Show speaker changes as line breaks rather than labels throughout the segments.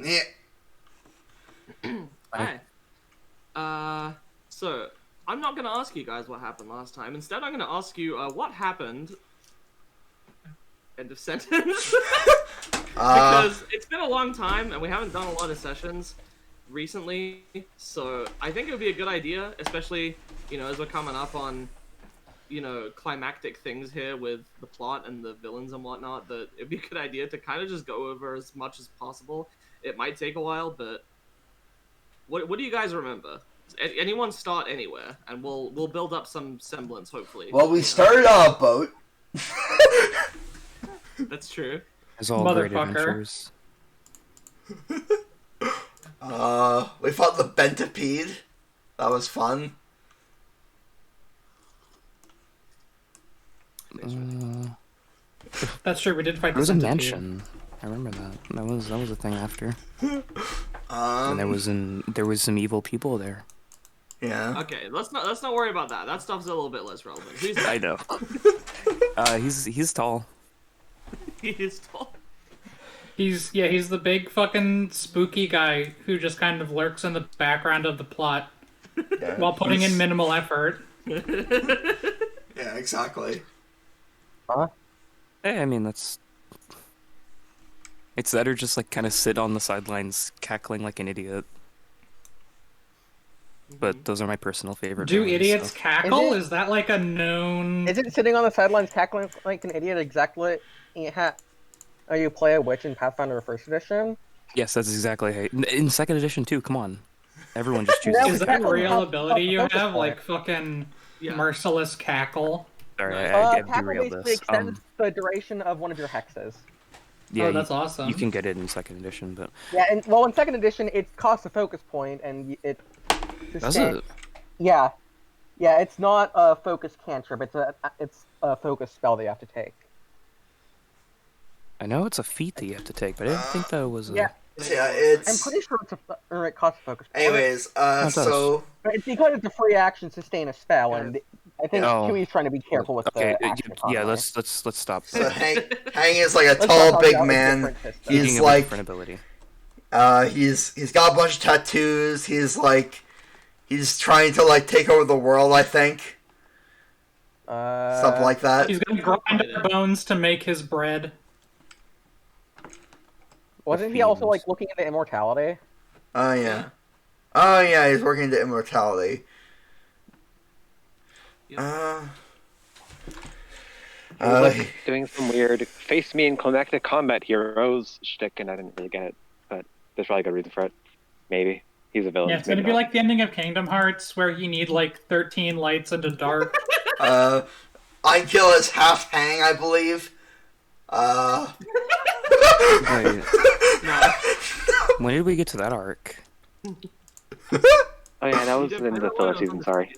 Yeah.
Hi. So I'm not gonna ask you guys what happened last time. Instead, I'm gonna ask you what happened. End of sentence. Because it's been a long time and we haven't done a lot of sessions recently, so I think it would be a good idea, especially as we're coming up on climactic things here with the plot and the villains and whatnot, that it'd be a good idea to kind of just go over as much as possible. It might take a while, but what do you guys remember? Anyone start anywhere, and we'll build up some semblance, hopefully.
Well, we started on a boat.
That's true.
It's all great adventures.
We fought the Bentipede. That was fun.
That's true. We did fight.
There was a mansion. I remember that. That was a thing after. And there was some evil people there.
Yeah.
Okay, let's not worry about that. That stuff's a little bit less relevant.
I know. He's tall.
He is tall.
He's the big fucking spooky guy who just kind of lurks in the background of the plot while putting in minimal effort.
Yeah, exactly.
Huh? Hey, I mean it's that or just like kind of sit on the sidelines cackling like an idiot. But those are my personal favorite.
Do idiots cackle? Is that like a known?
Is it sitting on the sidelines cackling like an idiot exactly? You play a witch in Pathfinder First Edition?
Yes, that's exactly how. In Second Edition too. Come on, everyone just chooses.
Is that a real ability you have? Like fucking merciless cackle?
Sorry, I
cackle
derailed
basically
this.
extends the duration of one of your hexes.
Yeah,
that's awesome.
You can get it in Second Edition, but
yeah, and in Second Edition, it costs a focus point, and it.
Does it?
Yeah, it's not a focus cantrip. It's a focus spell that you have to take.
I know it's a feat that you have to take, but I didn't think that was a...
Yeah, it's...
I'm pretty sure it costs a focus point.
Anyways, so...
But it's because it's a free action sustain a spell, and I think Huey's trying to be careful with the action.
Yeah, let's stop.
So Hang is like a tall, big man. He's like...
different ability.
He's got a bunch of tattoos. He's trying to like take over the world, I think. Something like that.
He's gonna grind their bones to make his bread.
Wasn't he also like looking into immortality?
Oh yeah. Oh yeah, he's working into immortality.
Like doing some weird face me in climactic combat heroes shtick, and I didn't really get it, but there's probably a good reason for it. Maybe. He's a villain.
Yeah, it's gonna be like the ending of Kingdom Hearts, where you need like 13 lights into dark.
Einkill is half hang, I believe.
Wait. When did we get to that arc?
Oh yeah, that was in the filler season, sorry.
Did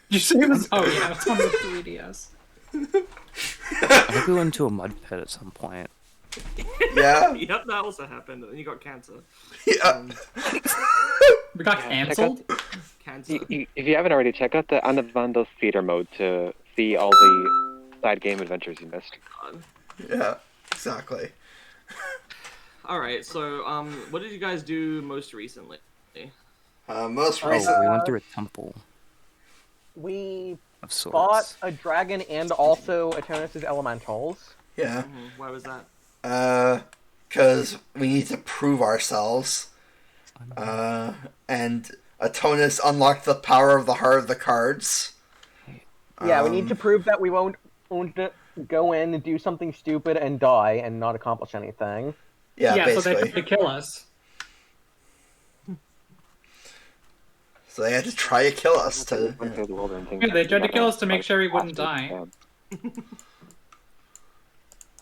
you say it was? Oh yeah, it's on the 3DS.
I think we went into a mud pit at some point.
Yeah?
Yep, that also happened, and then you got cancer.
Yeah.
We got cancelled?
Cancer.
If you haven't already, check out the Anevandos theater mode to see all the side game adventures you missed.
Yeah, exactly.
Alright, so, what did you guys do most recently?
Most recently...
we went through a temple.
We
of sorts.
fought a dragon and also Atonus' elementals.
Yeah.
Why was that?
Because we need to prove ourselves. And Atonus unlocked the power of the heart of the cards.
Yeah, we need to prove that we won't go in and do something stupid and die and not accomplish anything.
Yeah,
so
basically.
they have to kill us.
So they had to try to kill us to...
Yeah, they tried to kill us to make sure we wouldn't die.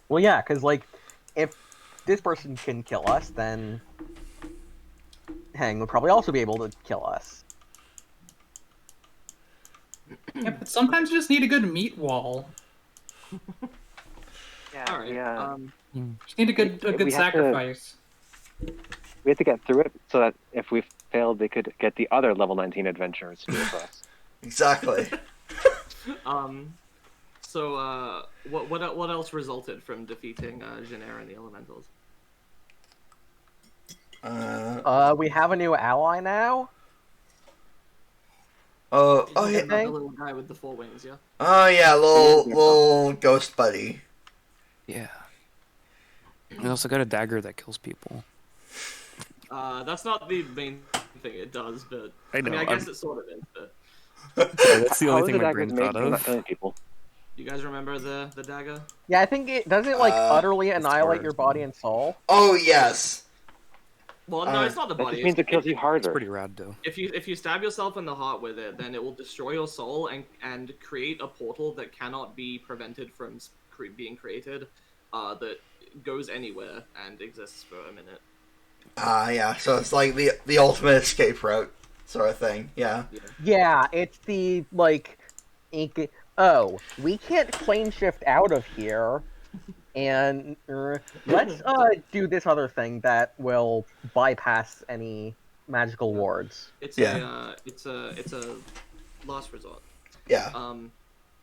Well, yeah, because, like, if this person can kill us, then Hang would probably also be able to kill us.
Yeah, but sometimes you just need a good meat wall.
Yeah,
Alright,
Just need a good sacrifice.
We have to get through it so that if we failed, they could get the other level 19 adventurers to do it for us.
Exactly.
So, what else resulted from defeating Jenera and the Elementals?
We have a new ally now.
Oh
Oh,
yeah.
the little guy with the 4 wings, yeah.
Oh yeah, little ghost buddy.
Yeah. We also got a dagger that kills people.
That's not the main thing it does, but
I know,
I guess it sort of is. But
That's the only
How
thing
is the
my
dagger
brain
made
thought
for not
of.
killing people?
you guys remember the dagger?
Yeah, I think it does it like utterly annihilate
hard.
your body and soul.
Oh yes.
Well, no, it's not the
That
body.
just means it kills you
It's
harder.
pretty rad though.
If you stab yourself in the heart with it, then it will destroy your soul and create a portal that cannot be prevented from being created, that goes anywhere and exists for a minute.
Yeah. So it's like the ultimate escape route sort of thing. Yeah.
Yeah, it's the like, oh, we can't plane shift out of here, and let's do this other thing that will bypass any magical wards.
It's
Yeah.
it's a last resort.
Yeah.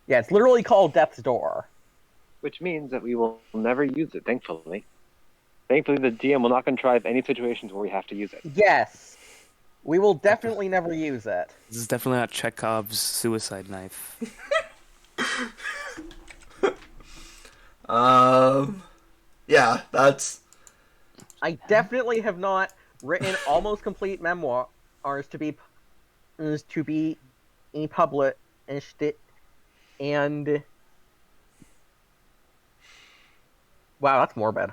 Yeah, it's literally called Death's Door.
Which means that we will never use it, thankfully. Thankfully, the DM will not contrive any situations where we have to use it.
Yes, we will definitely never use it.
This is definitely not Chekhov's suicide knife.
Yeah, that's.
I definitely have not written almost complete memoirs to be published, and wow, that's morbid.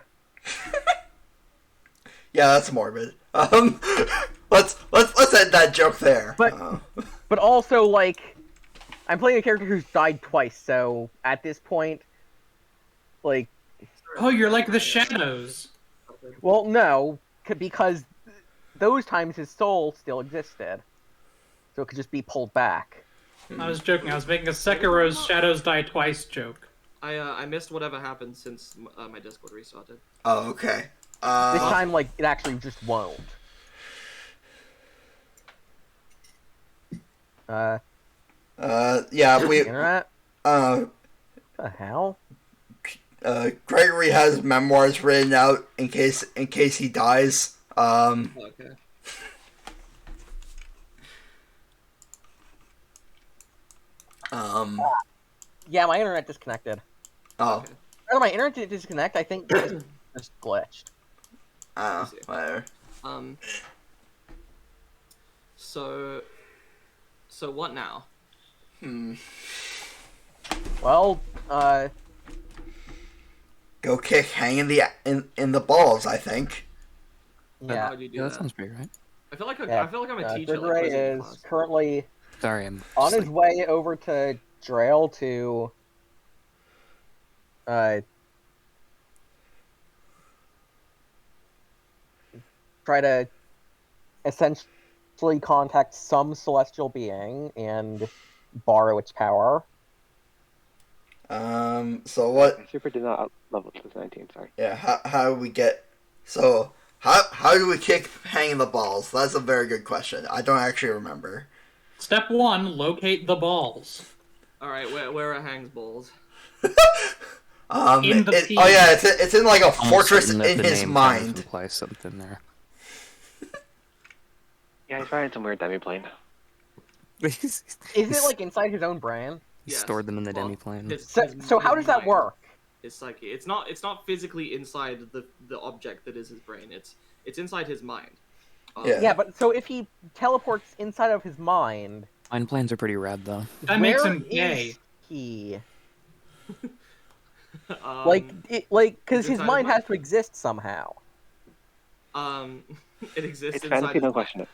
Yeah, that's morbid. Let's end that joke there.
But also, like, I'm playing a character who's died twice, so at this point, like,
Oh, you're like the shadows.
well, no, because those times his soul still existed, so it could just be pulled back.
I was joking. I was making a Sekiro's shadows die twice joke.
I missed whatever happened since my Discord restarted.
Oh, okay.
This time, like, it actually just won't.
Yeah, we.
Internet?
Uh,
The hell?
Gregory has memoirs written out in case he dies.
Okay.
Yeah, my internet disconnected.
Oh.
Okay.
Oh, my internet didn't disconnect. I think it just glitched.
Oh, whatever.
So what now?
Well,
Go kick Hang in the balls, I think.
How
yeah.
would you do
Yeah, that
that?
sounds pretty right.
I feel like
Yeah,
I feel like I'm a teacher.
Grigore
Like, wizard
is
class.
currently
Sorry, I'm
on
just,
his way over to Drail to try to essentially contact some celestial being and borrow its power.
So what?
My super did not level to 19, sorry.
Yeah. How do we get? So how do we kick Hang in the balls? That's a very good question. I don't actually remember.
Step 1, locate the balls.
All right, where are Hang's balls?
In the field.
Oh yeah, it's in like a
almost
fortress
certain that
in
the
his
name
mind.
kind of implies something there.
Yeah, he's probably in some weird demi-plane.
Is it like inside his own brain?
He
Yes.
stored them in the
Well,
demi-plane.
So how does that
mind.
work?
It's like it's not physically inside the object that is his brain. It's inside his mind.
Yeah.
Yeah, but so if he teleports inside of his mind,
Mind planes are pretty rad though.
That makes
where
him gay.
is he?
Because
Because his
inside
mind
his
has to exist somehow.
it exists
It's
inside
fantasy,
his
don't
mind.
question it.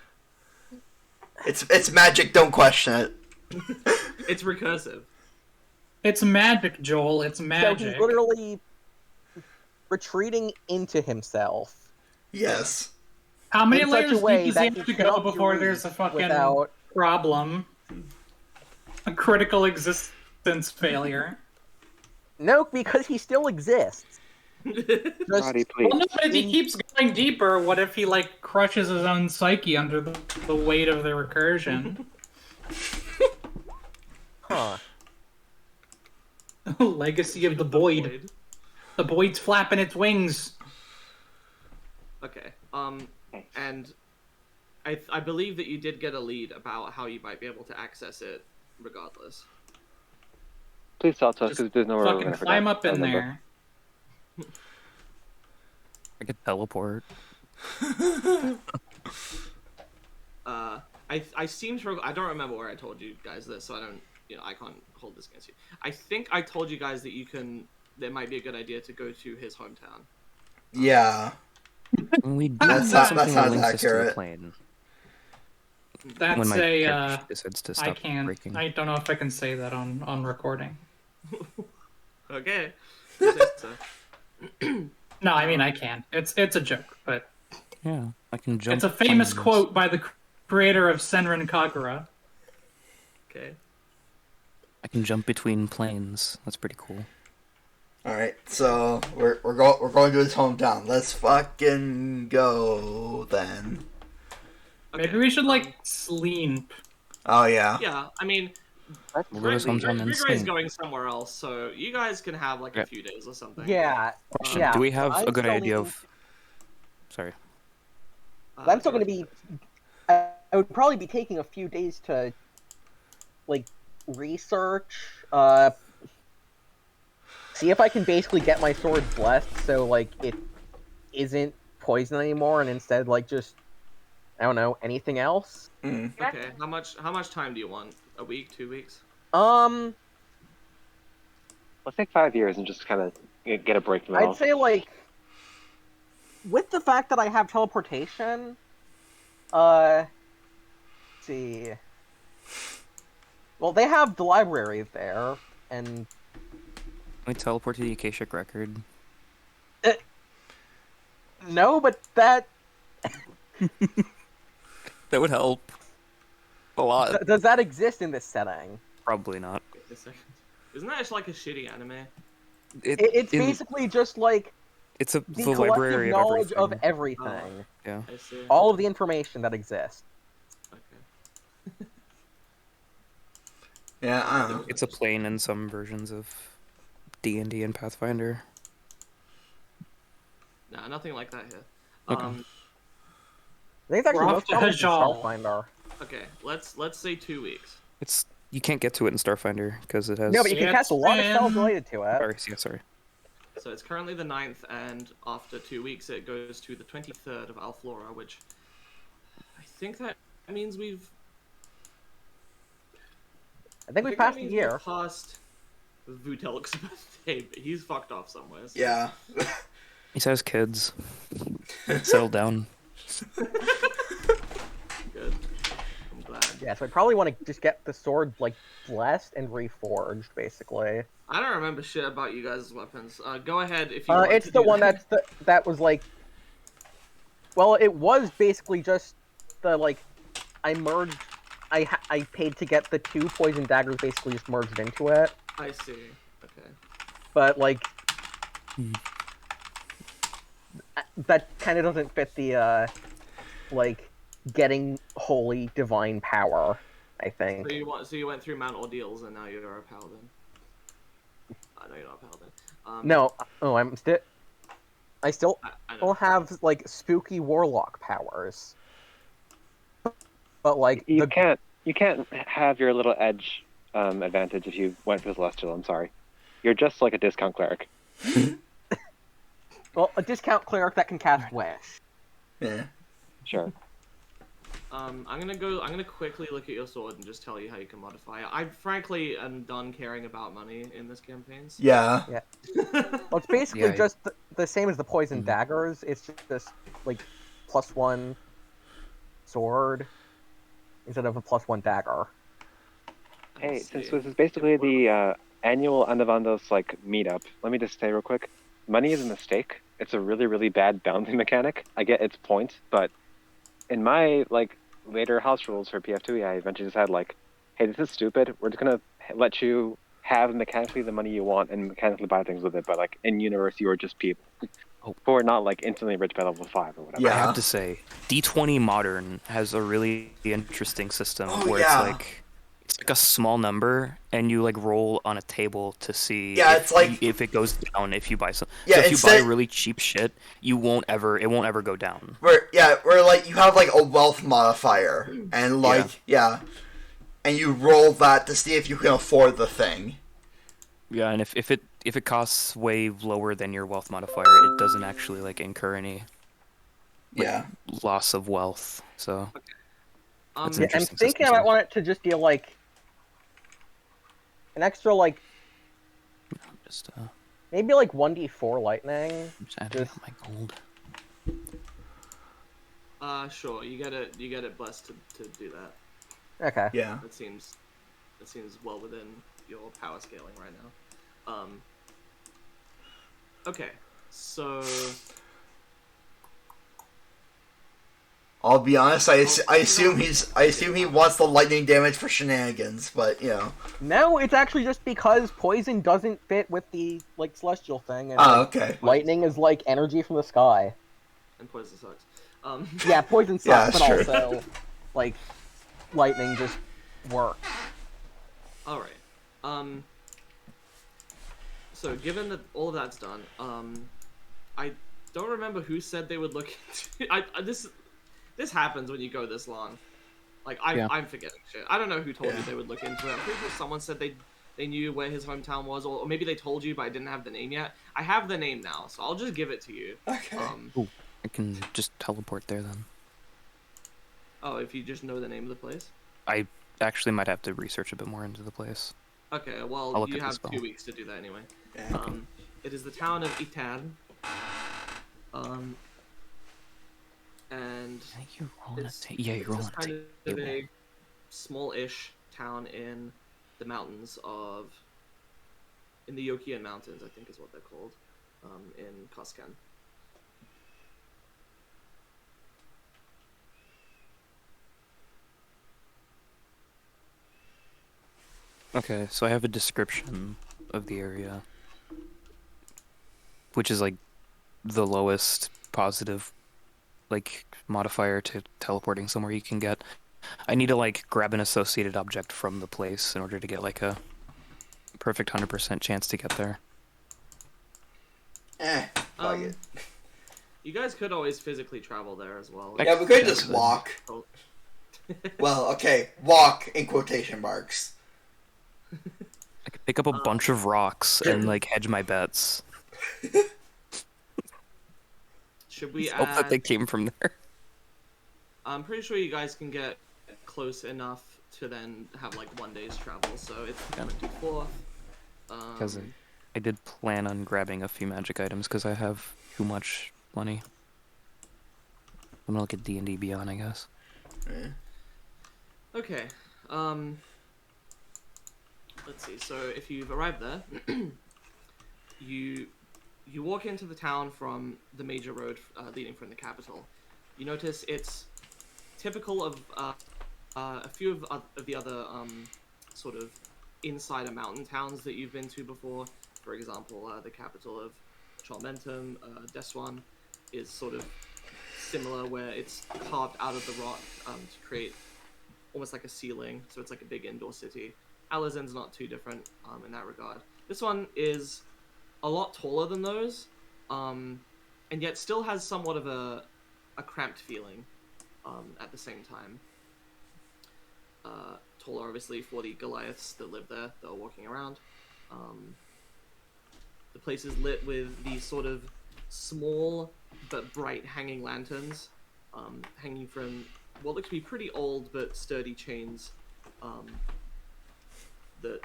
It's magic. Don't question it.
It's recursive.
It's magic, Joel. It's
So
magic.
he's literally retreating into himself.
Yes.
How many
in such a
layers
way
deep does he
that
have
he
to go
cannot be
before there's a
reached
fucking
without-
problem? A critical existence failure.
No, because he still exists.
Roddy, please.
Well, no, but if he keeps going deeper, what if he, like, crushes his own psyche under the weight of the recursion?
Huh.
Legacy of the Void. The Void's flapping its wings.
Okay. And I believe that you did get a lead about how you might be able to access it regardless.
Please tell us because there's nowhere we're
Fucking
gonna
climb
forget.
up in
Remember.
there.
I could teleport.
I seem to. I don't remember where I told you guys this, so I don't. I can't hold this against you. I think I told you guys that you can. That might be a good idea to go to his hometown.
Yeah.
We do
That's
need
not-
something
that's
that
not
links us to the
accurate.
plane.
That's
When my
a.
character decides to
I
stop
can't.
breaking.
I don't know if I can say that on recording.
Okay. You said so.
No, I mean I can. It's a joke, but
Yeah, I can jump.
it's a famous
planes.
quote by the creator of Senran Kagura.
Okay.
I can jump between planes. That's pretty cool.
All right, so we're going to his hometown. Let's fucking go then.
Maybe we should sleep.
Oh yeah.
Yeah, I mean,
We'll go to his hometown and
Grigore's
sleep.
going somewhere else, so you guys can have a few days or something.
Yeah.
Question,
yeah.
do we have
I'm
a good
still
idea
needing-
of... Sorry.
I'm still going to be. I would probably be taking a few days to, research. See if I can basically get my sword blessed, so it isn't poison anymore, and instead just I don't know anything else.
Mm.
Okay, how much time do you want? A week, 2 weeks?
Um,
Let's take 5 years and just kind of get a break from it all.
I'd say with the fact that I have teleportation, let's see. Well, they have the library there, and
Can we teleport to the Akashic Record?
no, but that
That would help. A lot.
does that exist in this setting?
Probably not.
Wait a second. Isn't that just like a shitty anime?
It's basically just
It's the
the collective
library
knowledge
of
of everything,
Yeah.
I see.
all of the information that exists.
Okay.
Yeah, I don't know.
It's a plane in some versions of D&D and Pathfinder.
Nah, nothing like that here.
Okay.
I think it's actually
We're
most
off to
common in
Hajal.
Starfinder.
Okay, let's say 2 weeks.
You can't get to it in Starfinder because it has.
No, but you can
It's
cast a lot of spells
been-
related to it.
Sorry, yeah, sorry.
So it's currently the 9th, and after 2 weeks it goes to the 23rd of Alphlora, which I think that means we've.
I think we
that
passed a
means
year.
we've passed Vutelk's birthday, but he's fucked off somewhere. So.
Yeah.
He says kids. Settle down.
Good. I'm glad.
Yeah, so I probably want to just get the sword blessed and reforged, basically.
I don't remember shit about you guys' weapons. Go ahead if you want
It's
to
the
do
one
that.
that was well, it was basically just the I merged. I paid to get the 2 poison daggers, basically just merged into it.
I see. Okay.
But that kind of doesn't fit the getting holy divine power, I think.
So you went through Mount Ordeals and now you're a paladin. No, you're not a paladin.
No, I still
I
will
know.
have spooky warlock powers. But
You can't have your little edge advantage if you went for Celestial. I'm sorry. You're just like a discount cleric.
well, a discount cleric that can cast wish.
Yeah.
Sure.
I'm gonna quickly look at your sword and just tell you how you can modify it. I frankly am done caring about money in this campaign. So...
Yeah.
Well, it's basically
Yeah,
just the same as the poison
Mhm.
daggers. It's just +1 sword instead of a +1 dagger.
Hey,
Let's
since
see.
this is basically the annual Anevandos meetup, let me just say real quick, money is a mistake. It's a really, really bad balancing mechanic. I get its point, but in my later house rules for PF2E, I eventually just had hey, this is stupid. We're just gonna let you have mechanically the money you want and mechanically buy things with it, but in universe you are just people.
Oh.
Who are not instantly rich by level 5 or whatever.
I
Yeah.
have to say, D20 Modern has a really interesting system
Oh,
where
yeah.
it's It's like a small number, and you like roll on a table to see
Yeah, it's like
if it goes down if you buy some.
Yeah,
so if you buy
instead
really cheap shit, it won't ever go down.
where like you have like a wealth modifier, and like and you roll that to see if you can afford the thing.
Yeah, and if it costs way lower than your wealth modifier, it doesn't actually like incur any loss of wealth. So that's an
Yeah, I'm
interesting
thinking
system.
I might want it to just be like an extra like
Just
maybe like 1d4 lightning.
just adding up my gold.
Sure. You get it blessed to do that.
Okay.
Yeah.
That seems well within your power scaling right now. Okay, so
I'll be honest. I assume he wants the lightning damage for shenanigans, but you know.
No, it's actually just because poison doesn't fit with the like celestial thing, and
Okay.
lightning is like energy from the sky.
And poison sucks.
Yeah, poison
Yeah,
sucks,
that's
but also like lightning just works.
All right. So given that all of that's done, I don't remember who said they would look into. This happens when you go this long. Like I'm forgetting shit. I don't know who told you they would look into it. I'm pretty sure someone said they knew where his hometown was, or maybe they told you, but I didn't have the name yet. I have the name now, so I'll just give it to you.
Okay.
Ooh, I can just teleport there then.
Oh, if you just know the name of the place.
I actually might have to research a bit more into the place.
Okay, well,
I'll look
you
at the
have
spell.
2 weeks to do that anyway.
Yeah.
It is the town of Itan. And
You're rolling
it's,
you're
it's
rolling
just kind of a small-ish town in the mountains in the Yokian Mountains, I think is what they're called, in Koskan.
Okay, so I have a description of the area, which is like the lowest positive like modifier to teleporting somewhere you can get. I need to like grab an associated object from the place in order to get like a perfect 100% chance to get there.
Fuck it.
You guys could always physically travel there as well.
Yeah, we could just walk. Well, okay, walk in quotation marks.
I could pick up a bunch of rocks and like hedge my bets.
Should we
Hope that they came from there.
I'm pretty sure you guys can get close enough to then have like 1 day's travel, so it's the 24th.
Because I did plan on grabbing a few magic items because I have too much money. I'm gonna look at D&D Beyond, I guess.
Okay, let's see, so if you've arrived there, you walk into the town from the major road leading from the capital. You notice it's typical of a few of the other sort of insider mountain towns that you've been to before. For example, the capital of Chalmentum, Deswan, is sort of similar, where it's carved out of the rock to create almost like a ceiling, so it's like a big indoor city. Alazen's not too different in that regard. This one is a lot taller than those, and yet still has somewhat of a cramped feeling at the same time. Taller, obviously, for the Goliaths that live there, that are walking around. The place is lit with these sort of small but bright hanging lanterns, hanging from what looks to be pretty old but sturdy chains that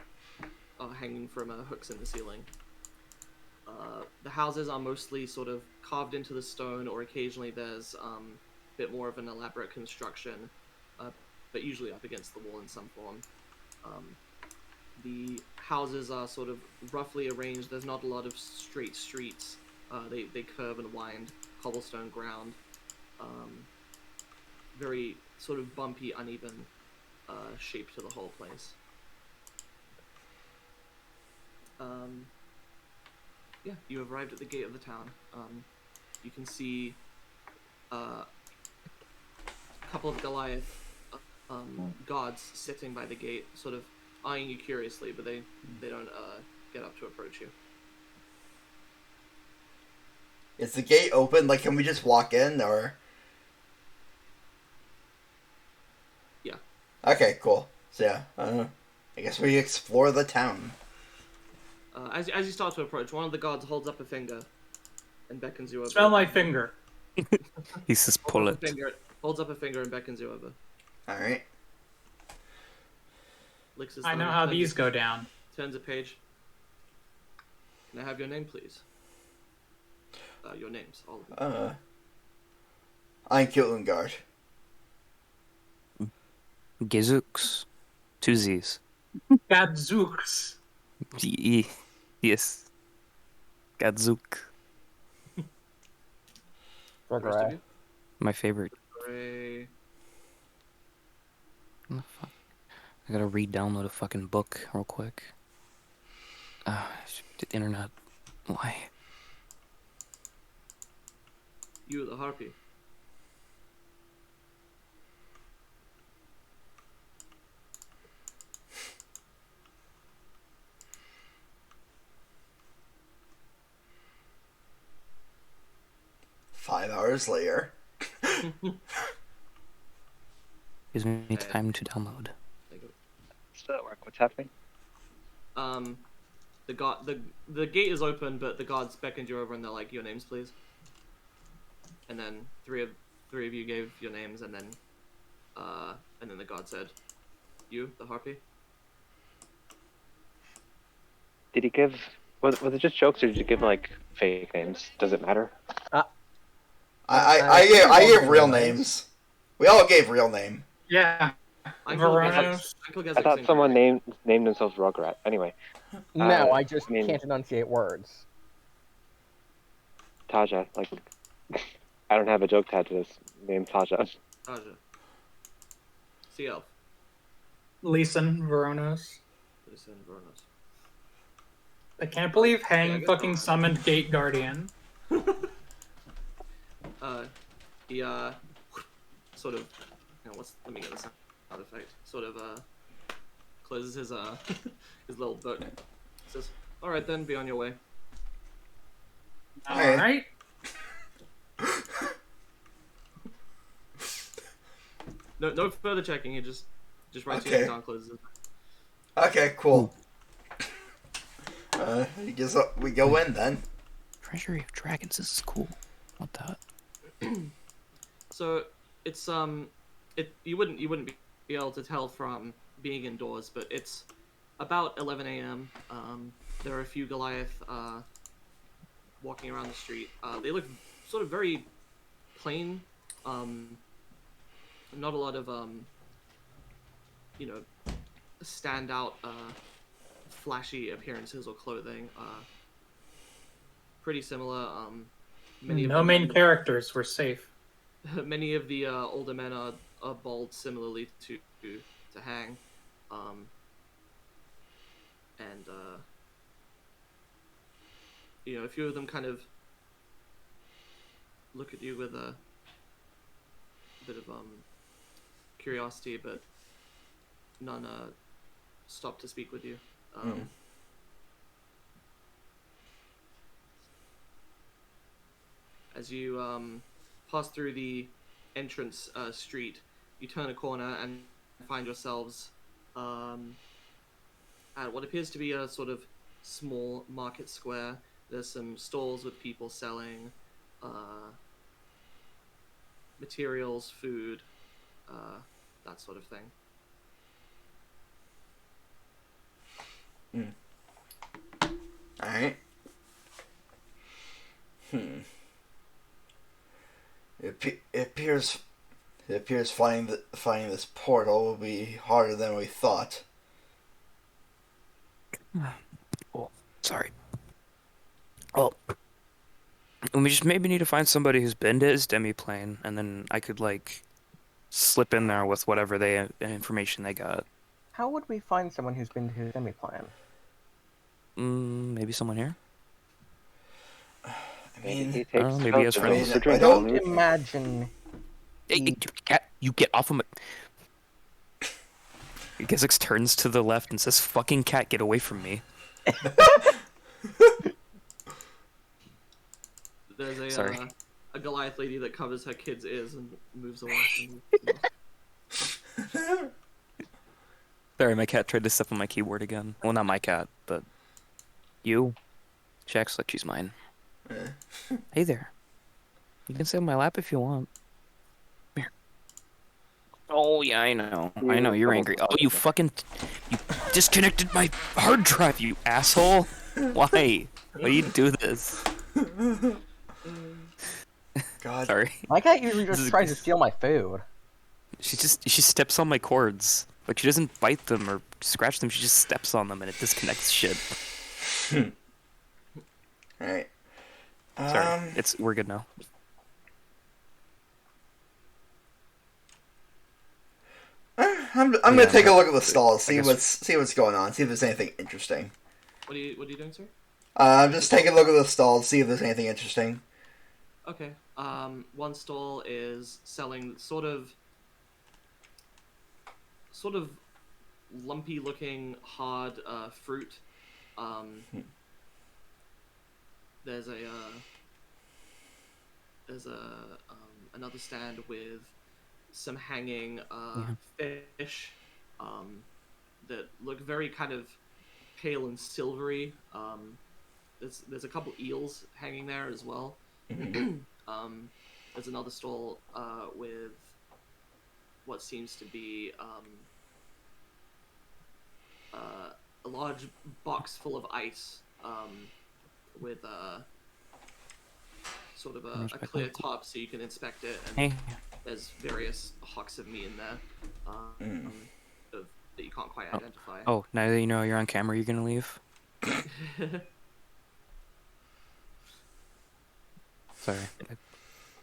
are hanging from hooks in the ceiling. The houses are mostly sort of carved into the stone, or occasionally there's a bit more of an elaborate construction, but usually up against the wall in some form. The houses are sort of roughly arranged. There's not a lot of straight streets. They curve and wind, cobblestone ground. Very sort of bumpy, uneven shape to the whole place. Yeah, you have arrived at the gate of the town. You can see a couple of Goliath guards sitting by the gate, sort of eyeing you curiously, but they don't get up to approach you.
Is the gate open? Like, can we just walk in, or?
Yeah.
Okay, cool. So yeah, I guess we explore the town.
As you start to approach, one of the guards holds up a finger and beckons you over.
Smell my finger.
He says, pull it.
Holds up a finger and beckons you over.
All right.
Licks his
I know
thumb,
how these go down.
Turns a page. Can I have your name, please? Your names, all of them.
Einkill Ungart.
Gezzux. Two Z's.
Gezzux.
Yes. Gezzux.
The rest of you?
My favorite.
Gray.
What the fuck? I gotta re-download a fucking book real quick. The internet. Why?
You, the Harpy.
Five hours later.
Gives me time to download.
Does that work? What's happening?
The gate is open, but the guards beckoned you over and they're like, "Your names, please." And then three of you gave your names, and then the guard said, "You, the Harpy."
Did he give? Was it just jokes, or did you give like fake names? Does it matter?
I gave real names. We all gave real name.
Yeah. Varonos.
I thought someone named themselves Rugrat. Anyway.
No, I just can't enunciate words.
Taja, like, I don't have a joke tag to this name, Taja.
Taja. CL.
Liecen, Varonos.
Liecen, Varonos.
I can't believe Hang fucking summoned Gate Guardian.
He sort of, let me get the sound effect. Sort of closes his his little book. Says, "All right then, be on your way."
All right.
No further checking. He just writes it down, closes it.
Okay, cool. I guess we go in then.
Treasury of Dragons. This is cool. What that?
So it's you wouldn't be able to tell from being indoors, but it's about 11 a.m. There are a few Goliath walking around the street. They look sort of very plain. Not a lot of standout flashy appearances or clothing. Pretty similar.
No main characters were safe.
Many of the older men are bald, similarly to Hang, and a few of them kind of look at you with a bit of curiosity, but none stop to speak with you. As you pass through the entrance street, you turn a corner and find yourselves at what appears to be a sort of small market square. There's some stalls with people selling materials, food, that sort of thing.
Alright. It appears finding this portal will be harder than we thought.
Oh, sorry. Well, we just maybe need to find somebody who's been to his demiplane, and then I could slip in there with whatever information they got.
How would we find someone who's been to his demi-plan?
Maybe someone here.
I mean,
maybe he has friends.
I don't imagine.
Hey, you get off of me. Gezzux turns to the left and says, "Fucking cat, get away from me."
There's
Sorry.
A Goliath lady that covers her kid's ears and moves away.
Sorry, my cat tried to step on my keyboard again. Well, not my cat, but you. She acts like she's mine. Hey there. You can sit on my lap if you want. Come here. Oh, yeah, I know. I know, you're angry. Oh, you fucking... You disconnected my hard drive, you asshole! Why? Why do you do this?
God.
Sorry.
My cat usually just tries to steal my food.
She steps on my cords. Like, she doesn't bite them or scratch them, she just steps on them and it disconnects shit.
Alright.
Sorry. We're good now.
I'm gonna take a look at the stalls, see
guess-
what's going on, see if there's anything interesting.
What are you doing, sir?
I'm just taking a look at the stalls, see if there's anything interesting.
Okay. One stall is selling sort of lumpy looking hard fruit. There's another stand with some hanging fish that look very kind of pale and silvery. There's a couple eels hanging there as well. There's another stall with what seems to be a large box full of ice with sort of a clear top so you can inspect it. And there's various hocks of meat in there that you can't quite identify.
Oh, now that you know you're on camera, you're gonna leave? Sorry.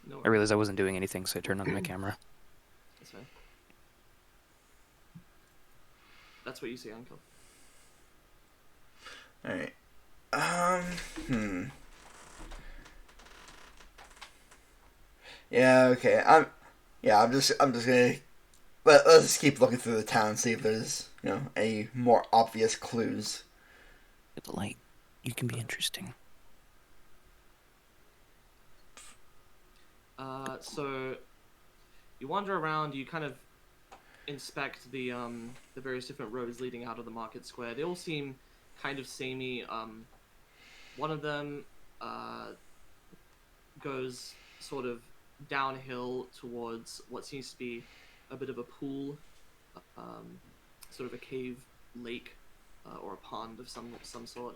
No
I realized I wasn't doing anything, so I turned on my camera.
That's fine. That's what you see, Einkill.
Alright. Yeah, okay. I'm just gonna let's just keep looking through the town, see if there's, any more obvious clues.
Get the light. You can be interesting.
So you wander around, you kind of inspect the various different roads leading out of the market square. They all seem kind of samey. One of them goes sort of downhill towards what seems to be a bit of a pool, sort of a cave lake or a pond of some sort.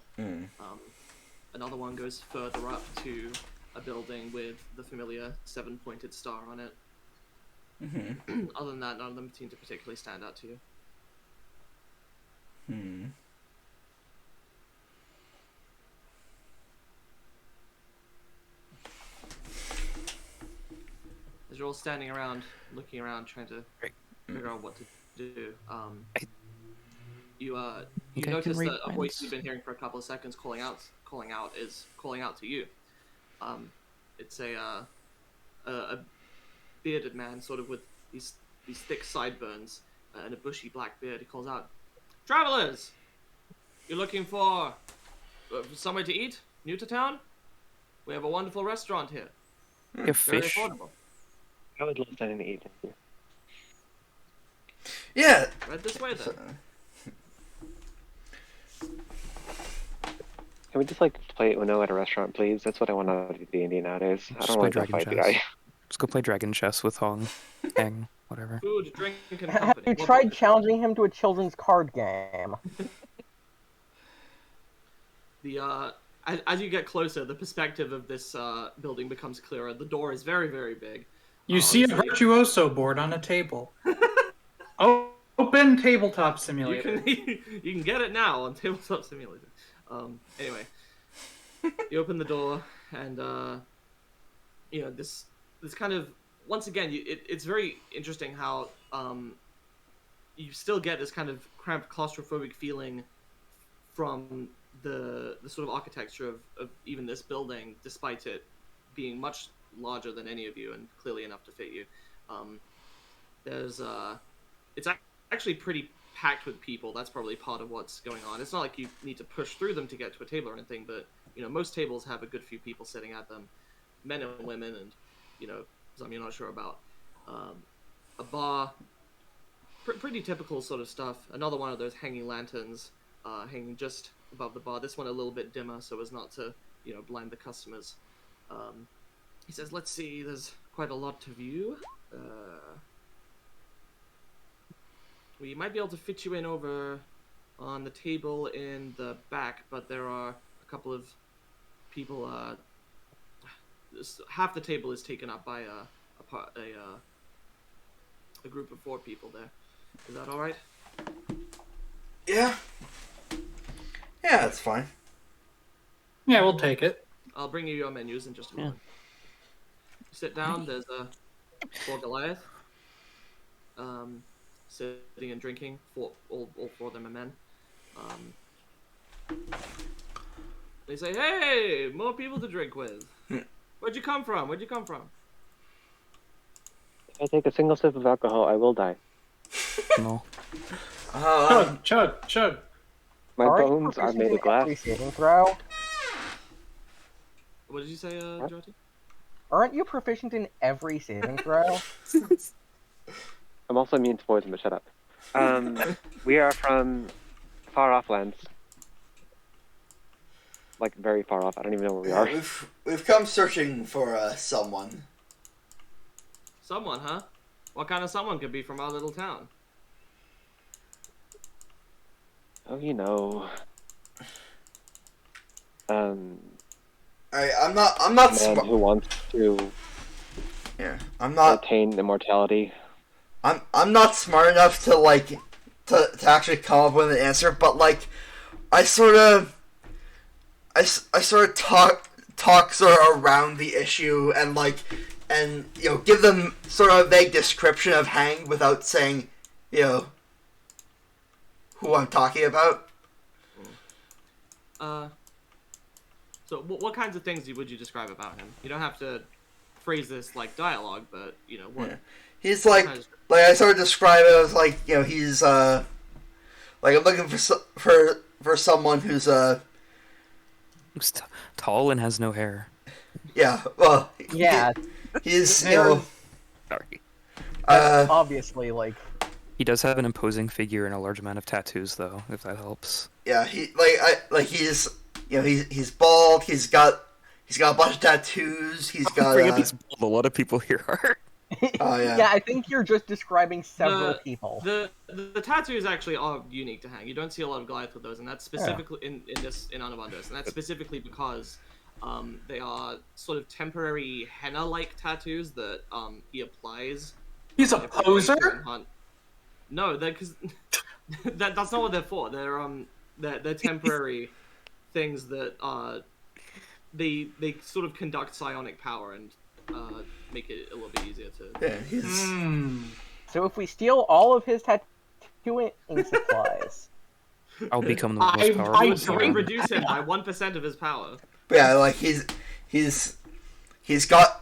Another one goes further up to a building with the familiar 7-pointed star on it. Other than that, none of them seem to particularly stand out to you. As you're all standing around, looking around, trying to figure out what to do, you notice that a voice you've been hearing for a couple of seconds calling out to you. It's a bearded man, sort of with these thick sideburns and a bushy black beard. He calls out, "Travelers, you're looking for somewhere to eat? New to town? We have a wonderful restaurant here.
You have
Very
fish.
affordable.
I would love something to eat. Thank you.
Yeah.
Right this way, then."
Can we just play Uno at a restaurant, please? That's what I want out of D&D nowadays. I
Just
don't
play
want to
Dragon
fight the
Chess.
guy.
Let's go play Dragon Chess with Hong. Hang, whatever.
Food, drink, and
Have
company.
you
What
tried
more?
challenging him to a children's card game?
As you get closer, the perspective of this building becomes clearer. The door is very, very big.
You see a
Obviously,
virtuoso board on a table. Open tabletop simulator.
you can get it now on Tabletop Simulator. Anyway, you open the door, and this kind of, once again, it's very interesting how you still get this kind of cramped, claustrophobic feeling from the sort of architecture of even this building, despite it being much larger than any of you and clearly enough to fit you. It's actually pretty packed with people. That's probably part of what's going on. It's not like you need to push through them to get to a table or anything, but most tables have a good few people sitting at them, men and women, and some you're not sure about. A bar, pretty typical sort of stuff. Another one of those hanging lanterns, hanging just above the bar. This one a little bit dimmer, so as not to blind the customers. He says, "Let's see. There's quite a lot to view. We might be able to fit you in over on the table in the back, but there are a couple of people. Half the table is taken up by a group of 4 people there. Is that all right?"
Yeah. Yeah, that's fine.
Yeah, we'll take it.
I'll bring you your menus in just a moment. Sit down. There's 4 Goliath. Sitting and drinking. All 4 of them are men. They say, "Hey, more people to drink with. Where'd you come from? Where'd you come from?"
If I take a single sip of alcohol, I will die.
No.
Chug.
My
Aren't you
bones are
proficient
made
in
of glass.
every saving throw?
What did you say, Jyoti?
Aren't you proficient in every saving throw?
I'm also immune to poison, but shut up. We are from far off lands. Like, very far off. I don't even know where we are.
We've come searching for someone.
Someone, huh? What kind of someone could be from our little town?
Oh, you know.
I'm not
A man
smart.
who wants to
Yeah, I'm not.
attain immortality.
I'm not smart enough to actually come up with an answer, but I sort of talk sort of around the issue and give them sort of a vague description of Hang without saying who I'm talking about.
So what kinds of things would you describe about him? You don't have to phrase this like dialogue, but what?
Yeah. He's I sort of describe it as he's I'm looking for someone who's
Who's tall and has no hair.
yeah, well,
Yeah,
he's
Sorry.
obviously,
He does have an imposing figure and a large amount of tattoos, though, if that helps.
yeah, he's bald. He's got a bunch of tattoos. He's got
Bring up he's bald. A lot of people here are.
oh yeah.
yeah, I think you're just describing several people.
The tattoos actually are unique to Hang. You don't see a lot of Goliath with those, and that's specifically in Anevandos, and that's specifically because they are sort of temporary henna-like tattoos that he applies.
He's a poser?
No, because that's not what they're for. They're temporary things that they sort of conduct psionic power and make it a little bit easier to.
Yeah, he's.
So if we steal all of his tattooing supplies,
I'll become the most powerful.
We reduce him by 1% of his power.
Yeah, he's got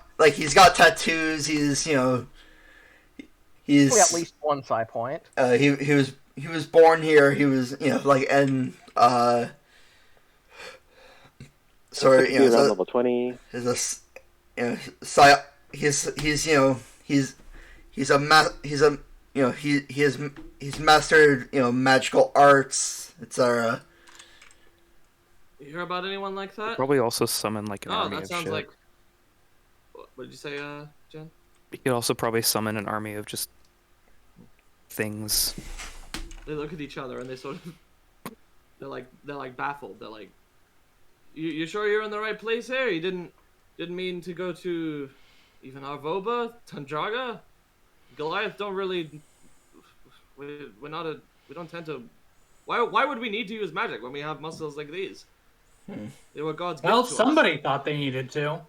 tattoos. He's
at least one psi point.
he was born here. He was and sorry,
around level 20.
He's mastered magical arts, etc.
You hear about anyone like that?
Probably also summon an
Oh,
army
that
of
sounds
shit.
like. What did you say, Jen?
You could also probably summon an army of just things.
They look at each other and they sort of. They're like baffled. They're like, "You sure you're in the right place here? You didn't mean to go to even Arvoba, Tandraga? Goliath don't really. We don't tend to. Why would we need to use magic when we have muscles like these? They were God's gift
Well,
to us."
somebody thought they needed to.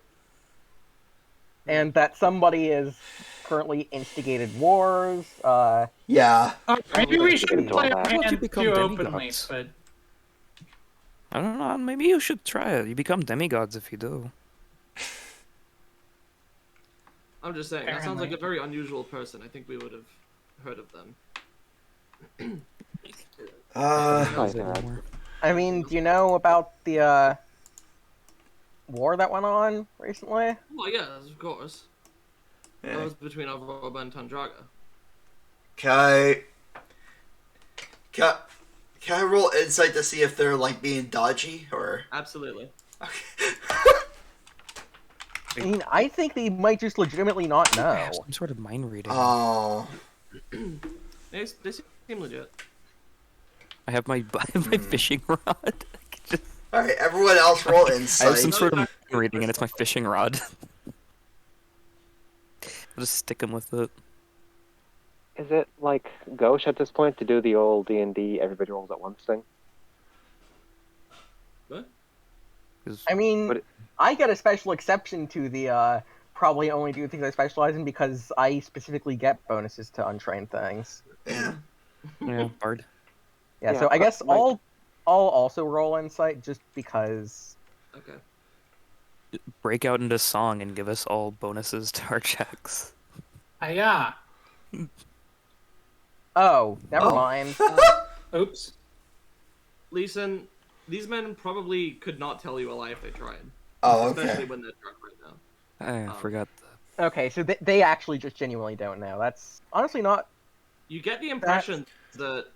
And that somebody is currently instigated wars.
Yeah.
Maybe we should
Maybe
play
all
our
that.
Why don't you
hand
become
too openly,
demigods?
but
I don't know, maybe you should try it. You become demigods if you do.
I'm just saying, that sounds like
Apparently.
a very unusual person. I think we would have heard of them.
Probably not.
I mean, do you know about the war that went on recently?
Well, yeah, of course. That
Yeah.
was between Avroba and Tandraga.
Can I roll insight to see if they're like being dodgy or?
Absolutely.
Okay.
I mean, I think they might just legitimately not
I
know.
have some sort of mind reading.
Oh.
They seem legit.
I have my fishing rod. I can just-
All right, everyone else roll
I have
insight.
some sort of mind reading, and it's my fishing rod. I'll just stick him with it.
Is it like gauche at this point to do the old D&D everybody rolls at once thing?
What?
'Cause-
I mean,
But
I get a special exception to the probably only do things I specialize in because I specifically get bonuses to untrained things.
Yeah.
yeah, bard.
Yeah,
Yeah,
so I guess
like-
I'll also roll insight just because.
Okay.
Break out into song and give us all bonuses to our checks.
Yeah.
Oh, never
Oh.
mind.
Oops.
Liecen, these men probably could not tell you a lie if they tried.
Oh,
Especially
okay.
when they're drunk right now.
I forgot that.
Okay, so they actually just genuinely don't know. That's honestly not.
You get the impression that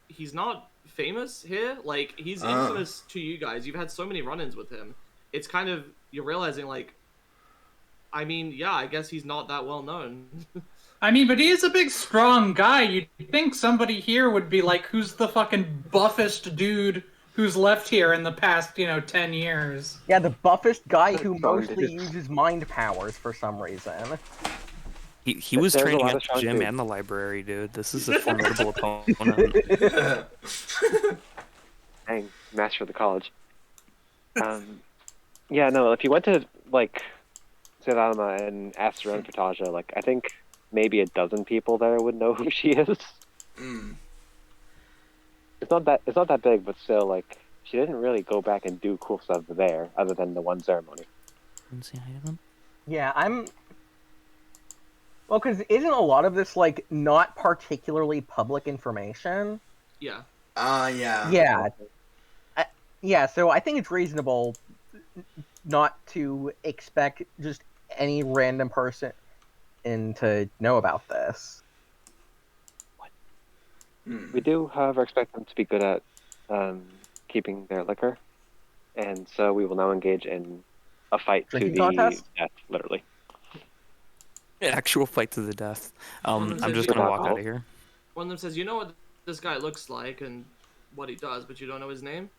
he's not famous here. Like, he's
Oh.
infamous to you guys. You've had so many run-ins with him. It's kind of, you're realizing, like, I mean, yeah, I guess he's not that well known.
I mean, but he is a big, strong guy. You'd think somebody here would be like, who's the fucking buffest dude who's left here in the past, 10 years?
Yeah, the buffest guy who
Strong
mostly
dudes.
uses mind powers for some reason.
He was
There's a
training
lot
at
of strong
the gym
dudes.
and the library, dude. This is a formidable opponent.
Dang, master of the college. Yeah, no, if you went to, like, Sedama and asked around for Taja, like, I think maybe a dozen people there would know who she is.
Mm.
It's not that big, but still, like, she didn't really go back and do cool stuff there, other than the one ceremony.
Yeah, Well, because isn't a lot of this, like, not particularly public information?
Yeah.
Yeah.
Yeah. Yeah, so I think it's reasonable not to expect just any random person to know about this.
Hmm.
We do, however, expect them to be good at keeping their liquor, and so we will now engage in a fight
Drinking
to the
contest?
death, literally.
Actual fight to the death.
Someone
I'm
said
just
you-
gonna walk
Alcohol.
out of here.
One of them says, you know what this guy looks like and what he does, but you don't know his name?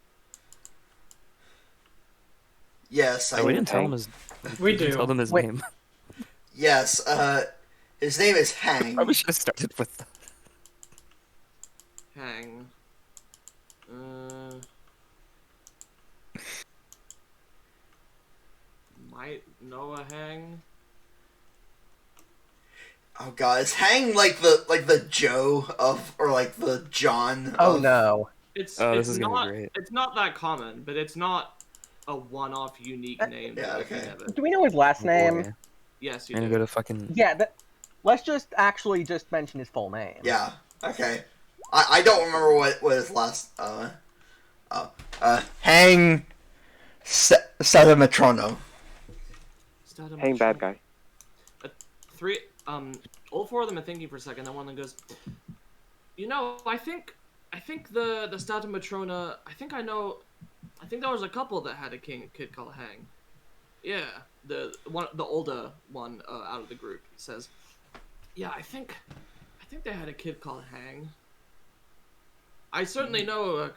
Yes,
Oh, we
I.
didn't tell him his.
We
didn't
do.
tell them his
Wait.
name.
Yes. His name is Hang.
Probably should have started with that.
Hang. Might know a hang.
Oh god, is Hang like the Joe of or like the John?
Oh
of,
no.
It's
Oh,
it's
this is gonna be
not
great.
it's not that common, but it's not a one-off unique name.
yeah,
that you can
okay.
have it.
Do we know his last name?
Boy.
Yes, you
I'm
do.
gonna go to fucking.
Yeah, let's just actually just mention his full name.
Yeah. Okay. I don't remember what his last Hang Sadametrono.
Start
Hang bad guy.
Three. All four of them are thinking for a second. Then one of them goes, you know, I think the Stata Matrona. I think there was a couple that had a kid called Hang. Yeah, the older one out of the group says, yeah, I think they had a kid called Hang. I certainly know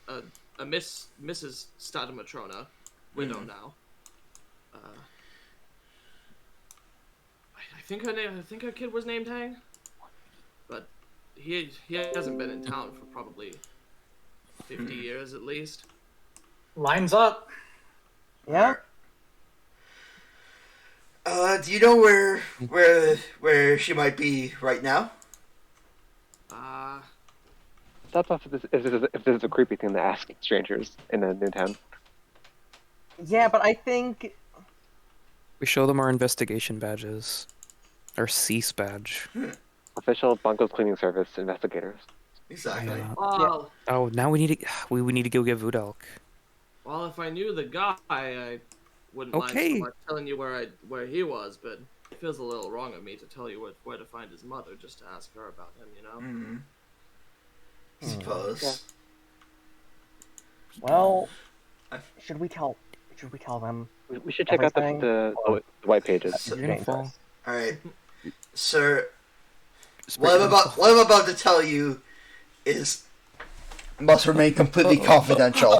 a Mrs. Stata Matrona, widow now. I think her kid was named Hang, but he hasn't been in town for probably 50 years at least.
Lines up.
Yeah?
Do you know where she might be right now?
Stop off if this is a creepy thing to ask strangers in a new town.
Yeah, but I think
We show them our investigation badges. Our cease badge.
Official Bunko's Cleaning Service investigators.
Exactly.
Well,
Oh, now we need to we need to go get Voodalk.
well, if I knew the guy, I wouldn't mind so
Okay.
much telling you where he was, but it feels a little wrong of me to tell you where to find his mother, just to ask her about him, you know?
Mm. Suppose.
Well, should we tell them?
We should check out
Everything?
the white pages.
You're gonna fall.
All right, sir. What I'm about to tell you is must remain completely confidential.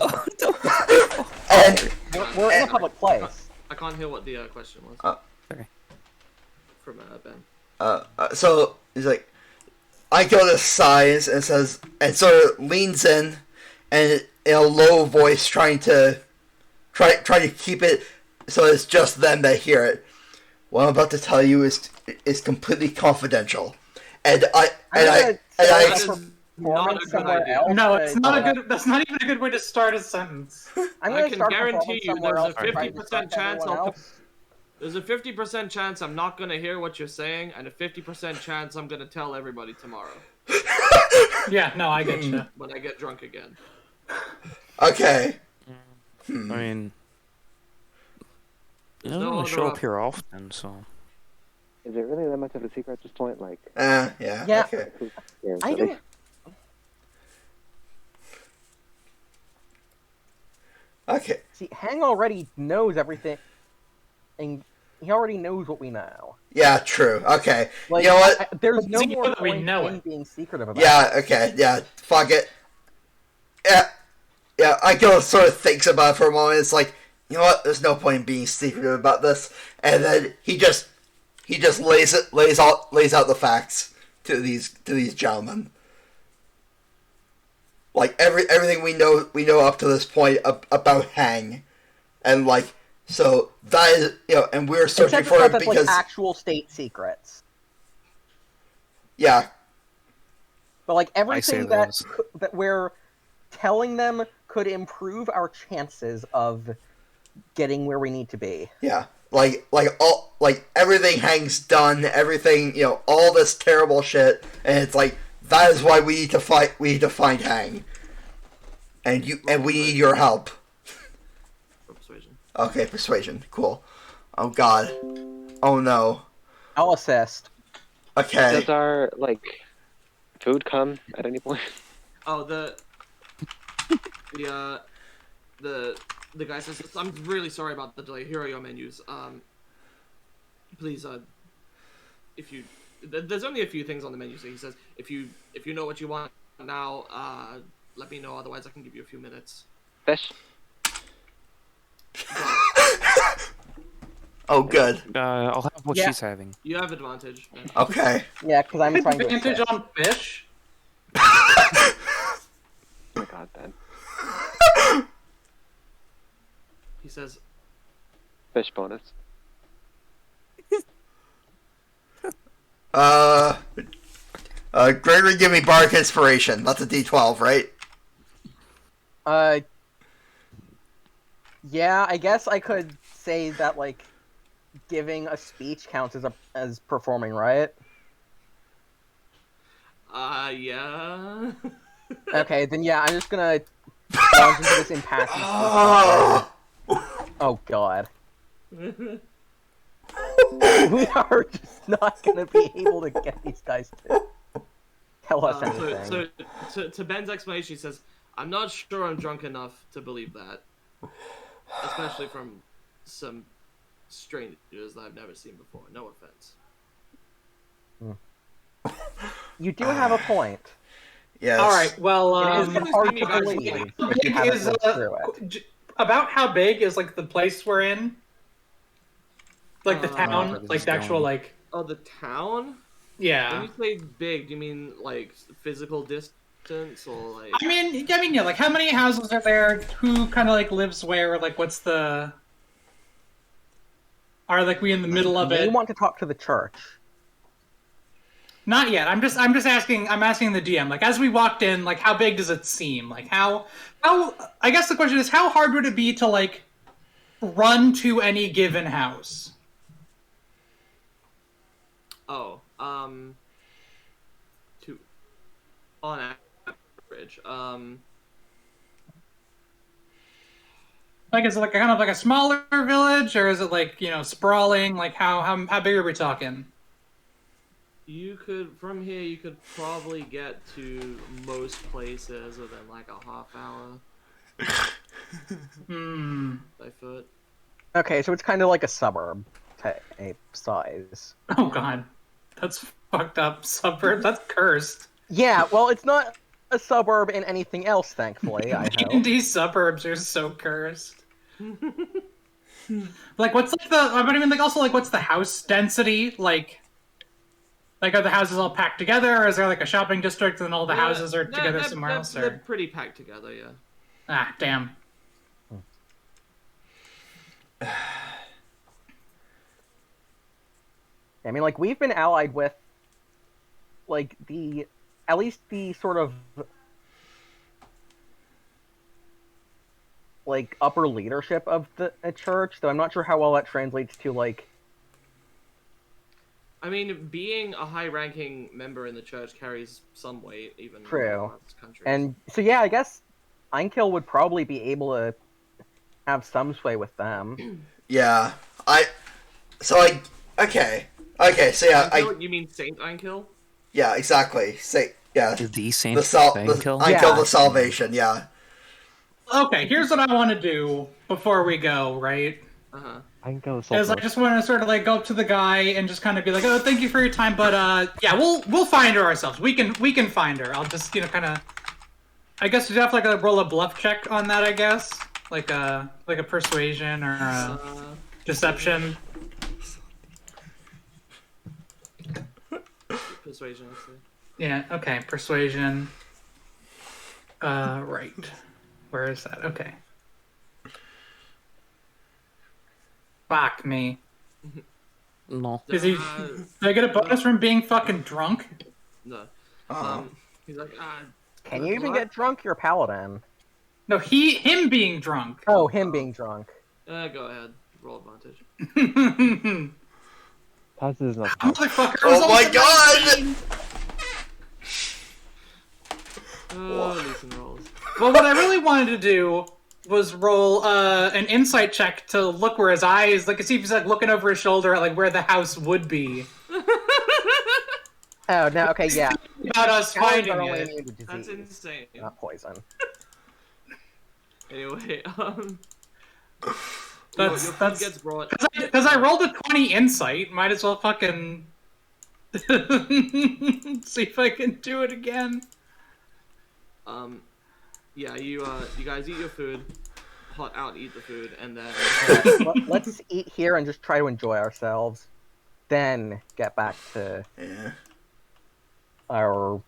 And
We're in a public place.
I can't hear what the question was.
Sorry.
From Ben.
so he's like, Einkill just sighs and says, and sort of leans in, and in a low voice, trying to keep it so it's just them that hear it. What I'm about to tell you is completely confidential, and I
Not a good idea.
No, it's not a good. That's not even a good way to start a sentence.
I can guarantee you there's a 50% chance there's a 50% chance I'm not gonna hear what you're saying, and a 50% chance I'm gonna tell everybody tomorrow.
Yeah, no, I get you.
When I get drunk again.
Okay.
I mean, you
no
don't
other
show up
op-
here often, so.
Is it really that much of a secret at this point? Like,
Yeah.
Yeah.
Okay.
I don't.
Okay.
See, Hang already knows everything, and he already knows what we know.
Yeah. True. Okay.
Like,
You know what?
there's no
Does he know
more
that we
point
know
in
it?
being secretive about
Yeah. Okay. Yeah. Fuck it. Yeah. Einkill sort of thinks about it for a moment. It's like, you know what? There's no point in being secretive about this. And then he just lays out the facts to these gentlemen. Like everything we know up to this point about Hang, and like so that is, you know, and we're searching
Except
for it
that's
because
like actual state secrets.
yeah,
But like
say
everything
those.
that we're telling them could improve our chances of getting where we need to be.
yeah, like everything Hang's done, everything, you know, all this terrible shit, and it's like that is why we need to fight. We need to find Hang, and we need your help.
Persuasion.
Okay, persuasion, cool. Oh God, oh no.
I'll assist.
Okay.
does our food come at any point?
Oh, the guy says, I'm really sorry about the delay. Here are your menus. Please, if you, there's only a few things on the menu. So he says, if you know what you want now, let me know. Otherwise, I can give you a few minutes.
Fish.
Oh, good.
I'll have what
Yeah.
she's having.
You have advantage. Ben.
Okay.
Yeah, because I'm trying to
Advantage
assist.
on fish.
Oh my god, Ben.
He says,
Fish bonus.
Gregory, give me Bardic Inspiration. That's a D12, right?
Yeah, I guess I could say that like giving a speech counts as performing, right?
yeah.
Okay, then yeah, I'm just gonna launch into this impassive speech. Oh god. We are just not gonna be able to get these guys to tell us anything.
So to Ben's explanation, he says, I'm not sure I'm drunk enough to believe that. Especially from some strangers that I've never seen before. No offense.
You do have a point.
Yes.
All right. Well,
It is hard to
guys-
believe
how
if you
big
haven't
is
lived through it.
about how big is like the place we're in? Like the
where
town,
this
like
is
the actual
going.
like
Oh, the town? When
yeah.
you say big, do you mean like physical distance or like?
I mean, yeah. Like, how many houses are there? Who kind of like lives where? Like, what's the? Are like we in the middle of
You
it?
want to talk to the church.
Not yet. I'm just asking. I'm asking the DM. Like, as we walked in, like, how big does it seem? Like, how? I guess the question is, how hard would it be to like run to any given house?
Oh, to on average?
Like, is it like kind of like a smaller village, or is it like, you know, sprawling? Like, how big are we talking?
From here, you could probably get to most places within like a half hour by foot.
Okay, so it's kind of like a suburb type size.
Oh god, that's fucked up. Suburb. That's cursed.
Yeah, well, it's not a suburb in anything else, thankfully. I hope.
D&D suburbs are so cursed. Like, what's like the? I mean, like, also like, what's the house density like? Like, are the houses all packed together, or is there like a shopping district and all the houses are together somewhere else? Or...
They're pretty packed together, yeah.
Ah, damn.
I mean, like, we've been allied with, like, at least the sort of, like, upper leadership of the church, though I'm not sure how well that translates to, like...
I mean, being a high-ranking member in the church carries some weight, even
True.
in this country.
And, so yeah, I guess Einkill would probably be able to have some sway with them.
Yeah. Okay, so yeah,
You mean Saint Einkill?
yeah, exactly. Yeah.
The Saint
The
Einkill?
Einkill
Yeah.
the Salvation, yeah.
Okay, here's what I want to do before we go. Right.
Einkill
Is I just want to sort of like go up to the guy and just kind of be like, "Oh, thank you for your time, but yeah, we'll find her ourselves. We can find her. I'll just kind of, I guess we have like a roll a bluff check on that. I guess like a persuasion or a deception.
Persuasion, actually.
Yeah. Okay. Persuasion. Right. Where is that? Okay. Fuck me.
No.
Is he? Did I get a bonus from being fucking drunk?
No.
Oh.
He's like,
Can you even get drunk? You're a paladin.
No, him being drunk.
Oh, him being drunk.
go ahead. Roll advantage.
Positive is not.
Motherfucker! it was
Oh my
also
god!
19.
Liecen rolls.
Well, what I really wanted to do was roll an insight check to look where his eyes, like, see if he's like looking over his shoulder at like where the house would be.
Oh, no, okay, yeah.
About us
Paladins
finding
are only
it.
immune to disease,
That's insane.
not poison.
Anyway,
That's
your food gets brought.
because I rolled a 20 insight. Might as well fucking see if I can do it again.
Yeah, you guys eat your food, eat the food, and then
Let's eat here and just try to enjoy ourselves. Then get back to
Yeah.
our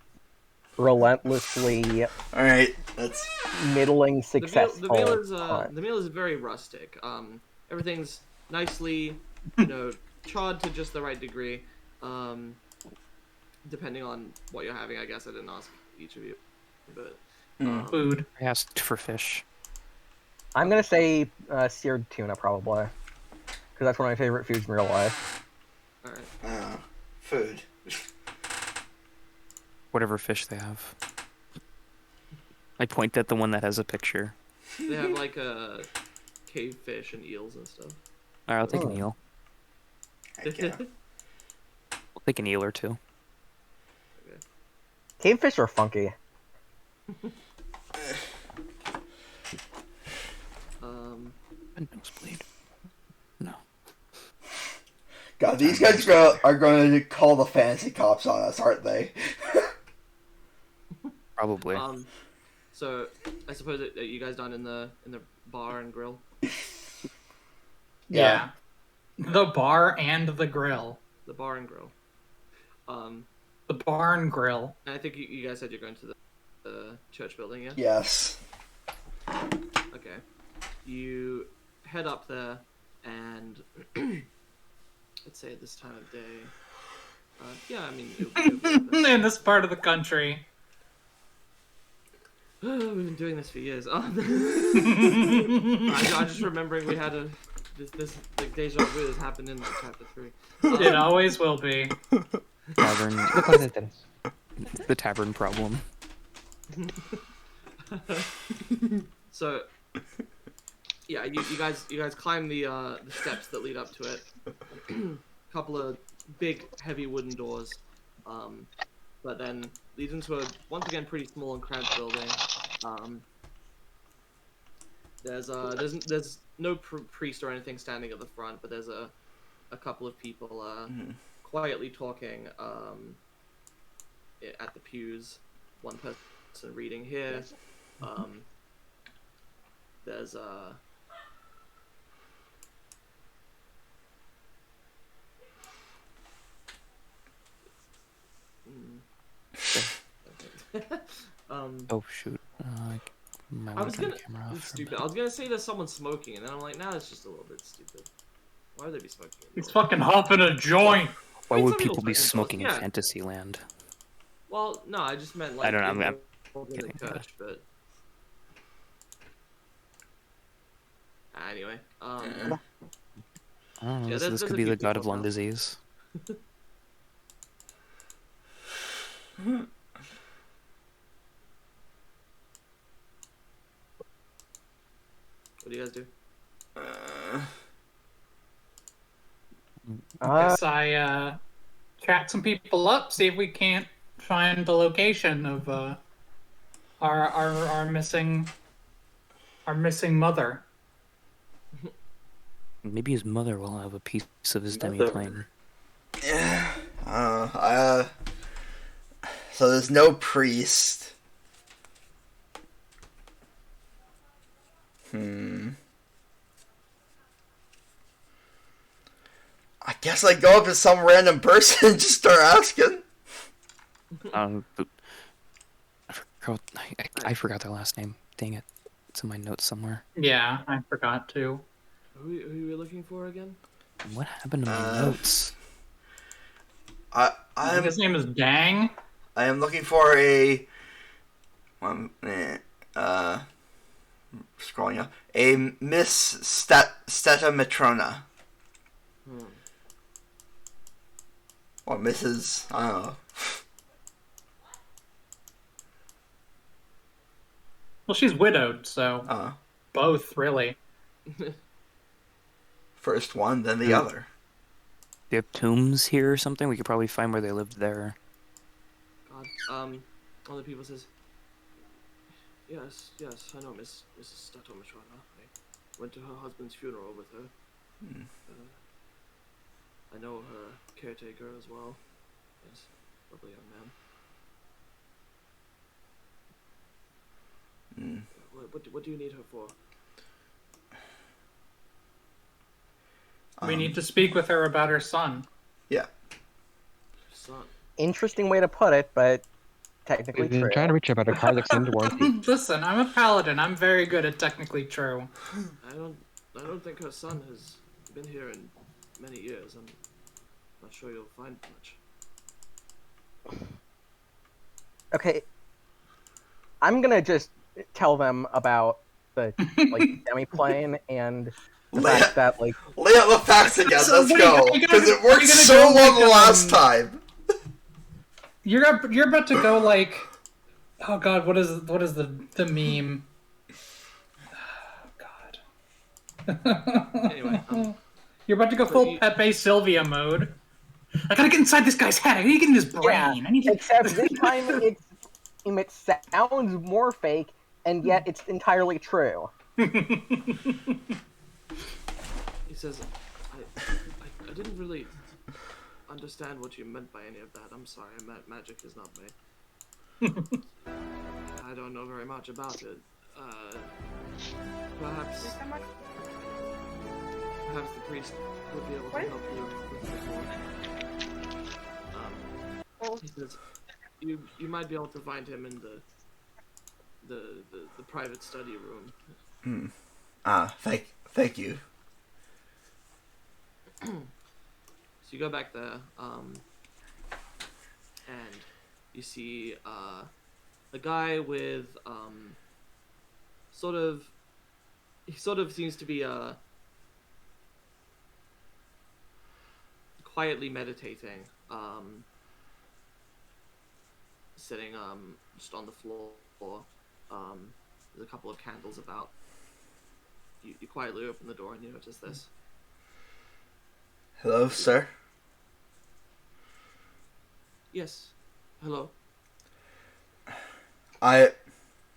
relentlessly
Alright, that's...
middling successful
the meal is very rustic. Everything's nicely, charred to just the right degree. Depending on what you're having, I guess I didn't ask each of you, but
Food.
I asked for fish.
I'm gonna say seared tuna, probably. Because that's one of my favorite foods in real life.
all right.
Food.
Whatever fish they have. I point at the one that has a picture.
They have like cave fish and eels and stuff.
Alright, I'll take an eel.
Heck yeah.
I'll take an eel or two.
Cavefish are funky.
A nosebleed. No.
God, these guys are going to call the fantasy cops on us, aren't they?
Probably.
So I suppose that you guys done in the bar and grill.
Yeah. The bar and the grill.
The bar and grill.
The barn grill.
And I think you guys said you're going to the church building, yeah?
Yes.
Okay. You head up there, and let's say at this time of day. Yeah, I mean, it'll be
In this part of the country.
We've been doing this for years. I'm just remembering we had this like deja vu has happened in chapter 3.
It always will be.
Tavern. The tavern problem.
So, yeah, you guys climb the steps that lead up to it. Couple of big, heavy wooden doors, but then leads into a once again pretty small and cramped building. There's no priest or anything standing at the front, but there's a couple of people quietly talking at the pews. One person reading here. There's
Oh shoot!
I was gonna. It's stupid. I was gonna say there's someone smoking, and then I'm like, nah, that's just a little bit stupid. Why would they be smoking?
He's fucking hopping a joint.
Why
I mean,
would
some
people be
smoke
smoking in
yeah.
Fantasyland?
Well, no, I just meant like
I don't know.
in
I'm
the
kidding,
church, but anyway.
I don't know.
Yeah,
this
there's
could
a
be
few
the god of
people
lung
now.
disease.
What do you guys do?
Guess I chat some people up, see if we can't find the location of our missing mother.
Maybe his mother will have a piece of his demi-plane.
Yeah. So there's no priest. I guess I go up to some random person and just start asking.
But I forgot their last name. Dang it. It's in my notes somewhere.
Yeah, I forgot to.
Who are you looking for again?
What happened to my notes?
I think his name is Dang.
I am looking for a. 1 minute. Scrolling up. A Miss Steta Matrona. Or Mrs. I don't know.
Well, she's widowed, so both really.
First one, then the other.
Do you have tombs here or something? We could probably find where they lived there.
God. One of the people says, Yes, I know Mrs. Statomatrona. I went to her husband's funeral with her. I know her caretaker as well. Yes, lovely young man. What do you need her for?
We need to speak with her about her son.
Yeah.
Son.
Interesting way to put it, but technically
We've been
true.
trying to reach you about a car that's in warranty.
Listen, I'm a paladin. I'm very good at technically true.
I don't think her son has been here in many years. I'm not sure you'll find much.
Okay, I'm gonna just tell them about the demi-plane and the fact that
Lay out the facts again.
So
Let's
what
go,
are you
because
gonna-
it worked
are you gonna
so
go
well
like,
the last time.
You're about to go like, oh god, what is the meme? Oh god.
Anyway,
You're about to go full Pepe Sylvia mode. I gotta get inside this guy's head. I need to get in his brain. I need to...
except this time it sounds more fake, and yet it's entirely true.
he says, I didn't really understand what you meant by any of that. I'm sorry, magic is not me. I don't know very much about it. Perhaps the priest would be able to help you with this more. He says, you might be able to find him in the private study room.
Thank you.
So you go back there, and you see a guy with he sort of seems to be quietly meditating, sitting just on the floor. There's a couple of candles about. You quietly open the door and you notice this.
Hello, sir.
Yes. Hello.
I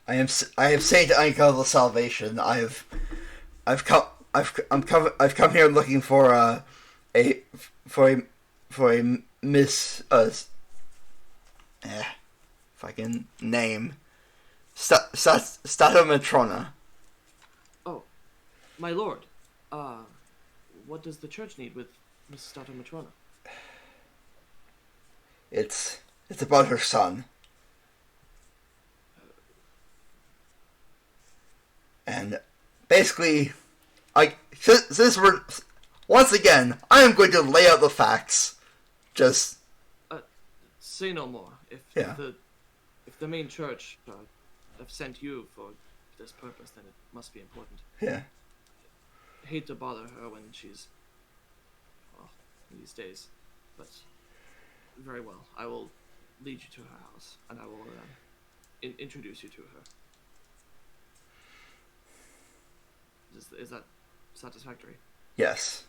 am Saint Einkill of the Salvation. I've come here looking for a Miss fucking name. Statomatrona.
Oh, my lord. What does the church need with Miss Statomatrona?
It's about her son. And basically, since we're once again, I am going to lay out the facts. Just
say no more. If the main church have sent you for this purpose, then it must be important.
Yeah.
I hate to bother her when she's these days, but very well. I will lead you to her house, and I will introduce you to her. Is that satisfactory?
Yes.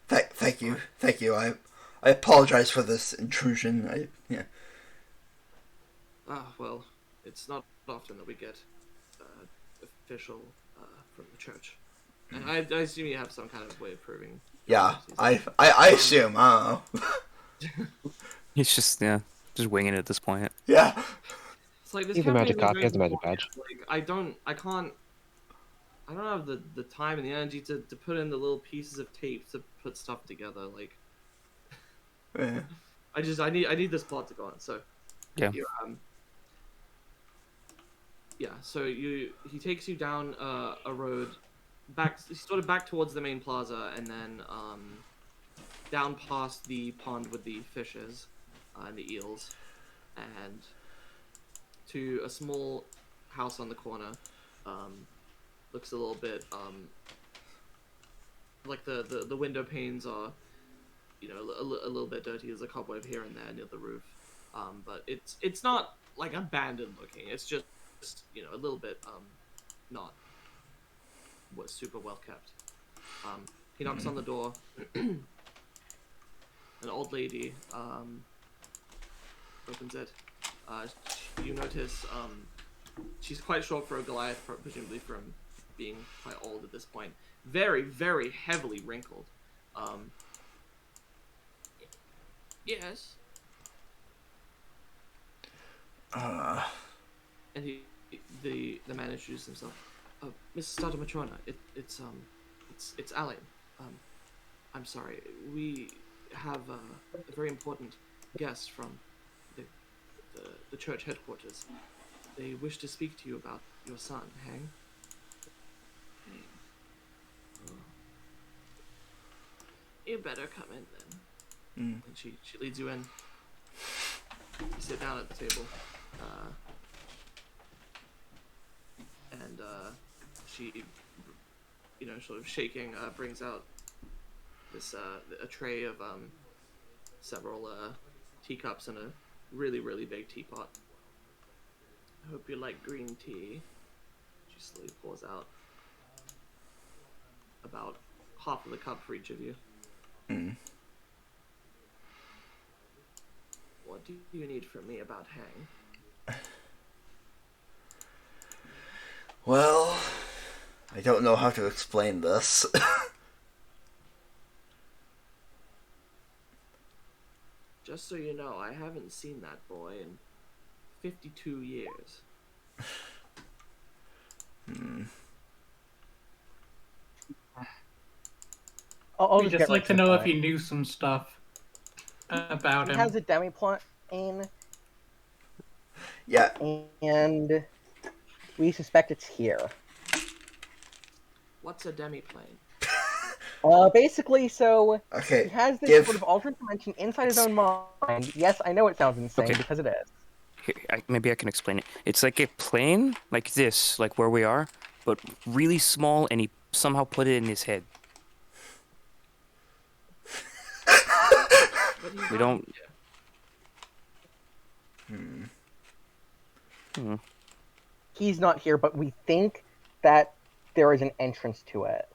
Thank you. Thank you. I apologize for this intrusion.
Well, it's not often that we get official from the church. And I assume you have some kind of way of proving.
Yeah, I assume. I don't know.
He's just winging it at this point.
Yeah.
It's like this.
He's a magic cop. He has a magic badge.
Like I don't have the time and the energy to put in the little pieces of tape to put stuff together. Like,
Yeah.
I need this plot to go on. So,
Yeah.
So he takes you down a road, back towards the main plaza, and then down past the pond with the fishes and the eels, and to a small house on the corner. Looks a little bit like the window panes are, a little bit dirty. There's a cobweb here and there near the roof, but it's not like abandoned looking. It's just a little bit not was super well kept. He knocks on the door. An old lady opens it. You notice she's quite short for a Goliath, presumably from being quite old at this point. Very, very heavily wrinkled. Yes. And the man introduced himself. Mrs. Statomatrona, it's Allian. I'm sorry. We have a very important guest from the church headquarters. They wish to speak to you about your son, Hang. You better come in then. And she leads you in. You sit down at the table. And she, sort of shaking, brings out this a tray of several teacups and a really, really big teapot. I hope you like green tea. She slowly pours out about half of the cup for each of you. What do you need from me about Hang?
Well, I don't know how to explain this.
Just so you know, I haven't seen that boy in 52 years.
I'll
We'd
just
just
get
like
right
to
the
know if
point.
you knew some stuff about
He
him.
has a demi-plane,
Yeah.
and we suspect it's here.
What's a demi-plane?
Basically, so
Okay.
he has this
give-
sort of alternate dimension inside his own mind. Yes, I know it sounds insane,
Okay.
because it is.
Here, maybe I can explain it. It's like a plane, like this, like where we are, but really small, and he somehow put it in his head.
What do you
We
got
don't-
here?
He's not here, but we think that there is an entrance to it.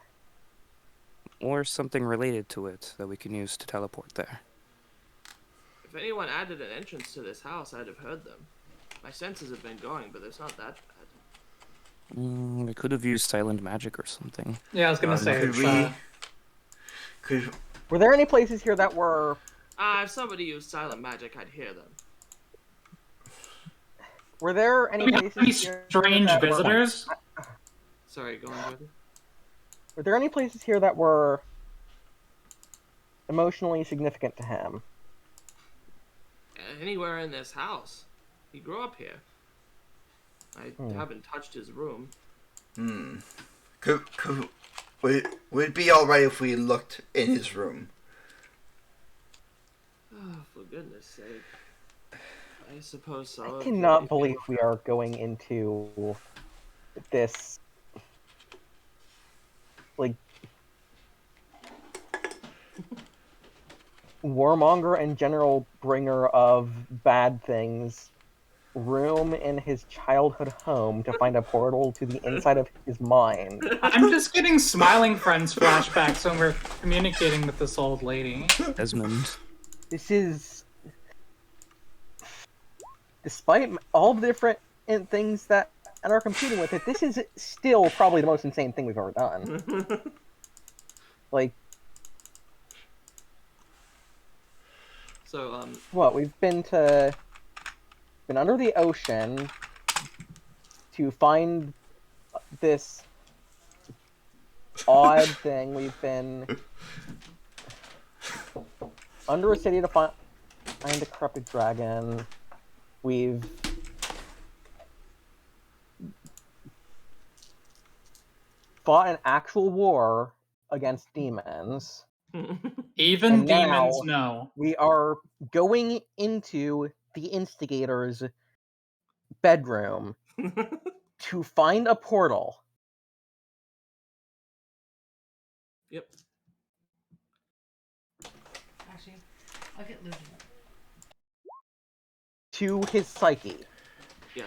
Or something related to it that we can use to teleport there.
If anyone added an entrance to this house, I'd have heard them. My senses have been going, but it's not that bad.
We could have used silent magic or something.
Yeah, I was gonna say.
Were there any places here that were...
If somebody used silent magic, I'd hear them.
Were there any places here
strange
that
visitors?
Sorry, go on, Jordan.
Were there any places here that were emotionally significant to him?
Anywhere in this house. He grew up here. I haven't touched his room.
Would it be alright if we looked in his room?
Oh, for goodness sake. I suppose so.
I cannot believe we are going into this, like, warmonger and general bringer of bad things room in his childhood home to find a portal to the inside of his mind.
I'm just getting Smiling Friends flashbacks when we're communicating with this old lady.
Desmond.
This is... Despite all the different things that are competing with it, this is still probably the most insane thing we've ever done. Like...
So,
What, we've been under the ocean to find this odd thing. We've been under a city to find a corrupted dragon. We've fought an actual war against demons.
Even
And
demons
now
know.
we are going into the instigator's bedroom to find a portal.
Yep.
Actually, I'll get Lucian.
To his psyche.
Yeah.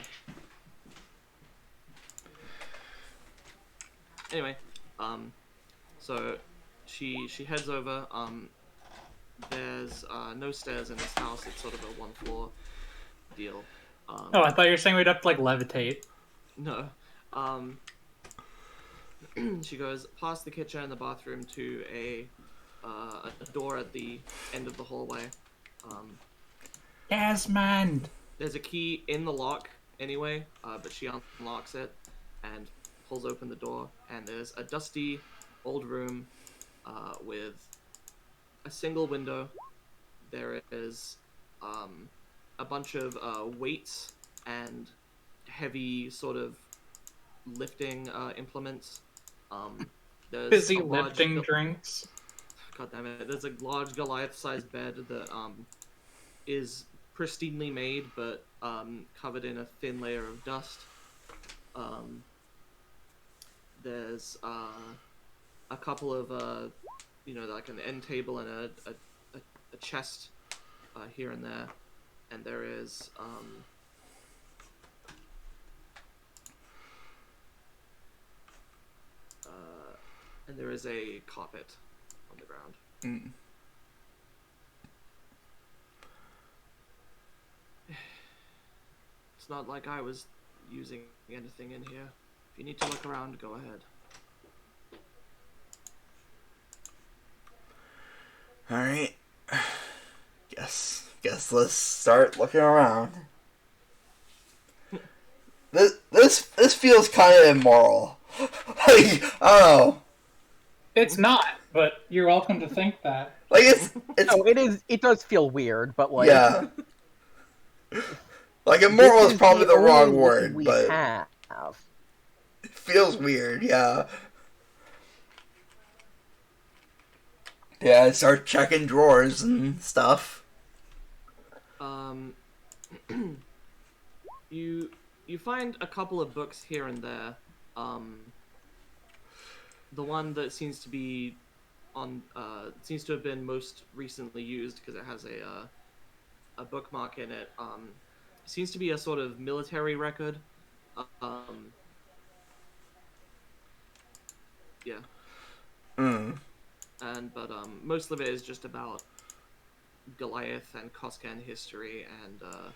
Anyway, so she heads over. There's no stairs in this house. It's sort of a one-floor deal.
Oh, I thought you were saying we'd have to, like, levitate.
No. She goes past the kitchen and the bathroom to a door at the end of the hallway.
Desmond!
There's a key in the lock anyway, but she unlocks it and pulls open the door. And there's a dusty old room with a single window. There is a bunch of weights and heavy sort of lifting implements. There's
Busy
a large
lifting drinks.
God damn it! There's a large Goliath-sized bed that is pristinely made, but covered in a thin layer of dust. There's a couple of like an end table and a chest here and there, and there is a carpet on the ground. It's not like I was using anything in here. If you need to look around, go ahead.
Alright. Guess let's start looking around. This feels kind of immoral. Like, I don't know.
It's not, but you're welcome to think that.
Like it's
No, it is. It does feel weird, but like,
yeah. Like immoral
this
is probably the wrong
only
word,
we
but
have.
it feels weird. Yeah. Yeah, I start checking drawers and stuff.
You find a couple of books here and there. The one that seems to be seems to have been most recently used because it has a bookmark in it. seems to be a sort of military record. Yeah. But most of it is just about Goliath and Koskan history and a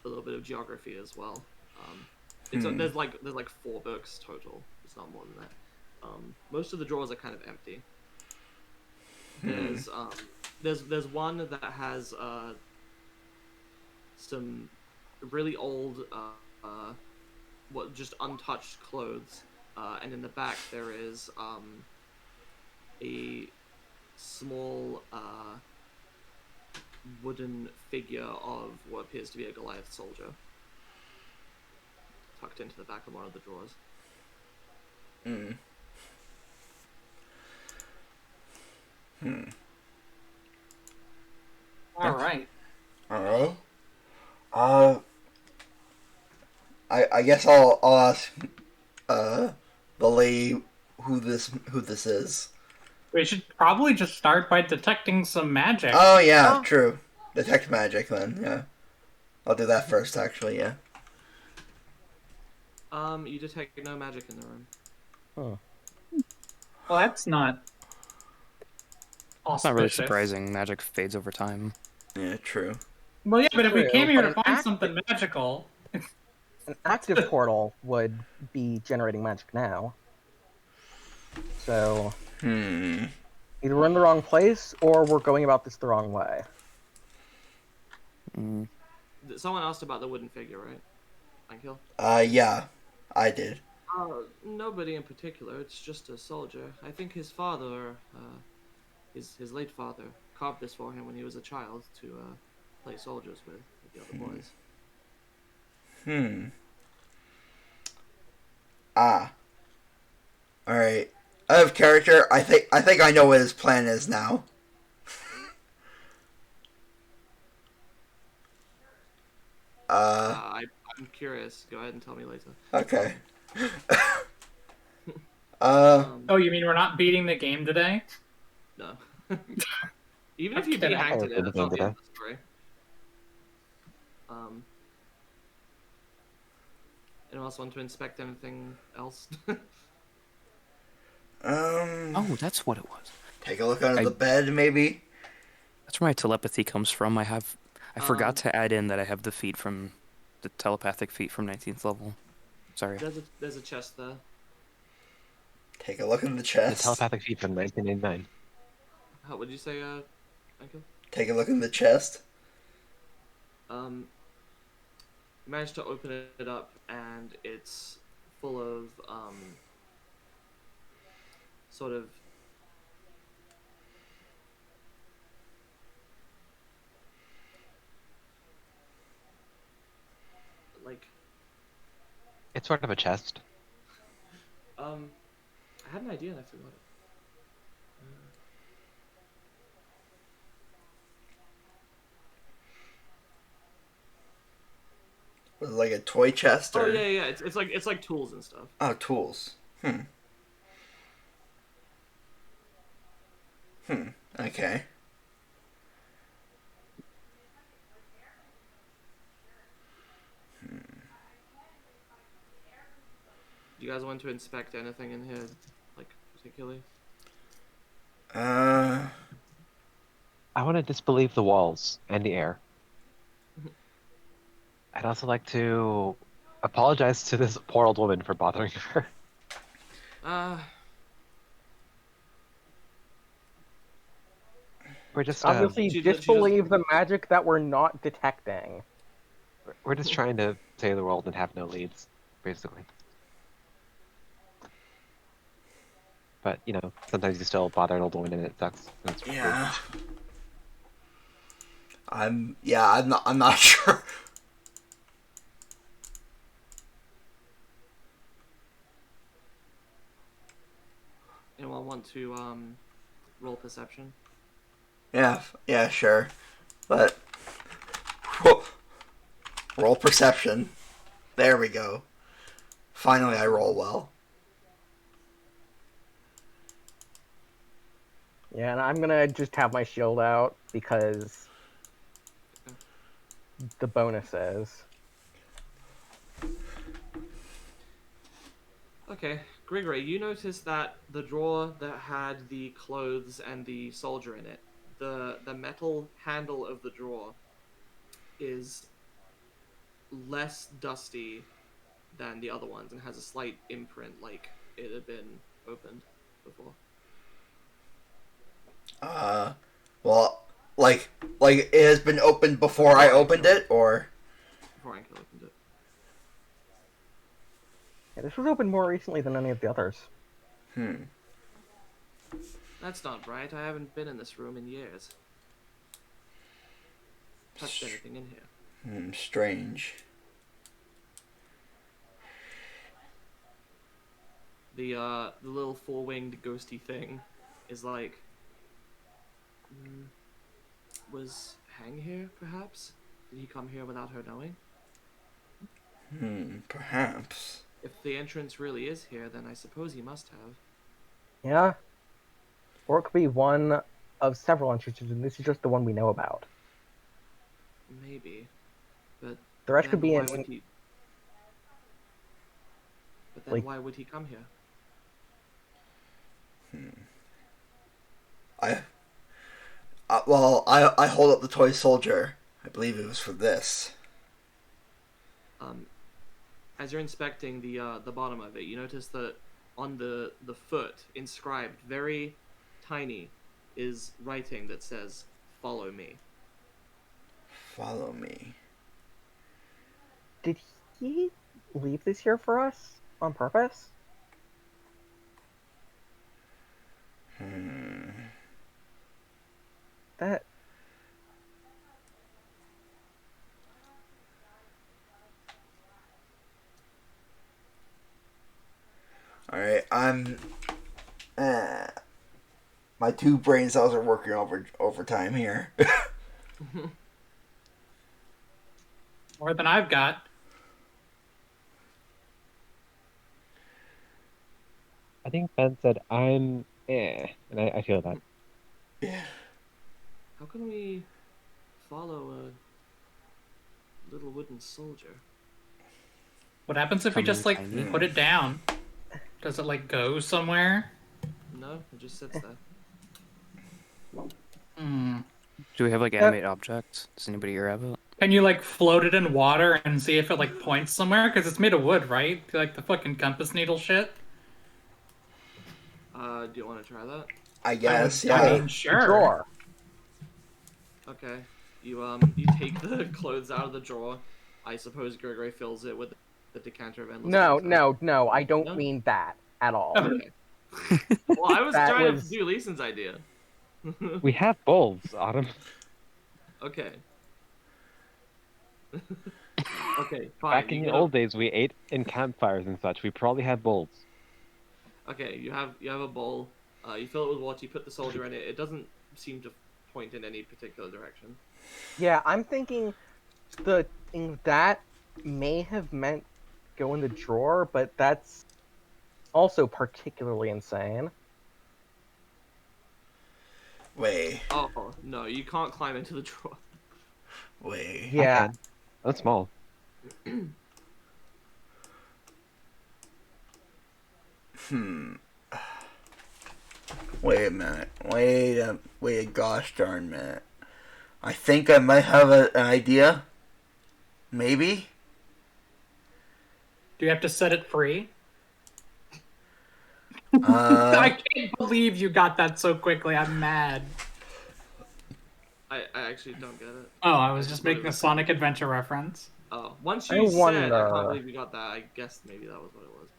little bit of geography as well. There's like 4 books total. It's not more than that. Most of the drawers are kind of empty. There's one that has some really old just untouched clothes, and in the back there is a small wooden figure of what appears to be a Goliath soldier tucked into the back of one of the drawers.
All right.
Alright. I guess I'll ask Billy who this is.
We should probably just start by detecting some magic.
Oh yeah, true. Detect magic then, yeah. I'll do that first actually, yeah.
You detect no magic in the room.
Huh.
Well, that's not
It's not really
auspicious.
surprising. Magic fades over time.
Yeah, true.
Well, yeah, but if we
True,
came here
but
to
an
find
active-
something magical,
An active portal would be generating magic now. So either we're in the wrong place or we're going about this the wrong way.
Someone asked about the wooden figure, right? Einkill?
Yeah, I did.
Nobody in particular. It's just a soldier. I think his father, his late father, carved this for him when he was a child to play soldiers with the other boys.
Alright. Out of character, I think I know what his plan is now.
I'm curious. Go ahead and tell me later.
Okay.
oh, you mean we're not beating the game today?
No. Even if you beat hacked it, it's not the end of the story. Anyone else want to inspect anything else?
Oh, that's what it was.
Take a look under the bed, maybe.
That's where my telepathy comes from. I forgot to add in that I have the telepathic feat from 19th level. Sorry.
There's a chest there.
Take a look in the
The
chest.
telepathic feat from 1989.
How would you say, Einkill?
Take a look in the chest.
Managed to open it up, and it's full of sort of like
It's sort of a chest.
I had an idea and I forgot it.
Was it like a toy chest? Or...
Oh yeah. It's like tools and stuff.
Oh, tools. Okay.
Do you guys want to inspect anything in here, like particularly?
I want to disbelieve the walls and the air. I'd also like to apologize to this poor old woman for bothering her. We're just
Obviously,
she
disbelieve the magic that we're not detecting.
we're just trying to save the world and have no leads, basically. But you know, sometimes you still bother an old woman and it sucks. And it's
Yeah. I'm not sure.
Anyone want to roll perception?
Yeah, sure. But roll perception. There we go. Finally, I roll well.
Yeah, and I'm gonna just have my shield out because the bonus is.
Okay, Grigore, you noticed that the drawer that had the clothes and the soldier in it, the metal handle of the drawer is less dusty than the other ones and has a slight imprint like it had been opened before.
Well, like it has been opened before I opened it, or
Before Einkill opened it.
Yeah, this was opened more recently than any of the others.
That's not right. I haven't been in this room in years. Touched anything in here.
Strange.
The little four-winged ghosty thing is like was Hang here, perhaps? Did he come here without her knowing?
Perhaps.
If the entrance really is here, then I suppose he must have.
Yeah. Or it could be one of several entrances, and this is just the one we know about.
Maybe. But
The rest
then
could be
why
in...
would he... But then
like-
why would he come here?
I hold up the toy soldier. I believe it was for this.
As you're inspecting the bottom of it, you notice that on the foot, inscribed, very tiny, is writing that says, "Follow me."
Follow me.
Did he leave this here for us on purpose? That...
Alright, my two brain cells are working overtime here.
More than I've got.
I think Ben said I'm and I feel that.
How can we follow a little wooden soldier?
What happens if we just, like,
Tiny.
put it down? Does it, like, go somewhere?
No, it just sits there.
Do we have like animate objects? Does anybody here have it?
Can you, like, float it in water and see if it, like, points somewhere? Because it's made of wood, right? Like the fucking compass needle shit?
Do you want to try that?
I guess,
I
yeah.
mean, sure.
Drawer.
Okay. You take the clothes out of the drawer. I suppose Grigore fills it with the decanter of endless.
No, I don't
No?
mean that at all.
Okay. Well, I was
That
trying
was-
to do Liecen's idea.
We have bowls, Autumn.
Okay. Okay, fine.
Back in the old days, we ate in campfires and such. We probably had bowls.
Okay, you have a bowl. You fill it with water. You put the soldier in it. It doesn't seem to point in any particular direction.
Yeah, I'm thinking that may have meant go in the drawer, but that's also particularly insane.
Wait.
Oh no, you can't climb into the drawer.
Wait.
Yeah.
That's small.
Wait a minute. Wait a gosh darn minute. I think I might have an idea. Maybe?
Do you have to set it free?
Uh,
I can't believe you got that so quickly. I'm mad.
I actually don't get it.
Oh, I was just making a Sonic Adventure reference.
Oh, once
I
you said, I
wonder-
can't believe you got that. I guessed maybe that was what it was.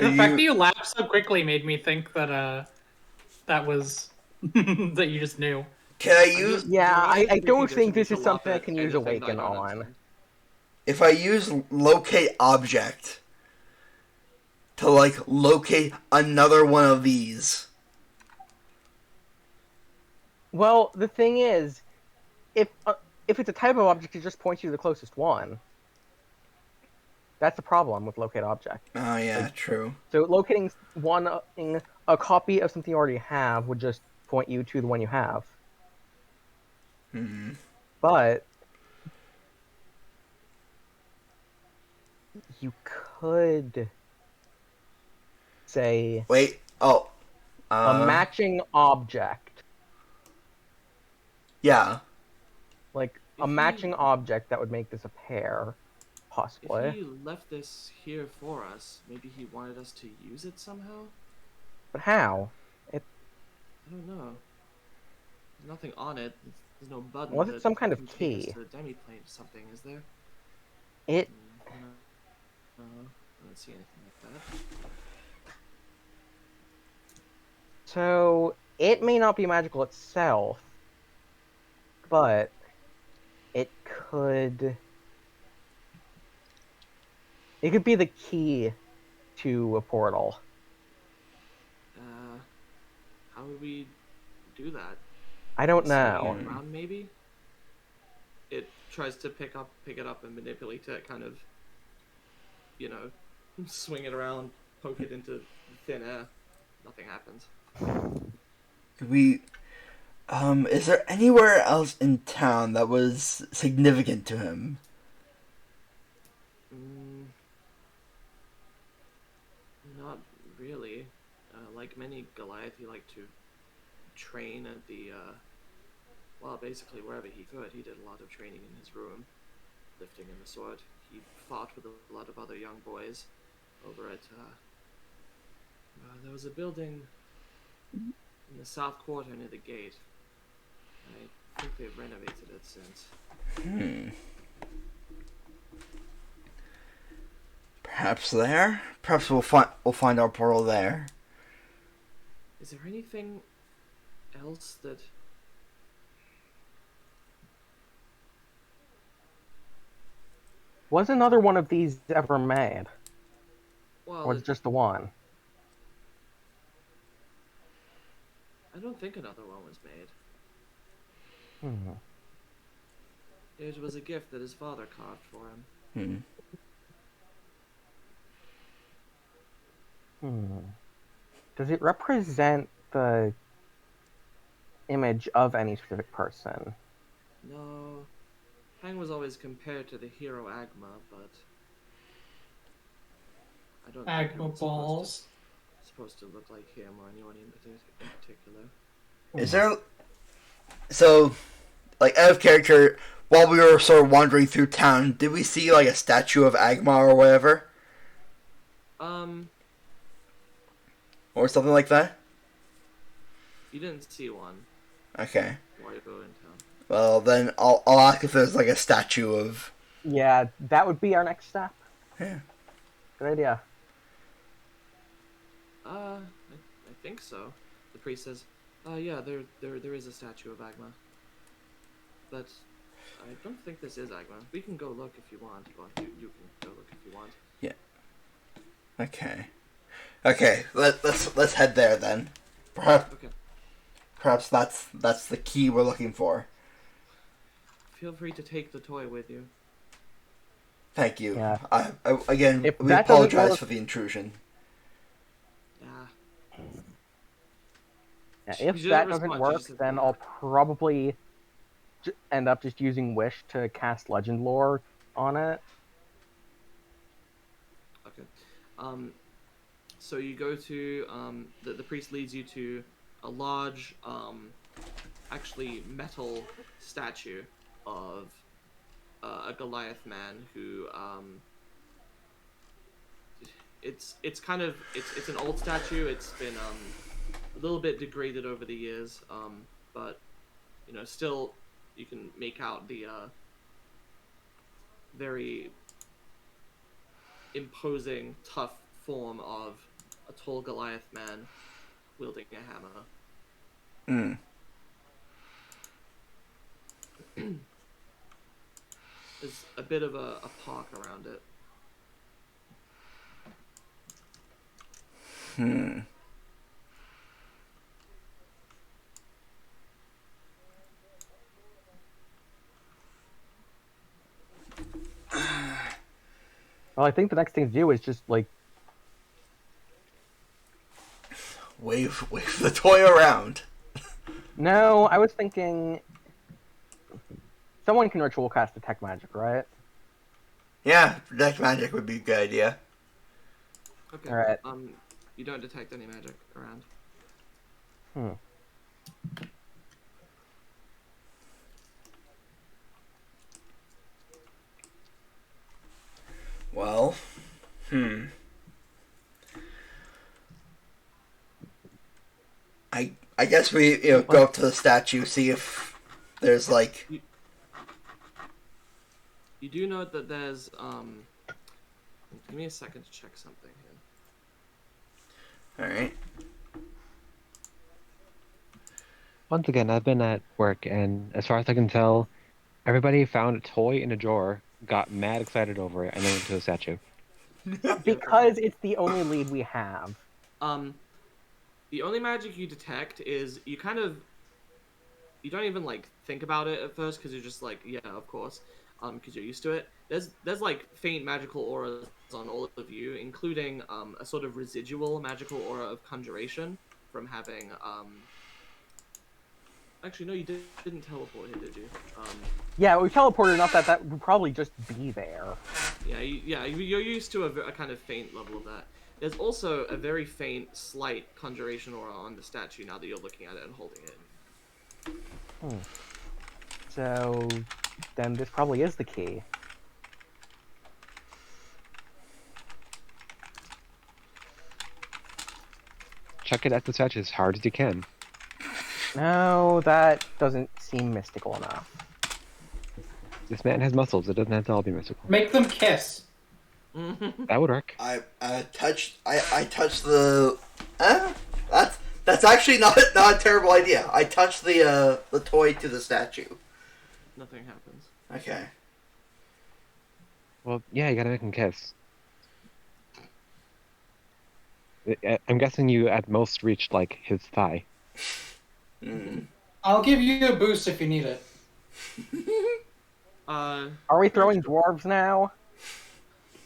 The
you-
fact that you laughed so quickly made me think that that was that you just knew.
can I use...
Yeah, I don't
Figures
think
for me
this
to
is
laugh
something I
at
can use
anything
Awaken
that I don't
on.
understand.
If I use locate object to, like, locate another one of these...
Well, the thing is, if it's a type of object, it just points you to the closest one. That's the problem with locate object.
Oh, yeah, true.
So locating a copy of something you already have would just point you to the one you have.
Hmm.
But you could say
Wait. Oh.
a matching object.
Yeah.
Like, a
If he-
matching object that would make this a pair, possibly.
If he left this here for us, maybe he wanted us to use it somehow?
But how?
I don't know. There's nothing on it. There's no button.
Was it
that
some kind of
can take us
key?
to the demi-plane or something, is there?
It
No, I don't see anything like that.
So, it may not be magical itself, but it could be the key to a portal.
How would we do that?
I don't
Swing
know.
it around, maybe? It tries to pick it up and manipulate it, kind of, you know, swing it around, poke it into thin air. Nothing happens.
Is there anywhere else in town that was significant to him?
Not really. Like many Goliath, he liked to train at the, well, basically wherever he could. He did a lot of training in his room, lifting in the sword. He fought with a lot of other young boys over at, there was a building in the south quarter near the gate. I think they've renovated it since.
Perhaps there. Perhaps we'll find our portal there.
Is there anything else that...
Was another one of these ever made?
Well,
Or was it just the one?
I don't think another one was made. It was a gift that his father carved for him.
Does it represent the image of any specific person?
No. Hang was always compared to the hero Agma, but... I don't think it
Agma
was
balls.
supposed to look like him or anyone in particular.
Is there... So, like, out of character, while we were sort of wandering through town, did we see, like, a statue of Agma or whatever? Or something like that?
You didn't see one
Okay.
while you were in town.
Well, then I'll ask if there's, like, a statue of...
Yeah, that would be our next step.
Yeah.
Good idea.
I think so. The priest says, yeah, there is a statue of Agma. But I don't think this is Agma. We can go look if you want. Well, you can go look if you want.
Yeah. Okay. Okay, let's head there then. Perhaps that's the key we're looking for.
Feel free to take the toy with you.
Thank you.
Yeah.
Again,
If
we
that doesn't
apologize
work-
for the intrusion.
Yeah,
You
if
didn't
that
respond,
doesn't
you
work,
just said
then
yeah.
I'll probably end up just using Wish to cast Legend Lore on it.
Okay. So you go to the priest leads you to a large, actually metal statue of a Goliath man who it's kind of it's an old statue. It's been a little bit degraded over the years, but you know, still you can make out the very imposing, tough form of a tall Goliath man wielding a hammer. There's a bit of a park around it.
Well, I think the next thing to do is just, like...
Wave the toy around.
No, I was thinking... Someone can ritual cast detect magic, right?
Yeah, detect magic would be a good idea.
Okay.
Alright.
You don't detect any magic around.
Well, I guess we go up to the statue, see if there's like.
You do note that there's Give me a second to check something here.
All right.
Once again, I've been at work, and as far as I can tell, everybody found a toy in a drawer, got mad excited over it, and then went to the statue.
Because it's the only lead we have.
The only magic you detect is you don't even like think about it at first because you're just like, yeah, of course, because you're used to it. There's like faint magical auras on all of you, including a sort of residual magical aura of conjuration from having Actually, no, you didn't teleport here, did you?
Yeah, we teleported enough that would probably just be there.
Yeah, you're used to a kind of faint level of that. There's also a very faint, slight conjuration aura on the statue now that you're looking at it and holding it.
So, then this probably is the key.
Chuck it at the statue as hard as you can.
No, that doesn't seem mystical enough.
This man has muscles. It doesn't have to all be mystical.
Make them kiss.
That would work.
I touched the. That's actually not a terrible idea. I touched the toy to the statue.
Nothing happens.
Okay.
Well, yeah, you gotta make him kiss. I'm guessing you at most reached, like, his thigh.
I'll give you a boost if you need it.
Are we throwing dwarves now?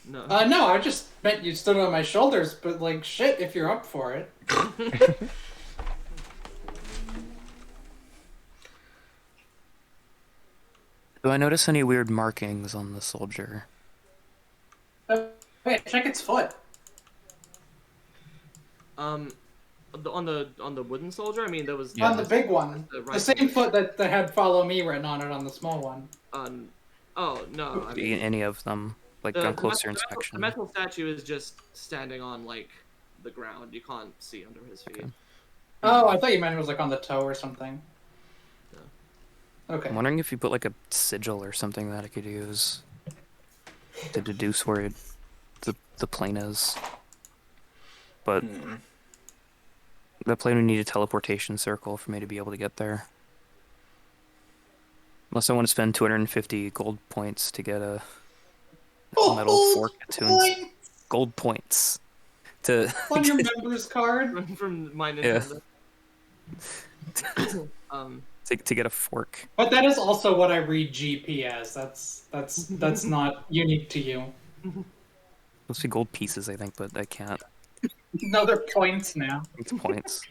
No.
No, I just meant you stood on my shoulders, but like, shit, if you're up for it.
Do I notice any weird markings on the soldier?
Wait, check its foot.
On the wooden soldier, I mean, there was
On the big one. The same foot that had "Follow Me" written on it on the small one.
Oh no, I mean,
Any of them, like on closer inspection.
The metal statue is just standing on like the ground. You can't see under his feet.
Okay.
Oh, I thought you meant it was like on the toe or something.
No.
Okay.
I'm wondering if you put like a sigil or something that I could use to deduce where the plane is. But the plane would need a teleportation circle for me to be able to get there. Unless I want to spend 250 gold points to get a metal fork attuned. Gold points. To
on your members card
from my Nintendo.
To get a fork.
But that is also what I read GP as. That's not unique to you.
Supposed to be gold pieces, I think, but I can't.
No, they're points now.
It's points.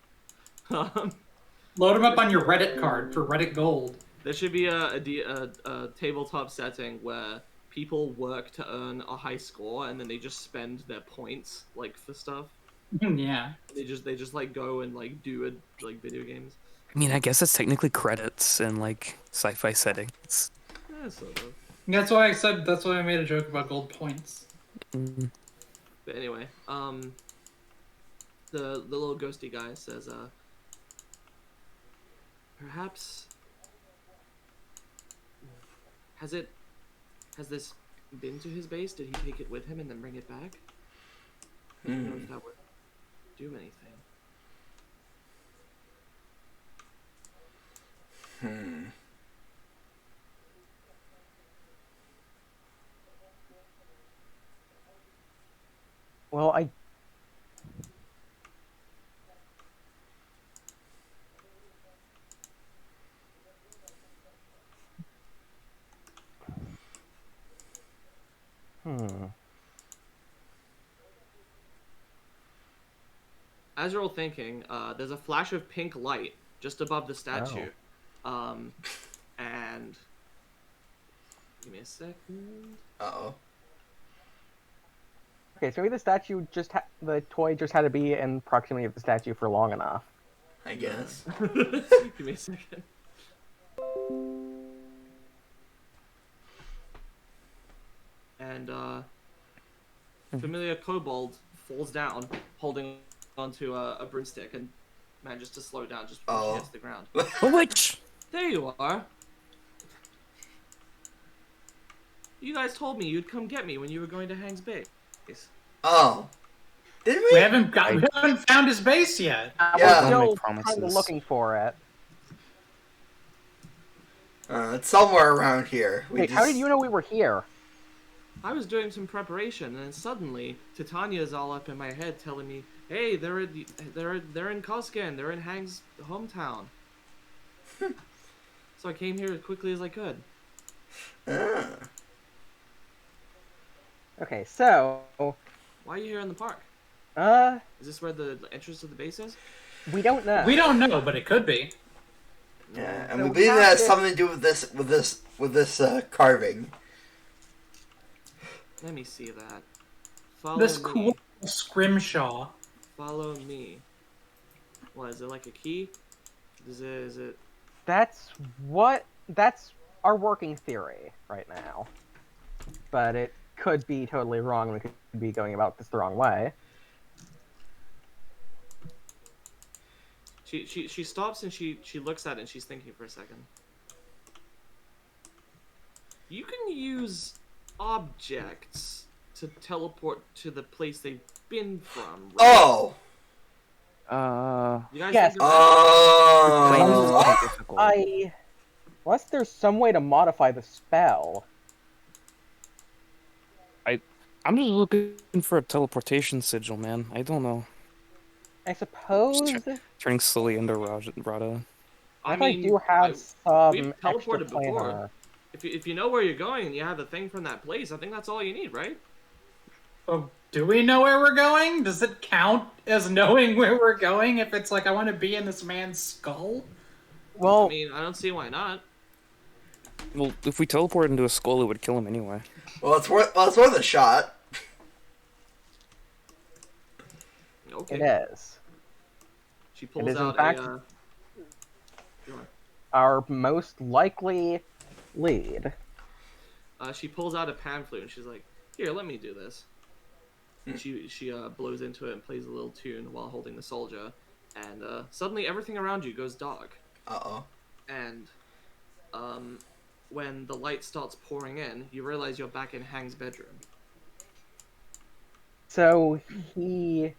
Load them up on your Reddit card for Reddit Gold.
There should be a tabletop setting where people work to earn a high score, and then they just spend their points like for stuff.
Yeah.
They just like go and like do like video games.
I mean, I guess it's technically credits in like sci-fi settings.
Yeah, sort of.
That's why I made a joke about gold points.
But anyway, the little ghosty guy says, perhaps has this been to his base? Did he take it with him and then bring it back? I don't know if that would do anything.
Well,
As you're all thinking, there's a flash of pink light just above the statue. And give me a second.
Uh-oh.
Okay, so maybe the statue the toy just had to be in proximity of the statue for long enough.
I guess.
Give me a second. And familiar kobold falls down, holding onto a broomstick, and manages to slow down just before she hits the ground.
Which?
There you are. You guys told me you'd come get me when you were going to Hang's base.
Oh. Did we?
We haven't found his base yet.
Yeah.
We're still
Make
kind of
promises.
looking for it.
It's somewhere around here.
Wait, how did you know we were here?
I was doing some preparation, and then suddenly Titania's all up in my head, telling me, "Hey, they're in Koskan. They're in Hang's hometown." So I came here as quickly as I could.
Okay, so
Why are you here in the park? Is this where the entrance to the base is?
we don't know.
We don't know, but it could be.
Yeah, and
So
we
we
believe
have
that has
to-
something to do with this carving.
Let me see that. Follow
This
me.
cool scrimshaw.
Follow me. What is it, like a key? Is it?
That's our working theory right now. But it could be totally wrong. We could be going about this the wrong way.
She stops and she looks at it and she's thinking for a second. You can use objects to teleport to the place they've been from. Right?
Oh.
You guys
Yes.
think of
Planes is
Oh.
pretty difficult.
Unless there's some way to modify the spell.
I'm just looking for a teleportation sigil, man. I don't know.
I suppose
Turning slowly into Rada.
I do have some
we've
extra
teleported before.
planar.
If you know where you're going and you have a thing from that place, I think that's all you need, right?
Oh, do we know where we're going? Does it count as knowing where we're going if it's like I want to be in this man's skull?
Well,
I mean, I don't see why not.
Well, if we teleport into a skull, it would kill him anyway.
Well, it's worth a shot.
Okay.
it is.
She pulls
is, in
out
fact-
a.
Our most likely lead.
She pulls out a pan flute and she's like, "Here, let me do this." And she blows into it and plays a little tune while holding the soldier, and suddenly everything around you goes dark.
Uh-oh.
And when the light starts pouring in, you realize you're back in Hang's bedroom.
So he.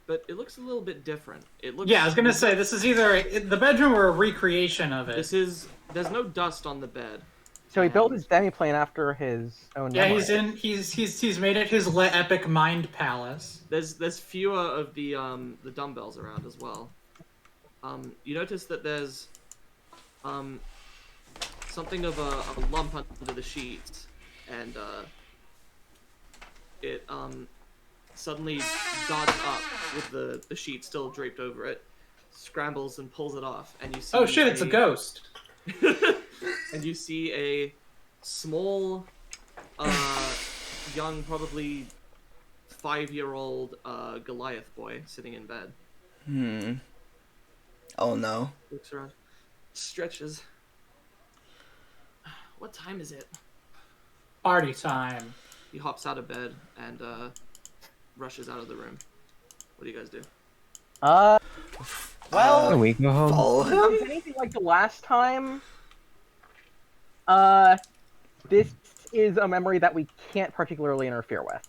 But it looks a little bit different. It looks.
Yeah, I was gonna say this is either the bedroom or a recreation of it.
There's no dust on the bed.
So he built his demiplane after his own.
Yeah,
memory.
he's made it his epic mind palace.
There's fewer of the dumbbells around as well. You notice that there's something of a lump under the sheets, and it suddenly darts up with the sheet still draped over it, scrambles and pulls it off, and you see.
Oh shit! It's a ghost.
And you see a small, young, probably 5-year-old Goliath boy sitting in bed.
Oh no.
Looks around, stretches. What time is it?
Party time.
He hops out of bed and rushes out of the room. What do you guys do?
Well,
we go home.
Follow
if it's
him?
anything like the last time, this is a memory that we can't particularly interfere with.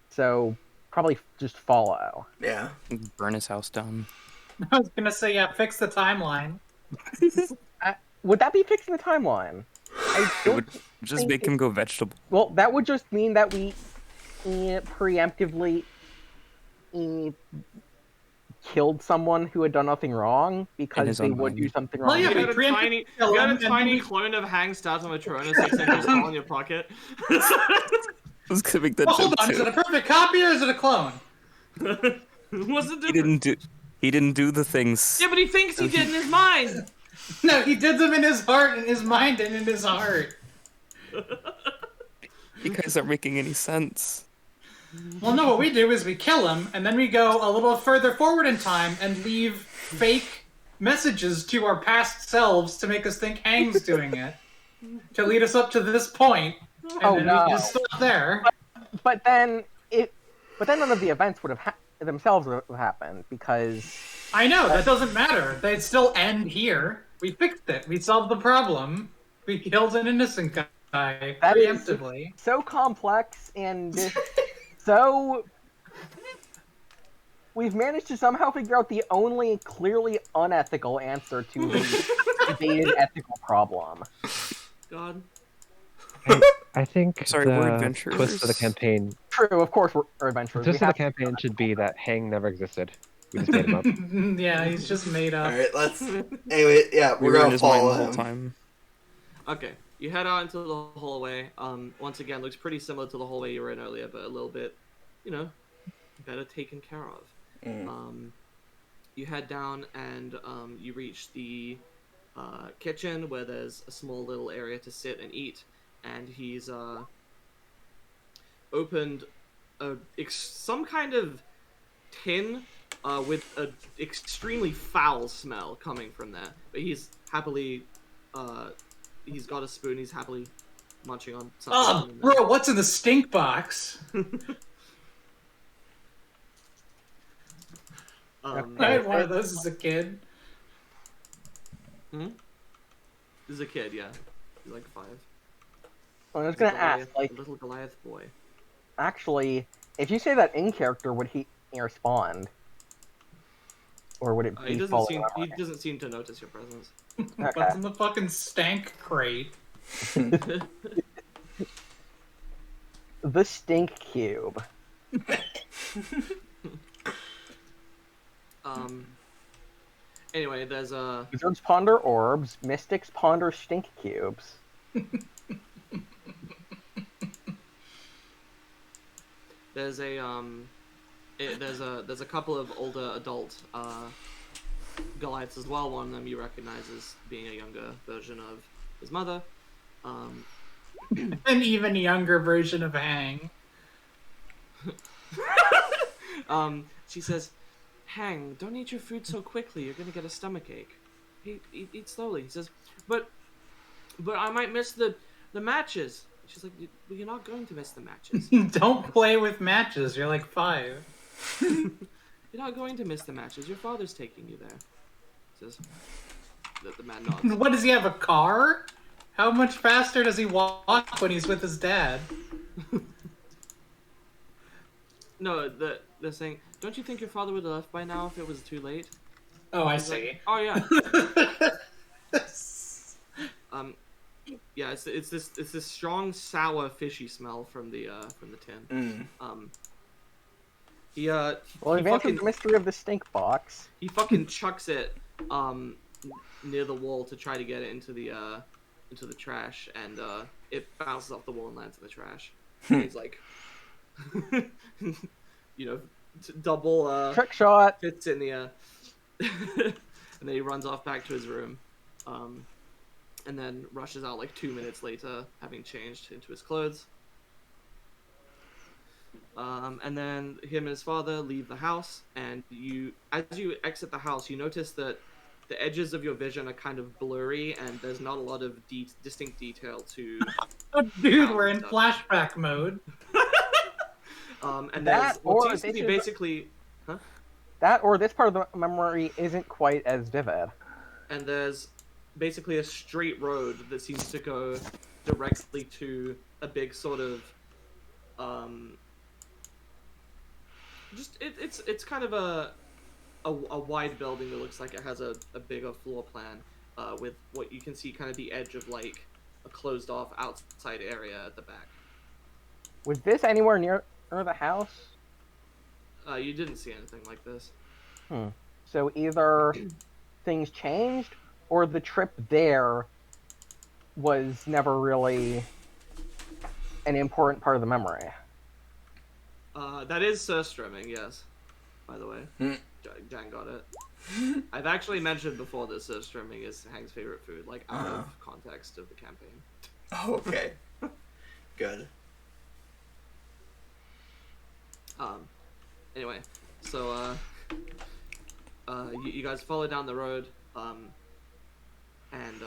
So, probably just follow.
Yeah.
Burn his house down.
I was gonna say yeah, fix the timeline.
Would that be fixing the timeline? I
It
don't
would just
think
make him go vegetable.
Well, that would just mean that we preemptively killed someone who had done nothing wrong because
his
they
own
would
mind.
do something
Well,
wrong.
yeah,
You
but
got a
preemptive
tiny,
kill
you got
him,
a
and then
tiny
we-
clone of Hang's Statue Matronus 6 inches tall in your pocket.
I was gonna make that
Well,
joke
hold on, is
too.
it a perfect copy or is it a clone?
What's the
He
difference?
didn't do the things.
Yeah, but he thinks he did in his mind.
No, he did them in his heart, in his mind, and in his heart.
You guys aren't making any sense.
Well, no, what we do is we kill him, and then we go a little further forward in time and leave fake messages to our past selves to make us think Hang's doing it, to lead us up to this point, and then we just stop there.
But then none of the events would have themselves would have happened because
I know that doesn't matter. They'd still end here. We fixed it. We solved the problem. We killed an innocent guy
that
preemptively.
is so complex and so we've managed to somehow figure out the only clearly unethical answer to the debated ethical problem.
God.
I think
Sorry, we're
the
adventurers.
twist of the campaign,
True, of course we're
the
adventurers.
twist of the campaign should be that Hang never existed. We just made him up.
Yeah, he's just made up.
Alright, let's... Anyway, yeah,
We
we're
were in
gonna
his mind
follow
the whole
him.
time.
Okay, you head out into the hallway. Once again, looks pretty similar to the hallway you were in earlier, but a little bit, better taken care of. You head down and you reach the kitchen where there's a small little area to sit and eat, and he's opened some kind of tin with an extremely foul smell coming from there. But he's happily, he's got a spoon. He's happily munching on something.
Oh,
in there.
bro, what's in the stink box? I had one of those as a kid.
This is a kid, yeah. He's like 5.
I was
He's a
gonna
Goliath-
ask, like,
a little Goliath boy.
actually, if you say that in character, would he respond? Or would it be
He
following
doesn't seem to notice your presence.
What's in the fucking stank crate?
The stink cube.
Anyway, there's a
Wizards ponder orbs, mystics ponder stink cubes.
there's a couple of older adult Goliaths as well. One of them you recognize as being a younger version of his mother.
An even younger version of Hang.
She says, "Hang, don't eat your food so quickly. You're gonna get a stomachache. Eat slowly." He says, "But I might miss the matches." She's like, "Well, you're not going to miss the matches.
Don't play with matches. You're like 5.
You're not going to miss the matches. Your father's taking you there." Says the man nods.
What, does he have a car? How much faster does he walk when he's with his dad?
No, they're saying, "Don't you think your father would have left by now if it was too late?"
Oh, I
He's
see.
like, "Oh yeah." Yeah, it's this strong, sour, fishy smell from the tin. He
Well, advancing the mystery of the stink box.
he fucking chucks it near the wall to try to get it into the trash, and it bounces off the wall and lands in the trash. And he's like, double
Trick shot.
fits in the and then he runs off back to his room, and then rushes out like 2 minutes later, having changed into his clothes. And then him and his father leave the house, and as you exit the house, you notice that the edges of your vision are kind of blurry, and there's not a lot of distinct detail to.
Oh, dude, we're in flashback mode.
And
That
there's what
or
seems to
this
be
is-
basically,
That or this part of the memory isn't quite as vivid.
and there's basically a straight road that seems to go directly to a big sort of, it's kind of a wide building that looks like it has a bigger floor plan, with what you can see kind of the edge of like a closed off outside area at the back.
Was this anywhere near the house?
You didn't see anything like this.
So either things changed, or the trip there was never really an important part of the memory.
That is surströmming, yes. By the way, Jan got it. I've actually mentioned before that surströmming is Hang's favorite food, like out of context of the campaign.
Okay. Good.
Anyway, so you guys follow down the road, and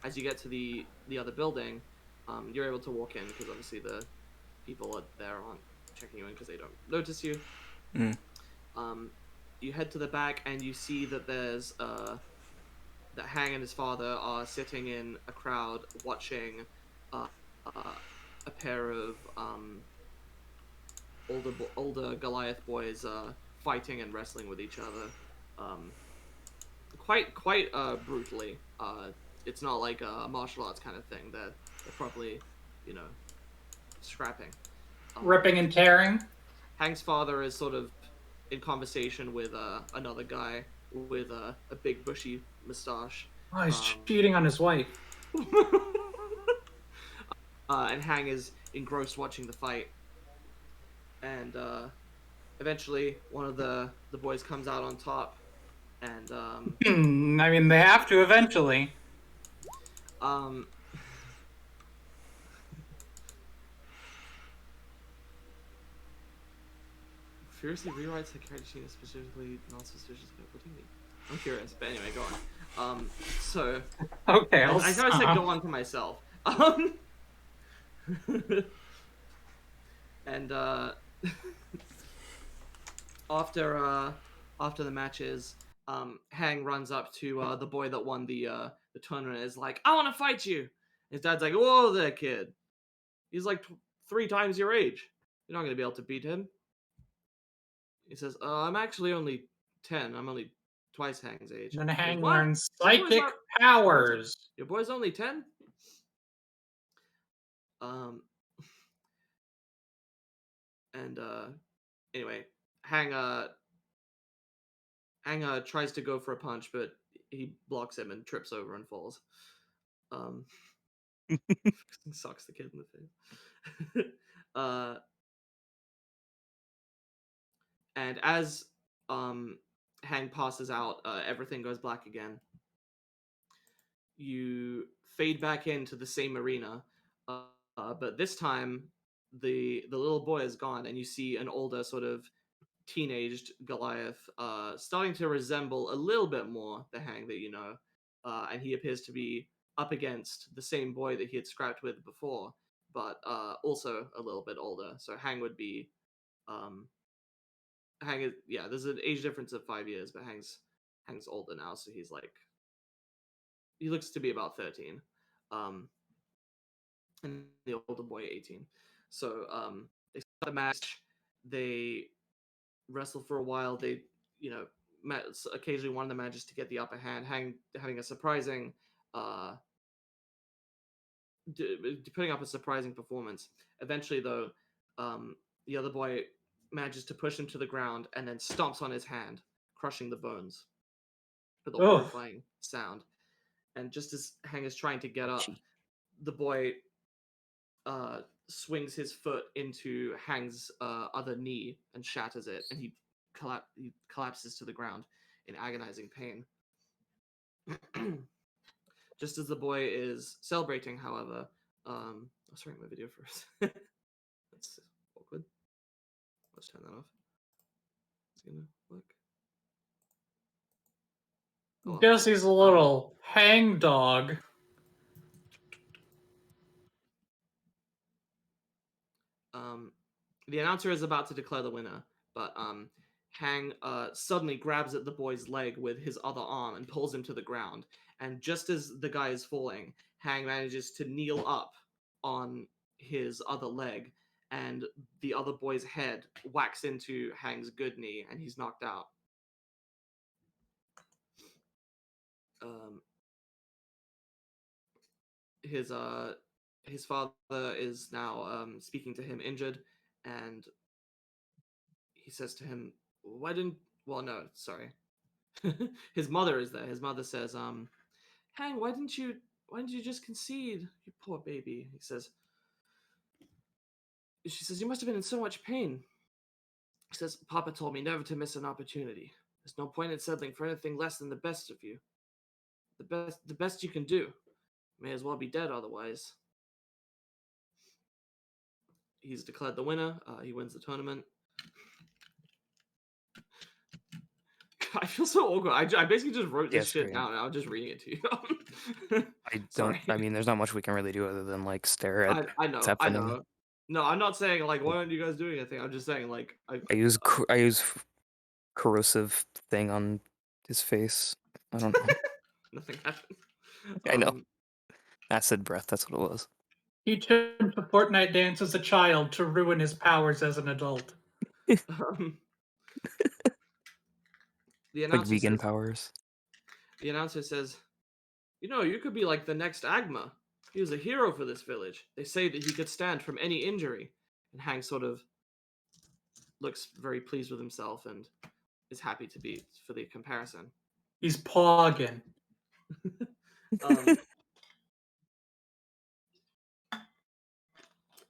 as you get to the other building, you're able to walk in because obviously the people there aren't checking you in because they don't notice you.
Mm.
You head to the back and you see that there's that Hang and his father are sitting in a crowd watching a pair of older Goliath boys fighting and wrestling with each other, quite brutally. It's not like a martial arts kind of thing. They're probably, scrapping.
Ripping and tearing.
Hang's father is sort of in conversation with another guy with a big bushy mustache.
Oh, he's cheating on his wife.
And Hang is engrossed watching the fight. And eventually, one of the boys comes out on top. And
I mean, they have to eventually.
Furiously rewrites the character sheet specifically non-suspicious. What do you mean? I'm curious, but anyway, go on. So
Okay,
I kind of said go on to myself. And after the matches, Hang runs up to the boy that won the tournament and is like, "I want to fight you." His dad's like, "Whoa there, kid. He's like 3 times your age. You're not gonna be able to beat him." He says, "I'm actually only 10. I'm only twice Hang's age."
Then Hang
"What?
learns
Your boy's
psychic
not-
powers.
Your boy's only 10?" And anyway, Hang tries to go for a punch, but he blocks him and trips over and falls. Sucks the kid in the face. And as Hang passes out, everything goes black again. You fade back into the same arena, but this time the little boy is gone, and you see an older sort of teenaged Goliath, starting to resemble a little bit more the Hang that you know, and he appears to be up against the same boy that he had scrapped with before, but also a little bit older. So Hang would be, Hang is, yeah, there's an age difference of 5 years, but Hang's older now, so he's like, he looks to be about 13, and the older boy 18. So they start the match, they wrestle for a while. They, occasionally one of them manages to get the upper hand, having a surprising, putting up a surprising performance. Eventually, though, the other boy manages to push him to the ground and then stomps on his hand, crushing the bones with a horrifying sound. And just as Hang is trying to get up, the boy swings his foot into Hang's other knee and shatters it, and he collapses to the ground in agonizing pain. Just as the boy is celebrating, however, I'll start my video first. That's awkward. Let's turn that off. It's gonna work. Oh,
Jesse's a little hang dog.
The announcer is about to declare the winner, but Hang suddenly grabs at the boy's leg with his other arm and pulls him to the ground. And just as the guy is falling, Hang manages to kneel up on his other leg, and the other boy's head whacks into Hang's good knee, and he's knocked out. His father is now speaking to him injured, and he says to him, "Why didn't?" Well, no, sorry. His mother is there. His mother says, "Hang, why didn't you just concede? You poor baby." He says. She says, "You must have been in so much pain." He says, "Papa told me never to miss an opportunity. There's no point in settling for anything less than the best of you. The best you can do. May as well be dead otherwise." he's declared the winner. He wins the tournament. I feel so awkward. I basically just wrote this shit down, and I'm just reading it to you.
I don't.
Sorry.
I mean, there's not much we can really do other than like stare at.
I know.
what's
I
happening.
know. No, I'm not saying like why aren't you guys doing anything. I'm just saying like
I use corrosive thing on his face. I don't know.
nothing happened.
I know. Acid breath. That's what it was.
He turned to Fortnite dance as a child to ruin his powers as an adult.
The
Like
announcer
vegan
says,
powers.
The announcer says, "You know, you could be like the next Agma. He was a hero for this village. They say that he could stand from any injury." And Hank sort of looks very pleased with himself and is happy to be for the comparison.
He's pogging.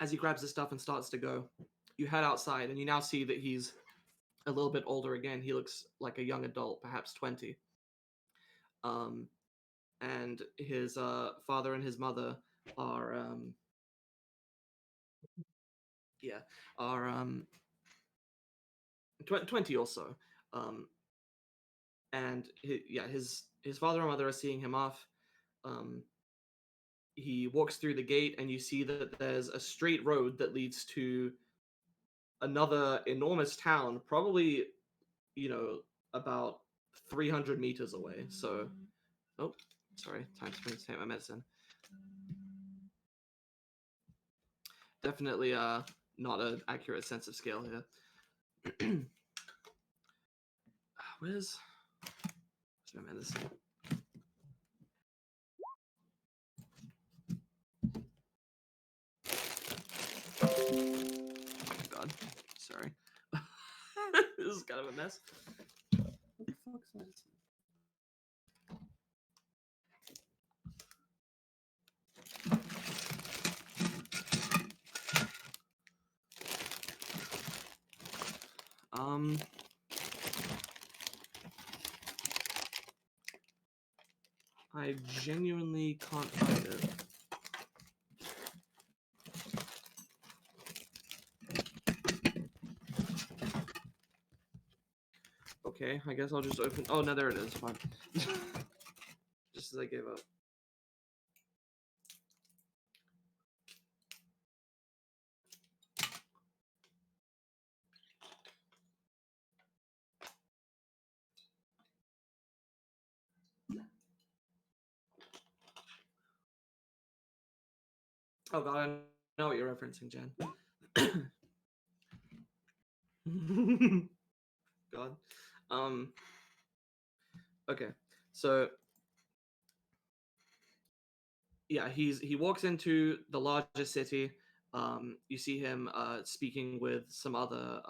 As he grabs his stuff and starts to go, you head outside and you now see that he's a little bit older again. He looks like a young adult, perhaps 20. And his father and his mother are 20 or so. And his father and mother are seeing him off. He walks through the gate, and you see that there's a straight road that leads to another enormous town, probably, about 300 meters away. So, oh, sorry, time to take my medicine. Definitely not an accurate sense of scale here. Where's my medicine? Oh my god. Sorry. This is kind of a mess. What the fuck's medicine? I genuinely can't find it. Okay, I guess I'll just open. Oh no, there it is. Fine. Just as I gave up. Oh god, I know what you're referencing, Jen. God. Okay, so yeah, he walks into the largest city. You see him speaking with some other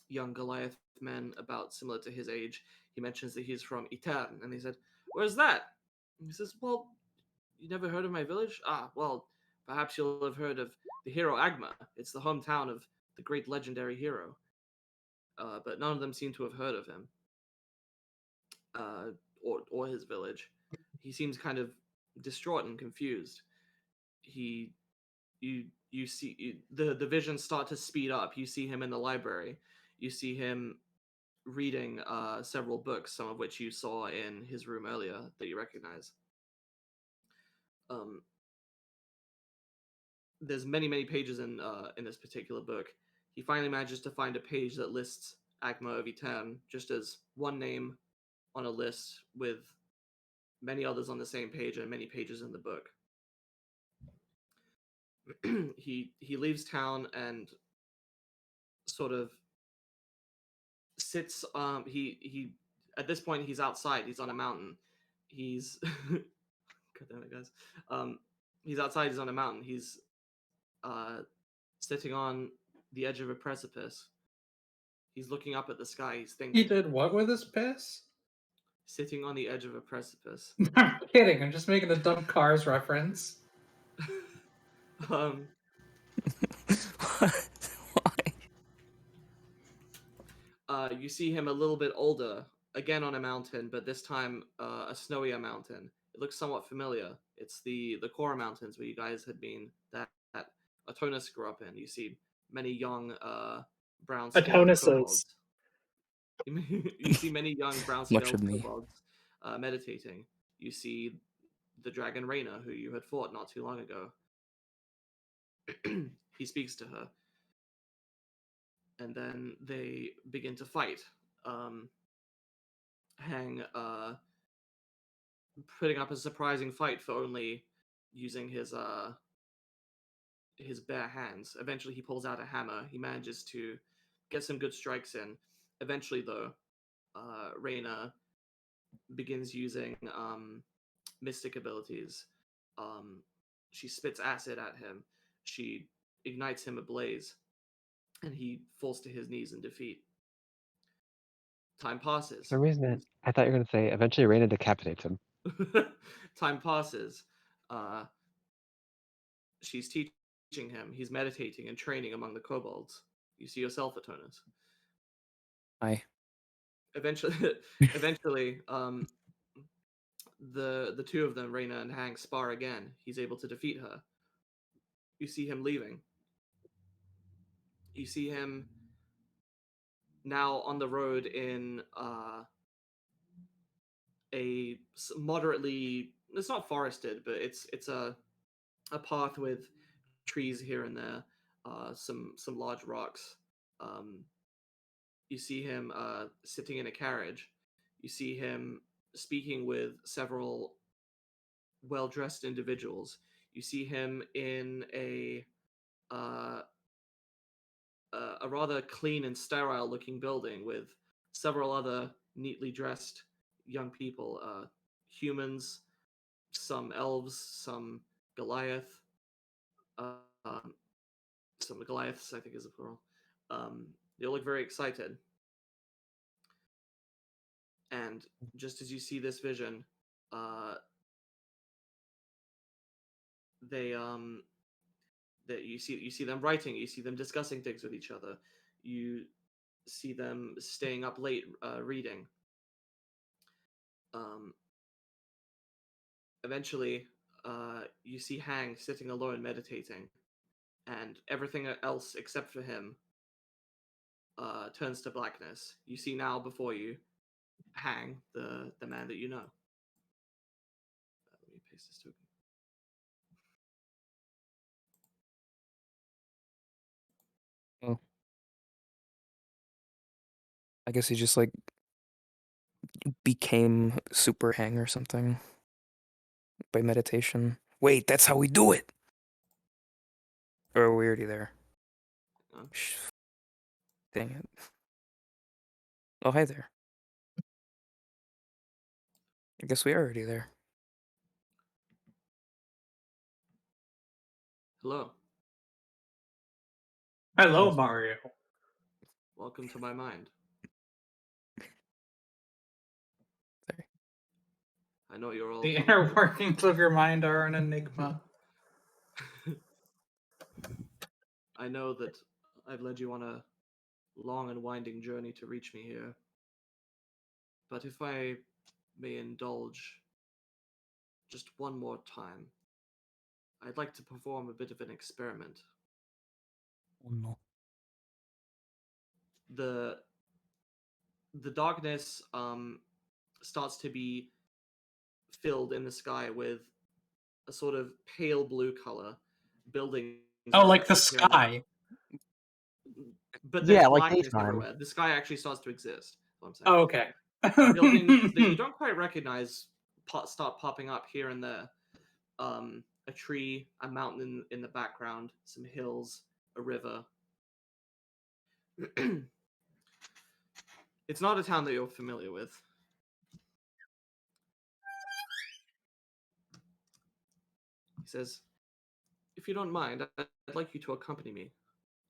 young Goliath men about similar to his age. He mentions that he's from Itern, and he said, "Where's that?" And he says, "Well, you never heard of my village? Ah, well, perhaps you'll have heard of the hero Agma. It's the hometown of the great legendary hero." But none of them seem to have heard of him or his village. He seems kind of distraught and confused. You see the visions start to speed up. You see him in the library. You see him reading several books, some of which you saw in his room earlier that you recognize. There's many pages in this particular book. He finally manages to find a page that lists Agma of Etern just as one name on a list with many others on the same page and many pages in the book. He leaves town and sort of sits. He at this point he's outside. He's on a mountain. He's God damn it, guys. He's outside. He's on a mountain. He's sitting on the edge of a precipice. He's looking up at the sky. He's thinking.
He did what with his piss?
Sitting on the edge of a precipice.
I'm kidding. I'm just making a dumb Cars reference.
Why?
You see him a little bit older, again on a mountain, but this time a snowier mountain. It looks somewhat familiar. It's the Kora Mountains where you guys had been that Atonus grew up in. You see many young brown
Atonuses.
kobolds. You see many young
Much
brown-scaled
of me.
kobolds meditating. You see the dragon Reyna, who you had fought not too long ago. He speaks to her, and then they begin to fight. Hang putting up a surprising fight for only using his bare hands. Eventually, he pulls out a hammer. He manages to get some good strikes in. Eventually, though, Reyna begins using mystic abilities. She spits acid at him. She ignites him ablaze, and he falls to his knees in defeat. Time passes.
For some reason, I thought you were going to say eventually Reyna decapitates him.
Time passes. She's teaching him. He's meditating and training among the kobolds. You see yourself, Atonus.
Hi.
Eventually, the two of them, Reyna and Hank, spar again. He's able to defeat her. You see him leaving. You see him now on the road in a moderately, it's not forested, but it's a path with trees here and there, some large rocks. You see him sitting in a carriage. You see him speaking with several well-dressed individuals. You see him in a rather clean and sterile-looking building with several other neatly dressed young people, humans, some elves, some Goliath, some Goliaths, I think is the plural. They look very excited. And just as you see this vision, you see them writing, you see them discussing things with each other, you see them staying up late reading. Eventually, you see Hang sitting alone meditating, and everything else except for him turns to blackness. You see now before you Hang, the man that you know. Let me paste this token.
Oh. I guess he just like became super hang or something by meditation. Wait, that's how we do it. Or are we already there?
Huh?
Dang it. Oh, hi there. I guess we are already there.
Hello.
Hello, Mario.
Welcome to my mind.
Sorry.
I know you're all
The inner workings of your mind are an enigma.
I know that I've led you on a long and winding journey to reach me here. But if I may indulge just one more time, I'd like to perform a bit of an experiment.
Oh no.
The darkness starts to be filled in the sky with a sort of pale blue color. Buildings.
Oh, like the
appear in
sky.
But there's
Yeah, like
blackness
daytime.
everywhere. The sky actually starts to exist. That's what I'm saying.
Oh, okay.
Buildings that you don't quite recognize start popping up here and there. A tree, a mountain in the background, some hills, a river. It's not a town that you're familiar with. He says, if you don't mind, I'd like you to accompany me.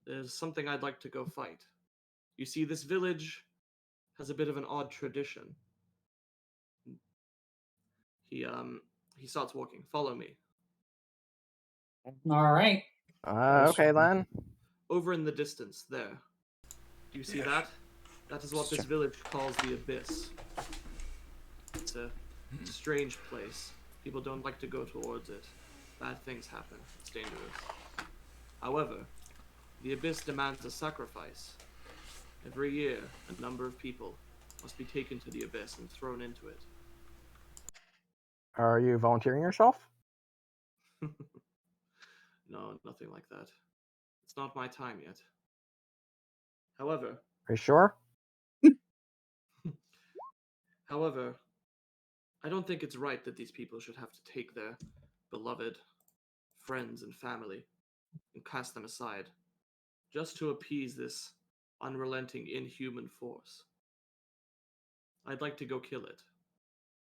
There's something I'd like to go fight. You see, this village has a bit of an odd tradition. He starts walking. Follow me.
All right.
Okay then.
Over in the distance, there. Do you see that? That is what this village calls the Abyss. It's a strange place. People don't like to go towards it. Bad things happen. It's dangerous. However, the Abyss demands a sacrifice. Every year, a number of people must be taken to the Abyss and thrown into it.
Are you volunteering yourself?
No, nothing like that. It's not my time yet. However,
Are you sure?
I don't think it's right that these people should have to take their beloved friends and family and cast them aside just to appease this unrelenting inhuman force. I'd like to go kill it.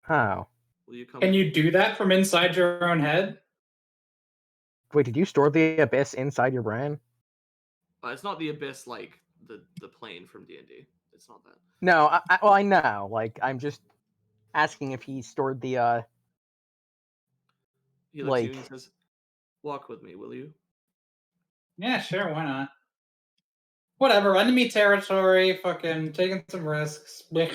Oh.
Will you come
Can
with
you
me?
do that from inside your own head?
Wait, did you store the abyss inside your brain?
It's not the Abyss like the plane from D&D. It's not that.
No, I know. Like, I'm just asking if he stored the,
He looks at you
like...
and he says, "Walk with me, will you?"
Yeah, sure, why not? Whatever, enemy territory, fucking taking some risks. Blech.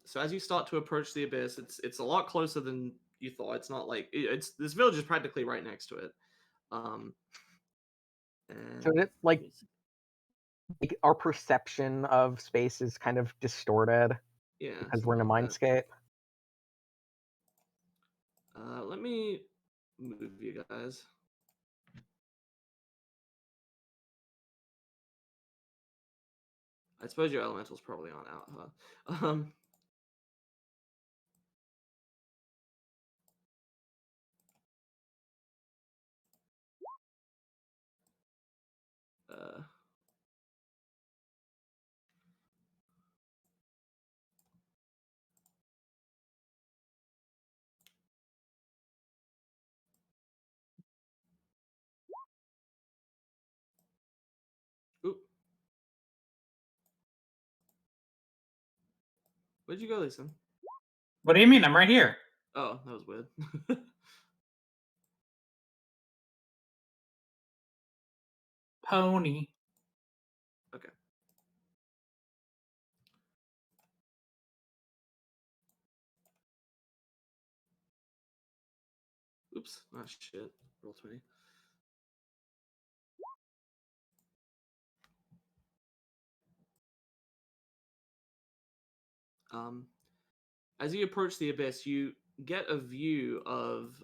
So as you start to approach the Abyss, it's a lot closer than you thought. It's not like it's this village is practically right next to it. And
So it, like, our perception of space is kind of distorted
yeah,
because
it's
we're in a
little bit.
mindscape.
Let me move you guys. I suppose your elemental's probably on out, huh? Uh, oop. Where'd you go, Liecen?
What do you mean? I'm right here.
Oh, that was weird.
Pony.
Okay. Oops. Oh, shit. Roll 20. As you approach the Abyss, you get a view of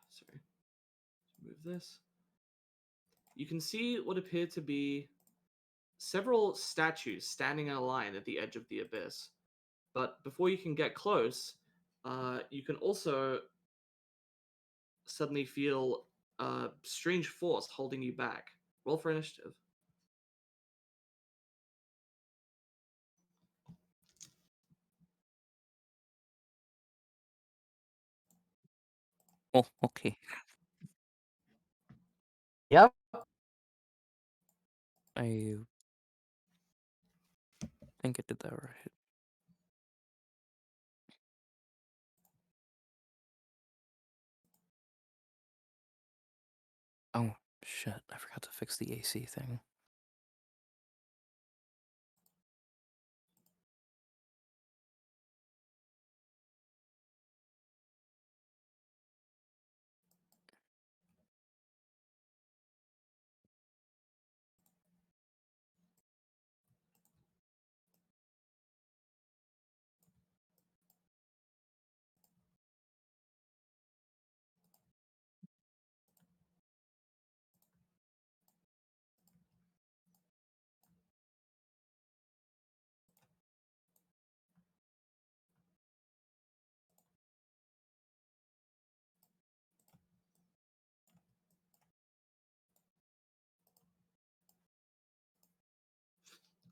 sorry. Move this. You can see what appear to be several statues standing in a line at the edge of the Abyss. But before you can get close, you can also suddenly feel a strange force holding you back. Roll for initiative.
Oh, okay.
Yep.
I think I did that right. Oh, shit. I forgot to fix the AC thing.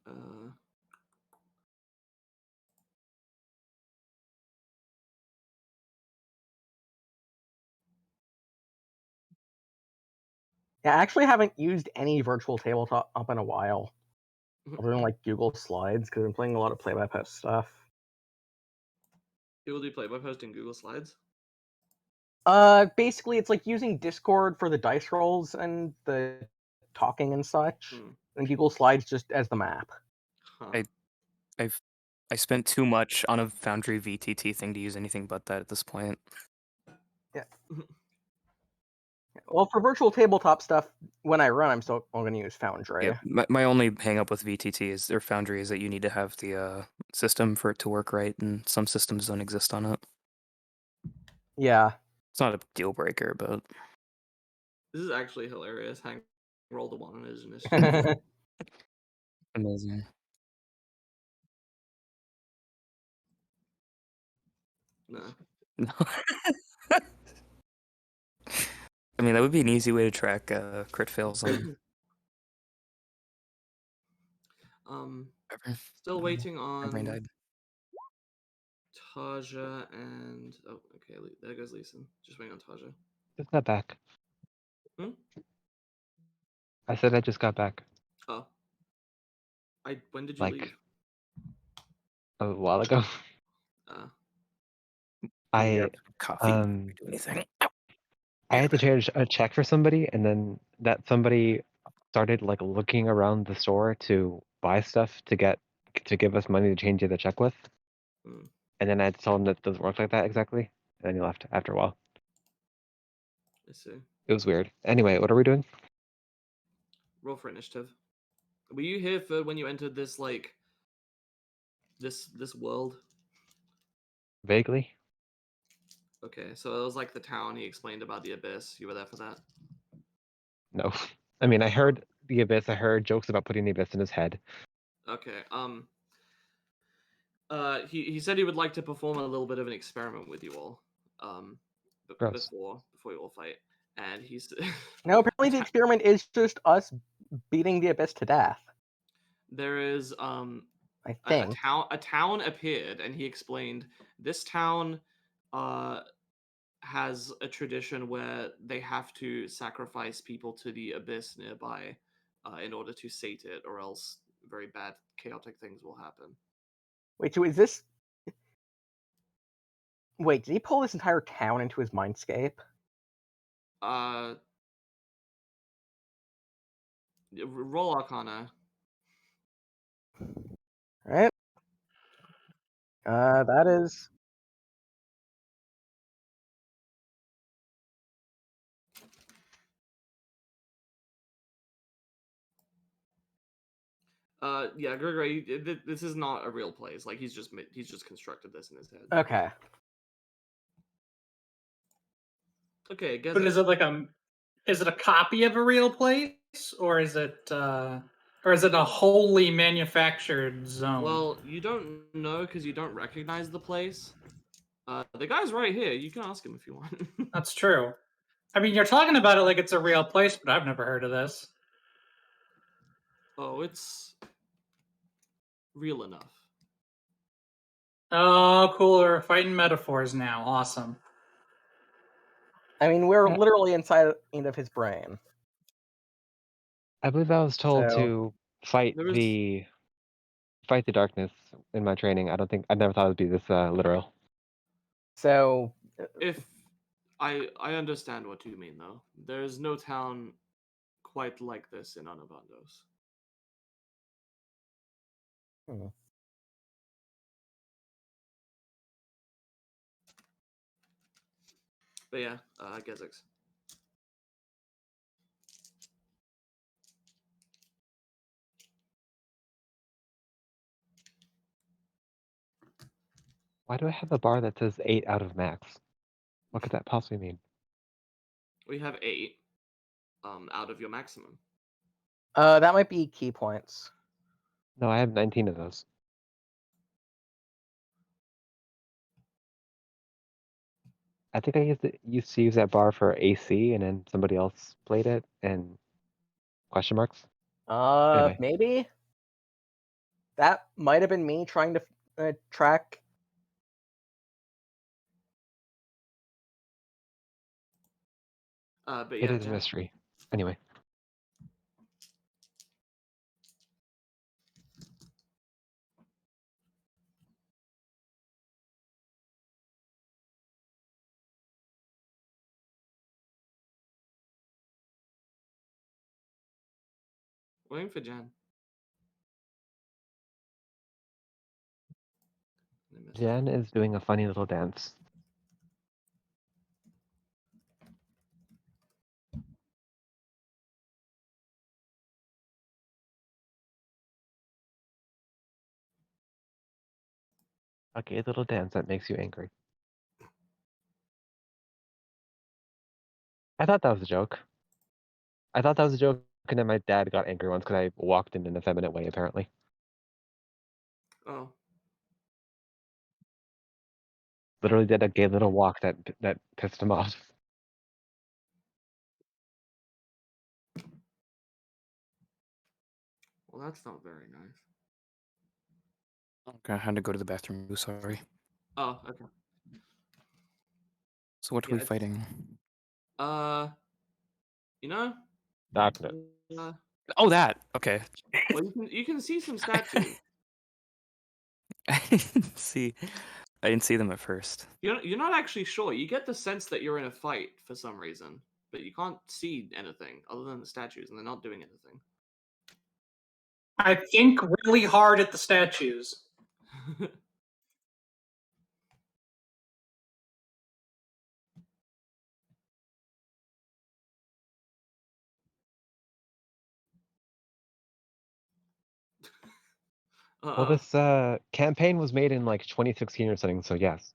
Uh,
Yeah, I actually haven't used any virtual tabletop up in a while. Other than, like, Google Slides, because I'm playing a lot of play-by-post stuff.
People do play by posting Google Slides.
Basically, it's like using Discord for the dice rolls and the talking and such.
Hmm.
And Google Slides just as the map.
Huh.
I spent too much on a Foundry VTT thing to use anything but that at this point.
Well, for virtual tabletop stuff, when I run, I'm still going to use Foundry.
Yeah, my only hang up with VTT is or Foundry is that you need to have the system for it to work right, and some systems don't exist on it.
Yeah.
It's not a deal breaker, but
This is actually hilarious. Hank rolled a 1 on his initiative.
amazing.
No.
No. I mean, that would be an easy way to track crit fails on.
Still waiting
My brain
on
died.
Taja and okay, there goes Liecen. Just waiting on Taja.
Just got back.
Hmm?
I said I just got back.
Oh. When did you
Like
leave?
a while ago. I
Coffee.
um
Do anything.
I had to change a check for somebody, and then that somebody started like looking around the store to buy stuff to give us money to change the check with.
Hmm.
And then I had to tell him that it doesn't work like that exactly. And then he left after a while.
I see.
It was weird. Anyway, what are we doing?
Roll for initiative. Were you here for when you entered this this world?
Vaguely?
Okay, so it was like the town he explained about the abyss. You were there for that?
No. I mean, I heard the abyss. I heard jokes about putting the abyss in his head.
Okay. He said he would like to perform a little bit of an experiment with you all.
Gross.
Before you all fight, and he's
No, apparently the experiment is just us beating the abyss to death.
there is
I
a
think.
town appeared, and he explained this town has a tradition where they have to sacrifice people to the abyss nearby in order to sate it, or else very bad chaotic things will happen.
Wait, so is this? Wait, did he pull this entire town into his mindscape?
Roll Arcana.
Right. That is.
Yeah, Grigore, this is not a real place. Like he's just constructed this in his head.
Okay.
Okay,
But
Gezzux.
is it a copy of a real place, or is it a wholly manufactured zone?
Well, you don't know because you don't recognize the place. The guy's right here. You can ask him if you want.
That's true. I mean, you're talking about it like it's a real place, but I've never heard of this.
Oh, it's real enough.
Oh, cool. We're fighting metaphors now. Awesome.
I mean, we're literally inside of his brain.
I believe I was told
So-
to fight
There was-
the darkness in my training. I never thought it would be this literal.
So,
If I understand what you mean though. There is no town quite like this in Anevandos.
Hmm.
But yeah, Gezzux.
Why do I have a bar that says 8 out of max? What could that possibly mean?
We have 8 out of your maximum.
that might be key points.
No, I have 19 of those. I think I used to use that bar for AC, and then somebody else played it, and question marks. Anyway.
Maybe that might have been me trying to track.
But
It
yeah,
is a mystery. Anyway.
Waiting for Jen.
Jen is doing a funny little dance. A gay little dance that makes you angry. I thought that was a joke. I thought that was a joke, and then my dad got angry once because I walked in an effeminate way, apparently.
Oh.
Literally did a gay little walk that pissed him off.
Well, that's not very nice.
Okay, I had to go to the bathroom. Sorry.
Oh, okay.
So what are
Yeah,
we
it's-
fighting?
You know?
Darkness.
Oh, that. Okay.
Well, you can see some statues.
I didn't see. I didn't see them at first.
You're not actually sure. You get the sense that you're in a fight for some reason, but you can't see anything other than the statues, and they're not doing anything.
I think really hard at the statues.
Well, this campaign was made in like 2016 or something, so yes.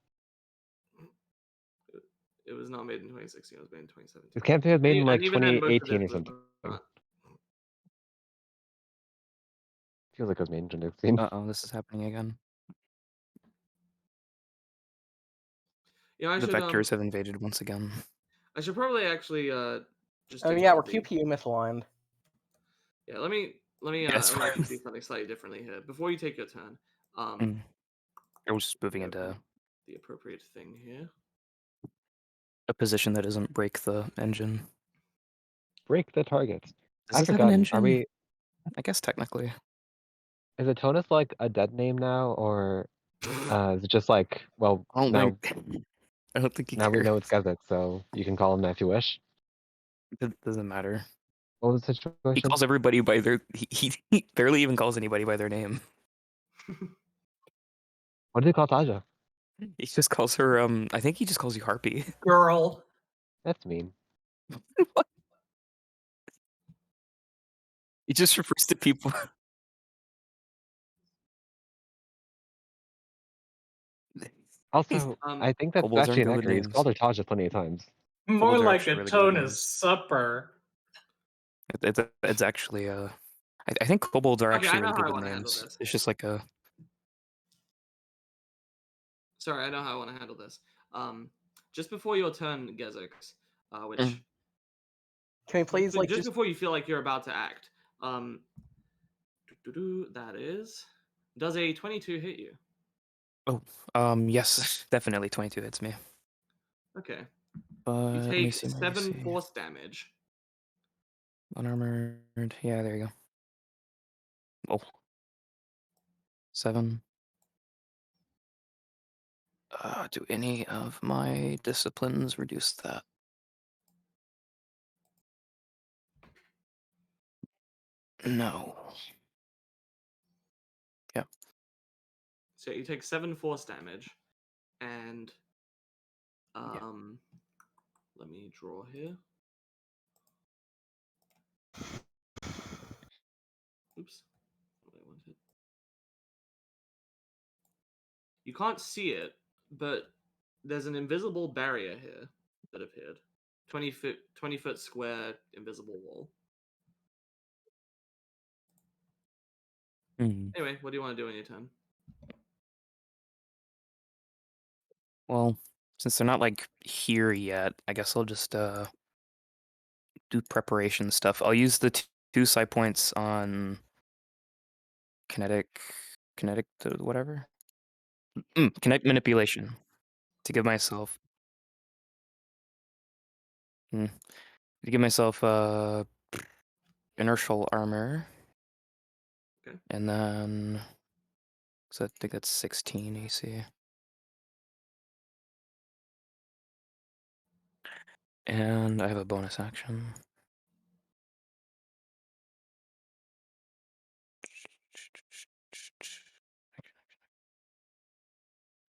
It was not made in 2016. It was made in 2017.
This campaign was made in like
And even then, most of
2018
it
or
was
something.
not.
Feels like it was made in 2016.
Uh-oh, this is happening again.
You know, I
The
should
vectors have invaded once again.
I should probably actually just.
Oh
do
yeah, we're
something.
QPU misaligned.
Yeah, let me
Yes.
actually do something slightly differently here before you take your turn.
I was just moving
grab
into
the appropriate thing here.
a position that doesn't break the engine.
Break the targets.
Does
I
this have an
forgot.
engine?
Are we?
I guess technically.
Is Atonus like a dead name now, or is it just like, well,
I don't
now
think. I don't think he
now we
cares.
know it's Gezzux, so you can call him that if you wish.
It doesn't matter.
What was the
He
situation?
calls everybody by their. He barely even calls anybody by their name.
What did he call Taja?
He just calls her. I think he just calls you Harpy.
Girl.
That's mean.
He just refers to people.
Also, I think that's
Kobolds
actually
aren't good with
inaccurate. He's
names.
called her Taja plenty of times.
More
Kobolds are
like
actually
a
really good with
Tonus
names.
supper.
It's actually I think kobolds are
Okay, I
actually
know
really
how I
good with
want to handle
names.
this.
It's just like a.
Sorry, I know how I want to handle this. Just before your turn, Gezzux, which
Mm.
Can we please like
just
just
before you feel like you're about to act, that is, does a 22 hit you?
Yes, definitely 22 hits me.
Okay.
But
You
let me
take
see my
7
AC.
force damage.
Unarmored. Yeah, there you go. Oh. 7. Do any of my disciplines reduce that? No. Yep.
So you take 7 force damage, and
Yeah.
let me draw here. Oops. What I wanted. You can't see it, but there's an invisible barrier here that appeared. 20 foot square invisible wall. Anyway, what do you want to do on your turn?
Well, since they're not like here yet, I guess I'll just do preparation stuff. I'll use the 2 psi points on kinetic to whatever. Kinetic manipulation to give myself inertial armor.
Okay.
And then so I think that's 16 AC. And I have a bonus action.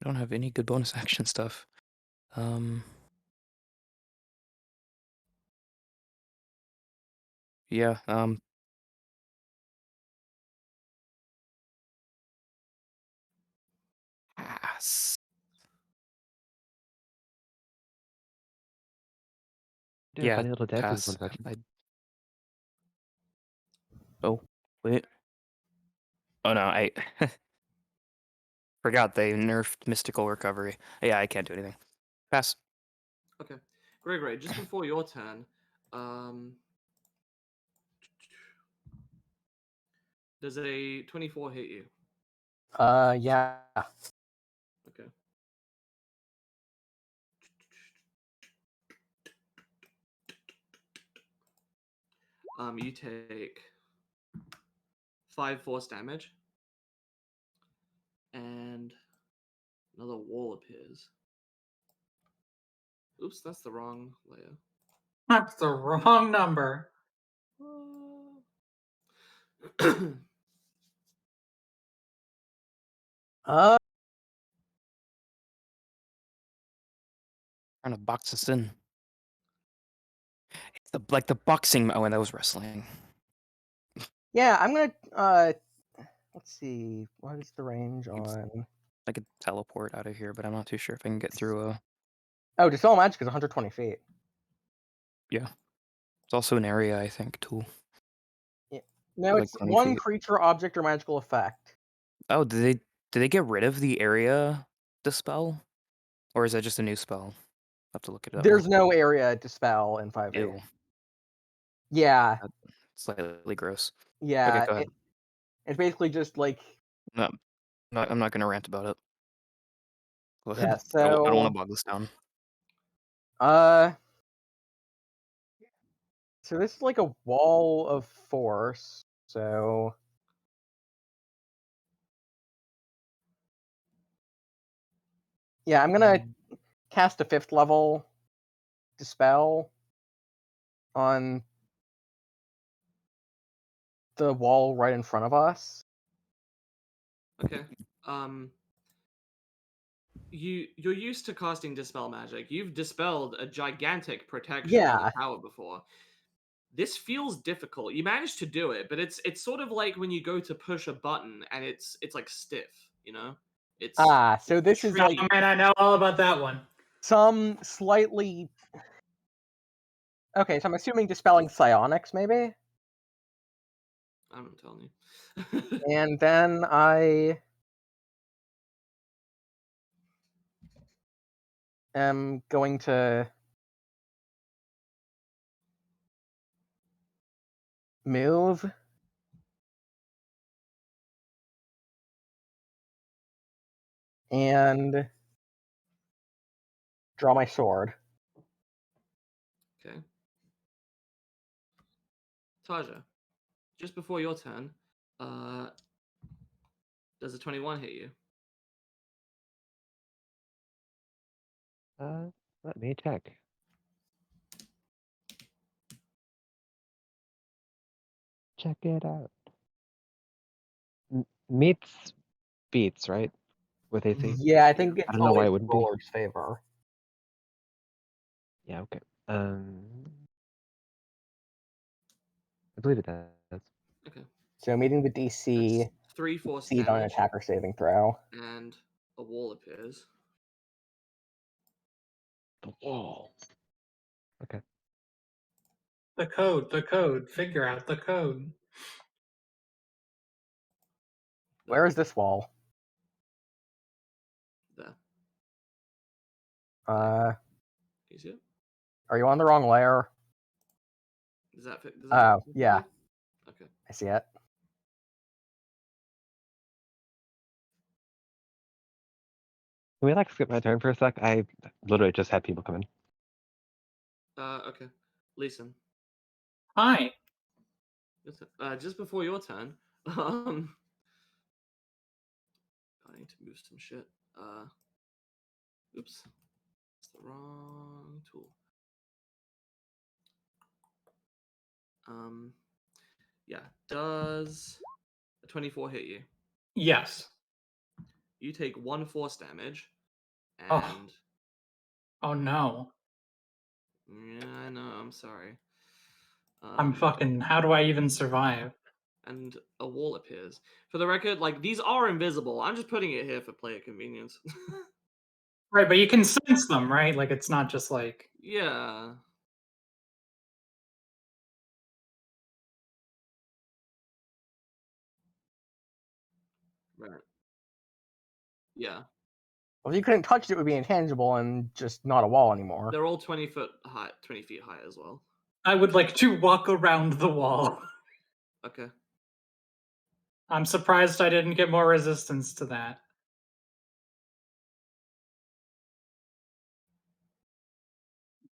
don't have any good bonus action stuff. Yeah, pass.
Do a
Yeah,
funny little dance with
pass.
one section.
Oh, wait. Oh no, I forgot they nerfed mystical recovery. Yeah, I can't do anything. Pass.
Okay. Grigore, just before your turn, does a 24 hit you?
Yeah.
Okay. You take 5 force damage, and another wall appears. Oops, that's the wrong layer.
That's the wrong number.
Uh,
Trying to box us in. It's like the boxing. Oh, and that was wrestling.
yeah, I'm gonna, let's see, what is the range on...
I could teleport out of here, but I'm not too sure if I can get through a.
Oh, Dispel Magic is 120 feet.
Yeah. It's also an area, I think, too.
No,
Like
it's
20
one
feet.
creature, object, or magical effect.
Oh, did they get rid of the area dispel? Or is that just a new spell? I'll have to look it up.
There's no area Dispel in 5e.
Ew.
Yeah,
Slightly gross.
yeah.
Okay, go ahead.
It's basically just like...
I'm not gonna rant about it. Go ahead.
Yeah,
I don't want
so...
to bog this down.
So this is like a wall of force, so... Yeah, I'm gonna cast a 5th level Dispel on the wall right in front of us.
Okay. You're used to casting dispel magic. You've dispelled a gigantic protection on
Yeah.
the tower before. This feels difficult. You managed to do it, but it's sort of like when you go to push a button and it's like stiff, you know? It's
So this is like
Oh man, I know all about that one.
some slightly... Okay, so I'm assuming dispelling psionics, maybe?
I'm telling you.
And then I am going to move and draw my sword.
Okay. Taja, just before your turn, does a 21 hit you?
Let me check. Check it out. Meets beats, right? With AC?
Yeah, I think
Yeah.
it's
I don't know why
always
it wouldn't be.
roller's favor.
Yeah, okay. I believe it does.
Okay.
So meeting the DC,
That's 3 force
succeed on an
damage,
attacker saving throw.
and a wall appears.
The wall. Okay.
The code. Figure out the code.
Where is this wall?
There.
Are
You see it?
you on the wrong layer?
Does that fit?
Oh, yeah.
Okay.
I see it.
Can we like skip my turn for a sec? I literally just had people come in.
Okay. Liecen.
Hi.
Just before your turn, I need to move some shit. Oops. It's the wrong tool. Yeah. Does a 24 hit you?
Yes.
You take 1 force damage, And
Oh no.
yeah, I know. I'm sorry.
I'm fucking. How do I even survive?
And a wall appears. For the record, like these are invisible. I'm just putting it here for player convenience.
Right, but you can sense them, right? Like it's not just like.
Yeah. Right. Yeah.
Well, if you couldn't touch it, it would be intangible and just not a wall anymore.
They're all 20 feet high as well.
I would like to walk around the wall.
Okay.
I'm surprised I didn't get more resistance to that.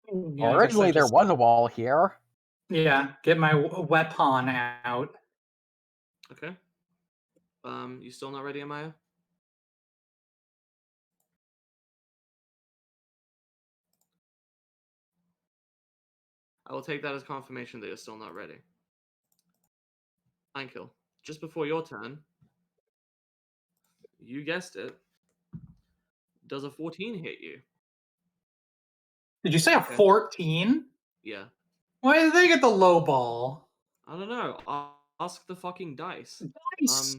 Yeah,
Well,
I guess I
originally there
just-
was a wall here.
Yeah, get my weapon out.
Okay. You still not ready, Amaya? I will take that as confirmation that you're still not ready. Einkill, just before your turn, you guessed it. Does a 14 hit you?
Did you say a 14?
Yeah.
Why did they get the low ball?
I don't know. Ask the fucking dice.
Nice.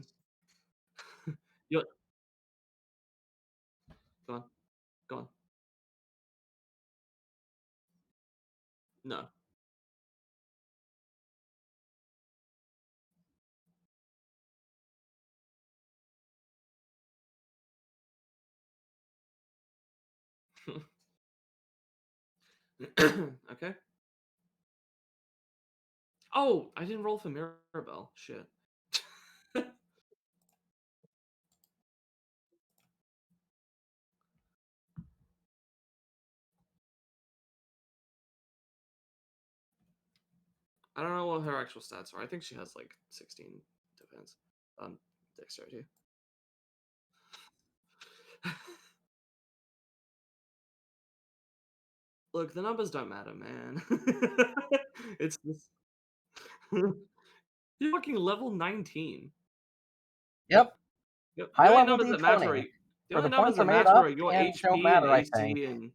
You're... Go on. Go on. No. Okay. Oh, I didn't roll for Mirabelle. Shit. I don't know what her actual stats are. I think she has like 16 defense. Dexterity. Look, the numbers don't matter, man. It's this. You're fucking level 19.
Yep.
Yep.
High
The only
level
numbers that matter are
D20.
the
For
only
the
numbers
points
that
are made
matter
up
are your
and
HP
don't matter, I
and AC
think.
and.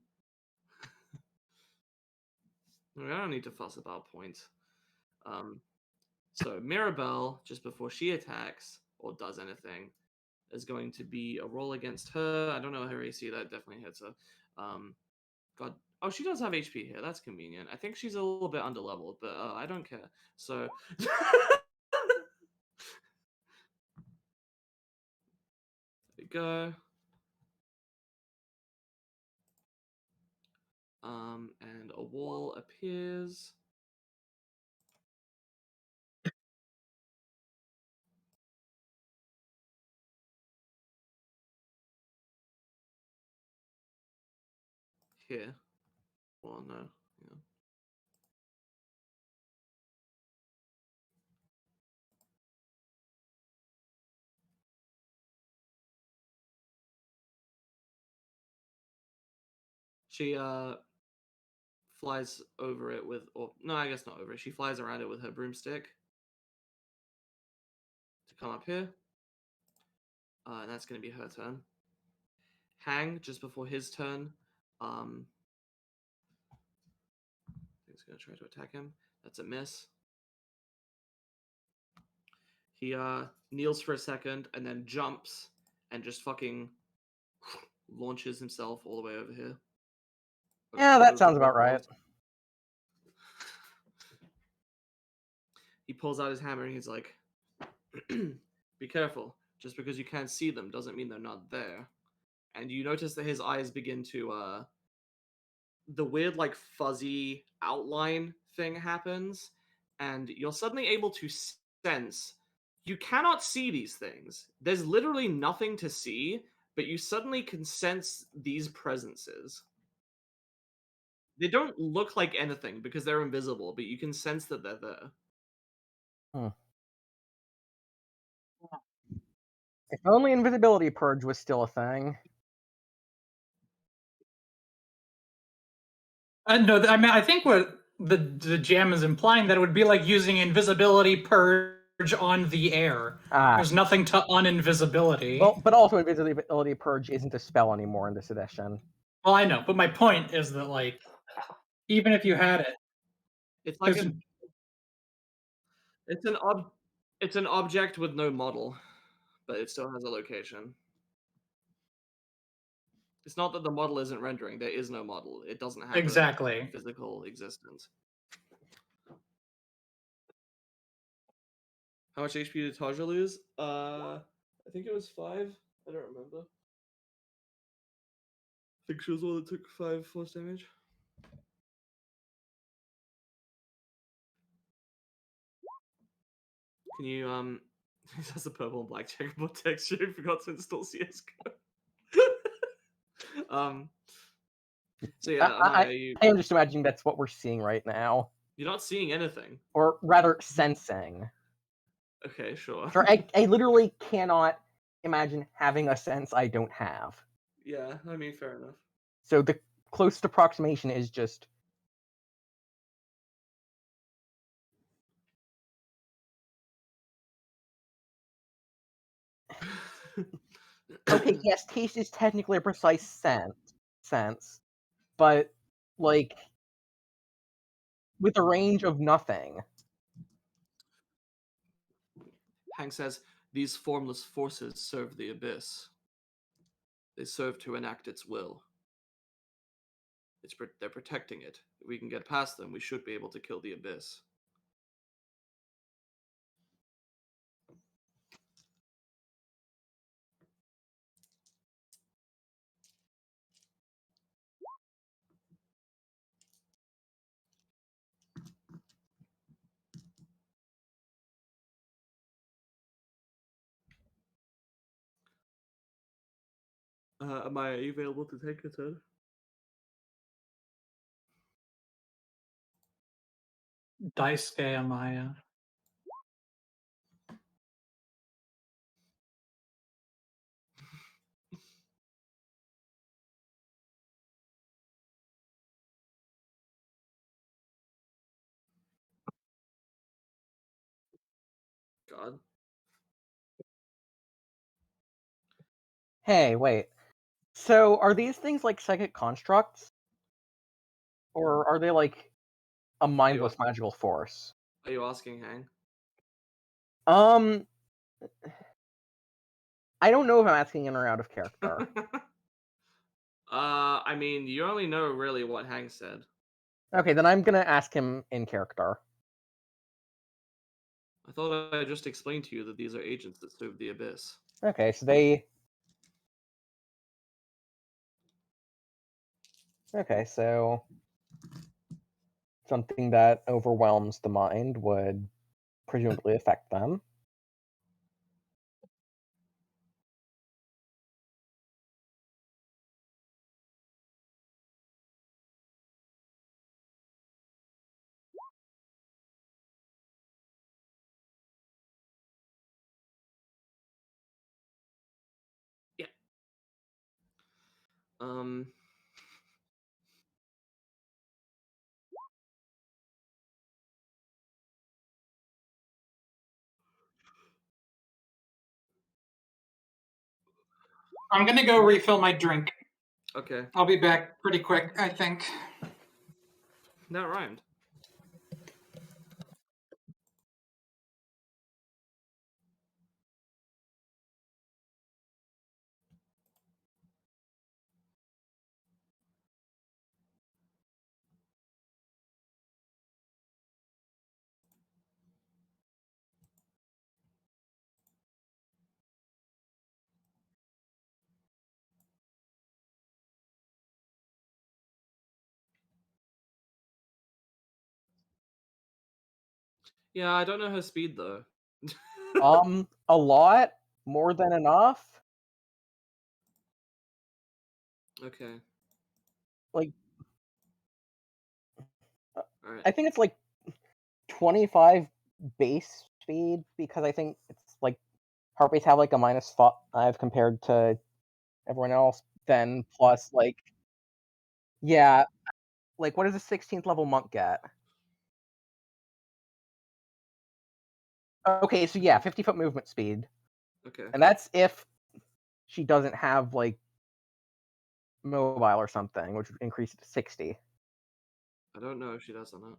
I don't need to fuss about points. So Mirabelle, just before she attacks or does anything, is going to be a roll against her. I don't know her AC. That definitely hits her. God. Oh, she does have HP here. That's convenient. I think she's a little bit underleveled, but I don't care. So. There we go. And a wall appears. Here. Well, no. Yeah. She flies over it with, or no, I guess not over it. She flies around it with her broomstick to come up here. And that's going to be her turn. Hang, just before his turn, he's going to try to attack him. That's a miss. He kneels for a second and then jumps and just fucking launches himself all the way over here.
Yeah, that
Over
sounds
both
about right.
walls. He pulls out his hammer and he's like, be careful. Just because you can't see them doesn't mean they're not there. And you notice that his eyes begin to, the weird, like, fuzzy outline thing happens, and you're suddenly able to sense. You cannot see these things. There's literally nothing to see, but you suddenly can sense these presences. They don't look like anything because they're invisible, but you can sense that they're there.
If only invisibility purge was still a thing.
No, I mean, I think what the jam is implying that it would be like using invisibility purge on the air.
Ah.
There's nothing to uninvisibility.
Well, but also invisibility purge isn't a spell anymore in this edition.
Well, I know, but my point is that, like, even if you had it,
It's like
there's-
it's an object with no model, but it still has a location. It's not that the model isn't rendering. There is no model. It doesn't have
exactly.
a physical existence. How much HP did Taja lose? I think it was 5. I don't remember. I think she was the one that took 5 force damage. Can you He has a purple and black checkerboard texture. I forgot to install CS:GO. So yeah,
I am just imagining that's what we're seeing right now,
you're not seeing anything.
or rather, sensing.
Okay, sure.
For I literally cannot imagine having a sense I don't have.
Yeah, I mean, fair enough.
So the closest approximation is just okay. Yes, taste is technically a precise sense, but like with a range of nothing.
Hank says, these formless forces serve the Abyss. They serve to enact its will. They're protecting it. If we can get past them, we should be able to kill the Abyss. Am I available to take a turn?
Daisuke Amaya.
God.
Hey, wait. So are these things like psychic constructs, or are they like a mindless magical force?
Are you asking Hang?
I don't know if I'm asking in or out of character.
I mean, you only know really what Hang said.
Okay, then I'm gonna ask him in character.
I thought I just explained to you that these are agents that serve the Abyss.
Okay, so they. Okay, so something that overwhelms the mind would presumably affect them.
Yeah.
I'm gonna go refill my drink.
Okay.
I'll be back pretty quick, I think.
That rhymed. Yeah, I don't know her speed though.
A lot more than enough.
Okay.
Like,
All right.
I think it's like 25 base speed because I think it's like Harpies have like a -5 compared to everyone else. Then plus like, yeah, like what does a 16th level monk get? Okay, so yeah, 50-foot movement speed.
Okay.
And that's if she doesn't have, like, mobile or something, which would increase it to 60.
I don't know if she does or not.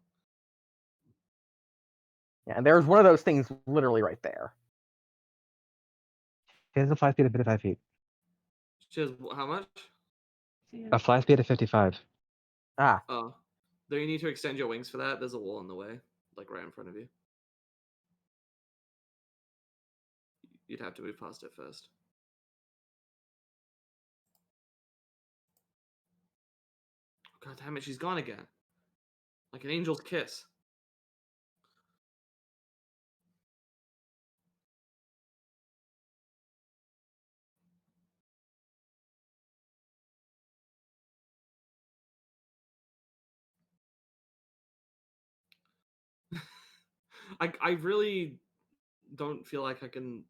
Yeah, and there's one of those things literally right there.
She has a fly speed of 55 feet.
She has how much?
A fly speed of 55.
Ah,
Oh. Do you need to extend your wings for that? There's a wall in the way, like right in front of you. You'd have to move past it first. God damn it, she's gone again. Like an angel's kiss. I really don't feel like I can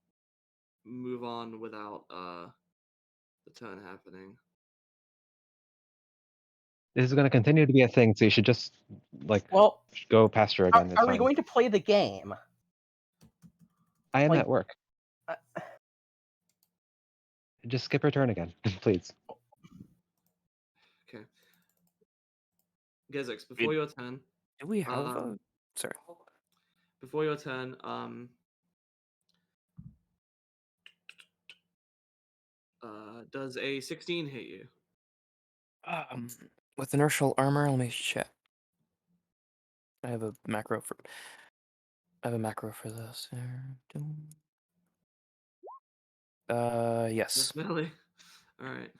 move on without the turn happening.
This is going to continue to be a thing, so you should just, like,
well,
go past her again. It's
are we
fine.
going to play the game?
I am
like-
at work.
Uh,
Just skip her turn again, please.
Okay. Gezzux, before your turn.
Do we have a...
Um,
Sorry.
Before your turn, does a 16 hit you?
With inertial armor, let me check. I have a macro for... this. Yes.
Definitely. Alright.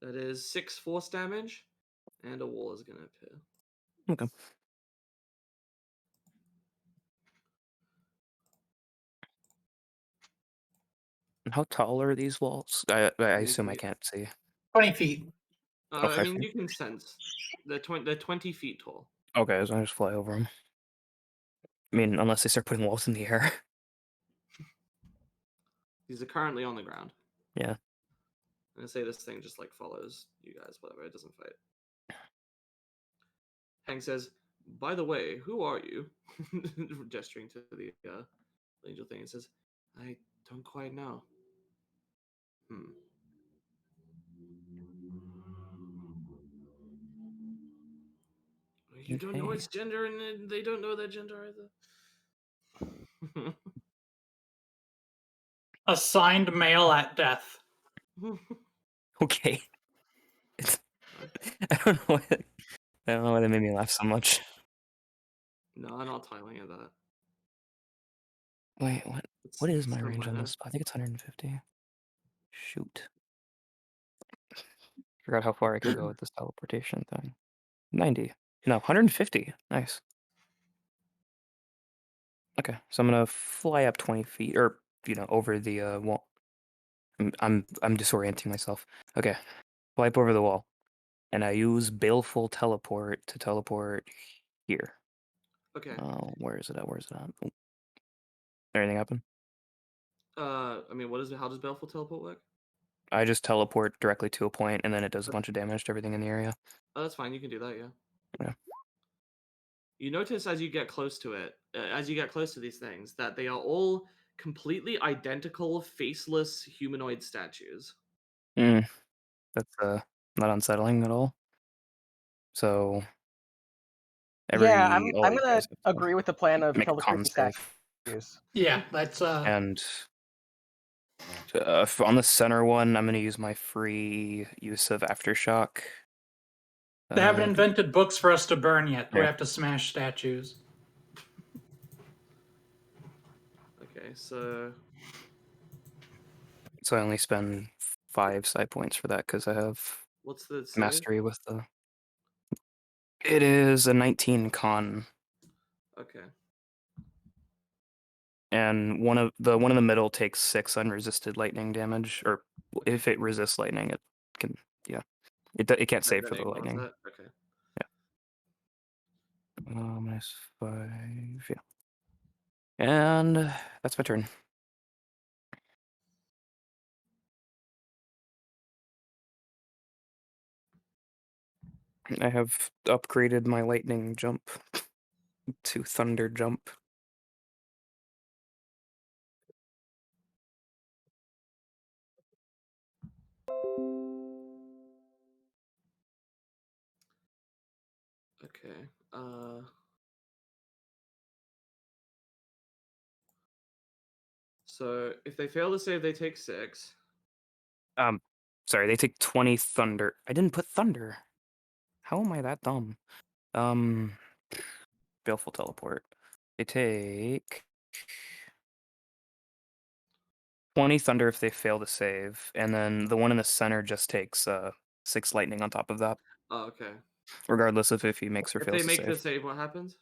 That is 6 force damage, and a wall is gonna appear.
Okay. And how tall are these walls? I assume I
feet.
can't see.
20 feet.
I
Okay.
mean, you can sense. They're 20 feet tall.
Okay, so I just fly over them. I mean, unless they start putting walls in the air.
These are currently on the ground.
Yeah.
I'm gonna say this thing just like follows you guys, whatever, it doesn't fight. Hank says, by the way, who are you? Gesturing to the angel thing. It says, I don't quite know. You don't know
Okay.
its gender, and they don't know their gender either.
Assigned male at death.
Okay. I don't know why that made me laugh so much.
No, I'm not tiling at that.
Wait, what is my
no
range on
bueno.
this? I think it's 150. Shoot. Forgot how far I can go with this teleportation thing. 90. No, 150. Nice. Okay, so I'm gonna fly up 20 feet, or over the wall. I'm disorienting myself. Okay, fly up over the wall, and I use Baleful Teleport to teleport here.
Okay.
Where is it at? Where is it at? Oh. Anything happen?
I mean, how does Baleful Teleport work?
I just teleport directly to a point, and then it does a bunch of damage to everything in the area.
Oh, that's fine. You can do that, yeah.
Yeah.
You notice as you get close to it, as you get close to these things, that they are all completely identical, faceless humanoid statues.
That's not unsettling at all. So all
I'm
these
gonna
guys have to
agree with the plan of
make a
kill the
con
creepy
save.
statues.
Yeah, that's
And on the center one, I'm gonna use my free use of Aftershock.
they haven't invented books for us to burn yet. We
Yeah.
have to smash statues.
Okay, so
I only spend 5 side points for that because I have
what's the save?
mastery with the. It is a 19 con,
Okay.
and one in the middle takes 6 unresisted lightning damage, or if it resists lightning, it can it can't save
Then
for the
it ignores
lightning.
that? Okay.
Minus 5, yeah. And that's my turn. I have upgraded my lightning jump to thunder jump.
Okay. So if they fail to save, they take 6.
Sorry, they take 20 thunder. I didn't put thunder. How am I that dumb? Baleful teleport. They take 20 thunder if they fail to save, and then the one in the center just takes 6 lightning on top of that,
Oh, okay.
regardless of if he makes or
If
fails
they
to
make the
save.
save, what happens?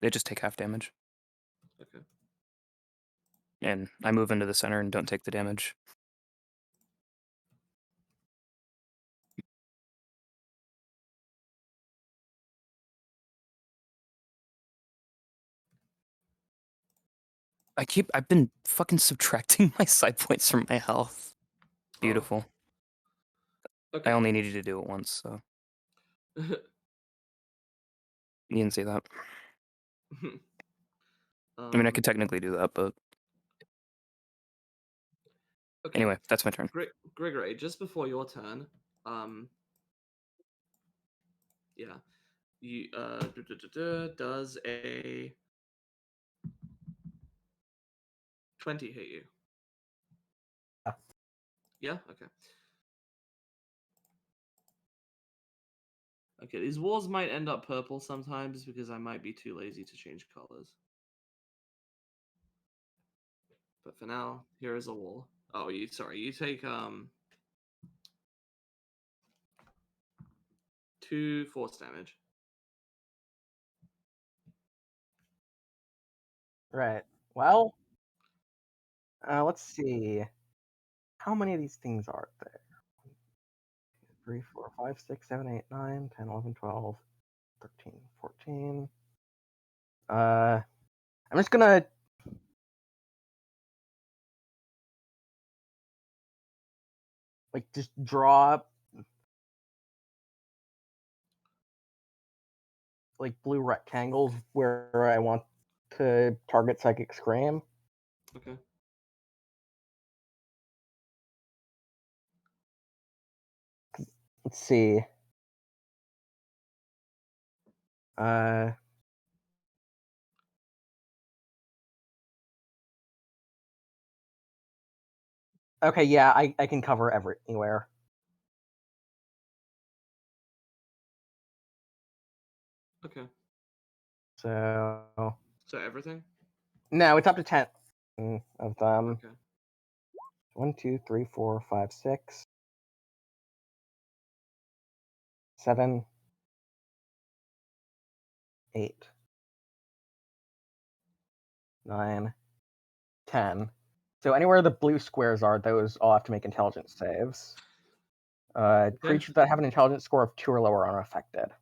They just take half damage,
Okay.
and I move into the center and don't take the damage. I've been fucking subtracting my side points from my health. Beautiful.
Okay.
I only needed to do it once, so you didn't see that. I mean, I could technically do that, but
Okay.
anyway, that's my turn.
Grigore, just before your turn, yeah, you does a 20 hit you?
Yeah.
Yeah. Okay. Okay, these walls might end up purple sometimes because I might be too lazy to change colors. But for now, here is a wall. Oh, you take 2 force damage.
Right. Well, let's see. How many of these things are there? 3, 4, 5, 6, 7, 8, 9, 10, 11, 12, 13, 14. I'm just gonna just draw blue rectangles where I want to target Psychic Scream.
Okay.
Let's see. Okay, yeah, I can cover anywhere.
Okay.
So
everything?
no, it's up to 10 of them.
Okay.
1, 2, 3, 4, 5, 6, 7, 8, 9, 10. So anywhere the blue squares are, those all have to make intelligence saves. Creatures that have an intelligence score of 2 or lower are unaffected.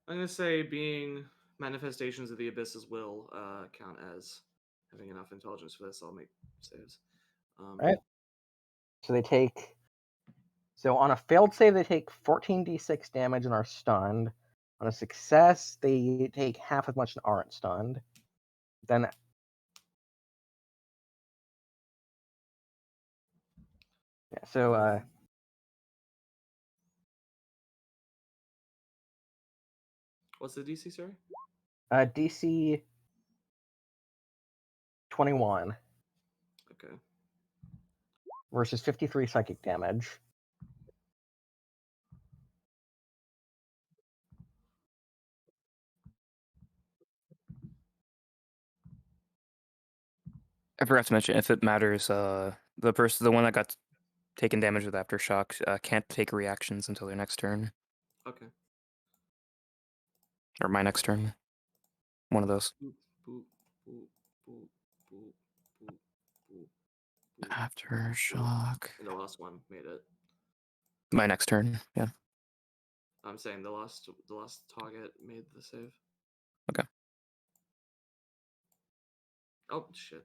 I'm gonna say being manifestations of the abyss's will count as having enough intelligence for this. I'll make saves.
Right. So they take. So on a failed save, they take 14d6 damage and are stunned. On a success, they take half as much and aren't stunned. Then. Yeah. So.
What's the DC, sorry?
DC 21.
Okay.
Versus 53 psychic damage.
I forgot to mention, if it matters, the one that got taken damage with aftershock can't take reactions until their next turn.
Okay.
Or my next turn. One of those.
Boop, boop, boop, boop, boop, boop, boop, boop.
Aftershock.
And the last one made it.
My next turn, yeah.
I'm saying the last target made the save.
Okay.
Oh shit!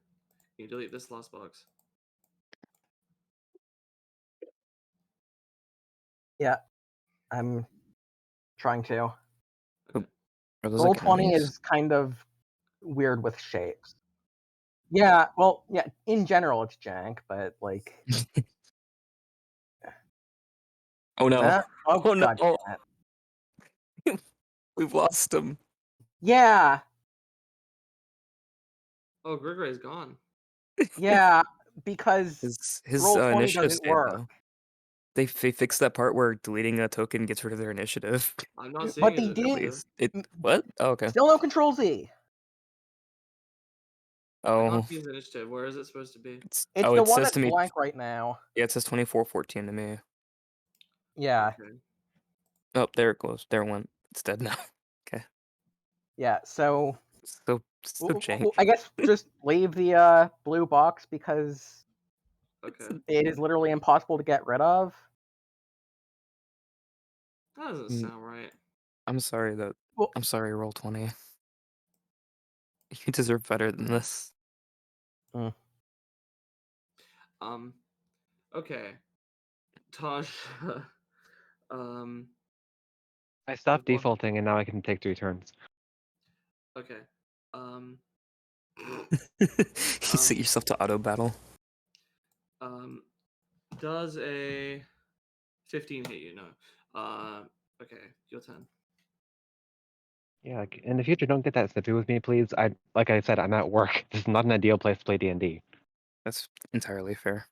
Can you delete this last box?
Yeah. I'm trying to.
Okay.
Are those
Roll
like
20
enemies?
is kind of weird with shapes. Yeah, well, yeah, in general it's jank, but like...
Oh no!
That? Oh,
Oh no!
God damn it.
We've lost him.
Yeah,
Oh, Grigore's gone.
yeah, because
His
roll 20
initiative
doesn't
saved
work.
though. They fixed that part where deleting a token gets rid of their initiative.
I'm not seeing
But
his
they didn't...
initiative.
What? Oh, okay.
Still no Control Z.
I
Oh,
can't see his initiative. Where is it supposed to be?
It's
it
the one
says
that's
to me.
blank right now.
Yeah, it says 24-14 to me.
Yeah,
Okay.
Oh, there it goes. There it went. It's dead now. Okay.
yeah, so...
So jank.
I guess just leave the blue box because
Okay.
it is literally impossible to get rid of.
That doesn't
Mm.
sound right.
I'm sorry that.
Well,
I'm sorry, roll 20. You deserve better than this.
Okay. Taja. um.
I stopped
Before-
defaulting and now I can take 3 turns.
Okay. Um.
You set yourself to auto battle.
Does a 15 hit you? No. Okay. Your turn.
Yeah, like, in the future, don't get that snippy with me, please. Like I said, I'm at work. This is not an ideal place to play D&D.
That's entirely fair.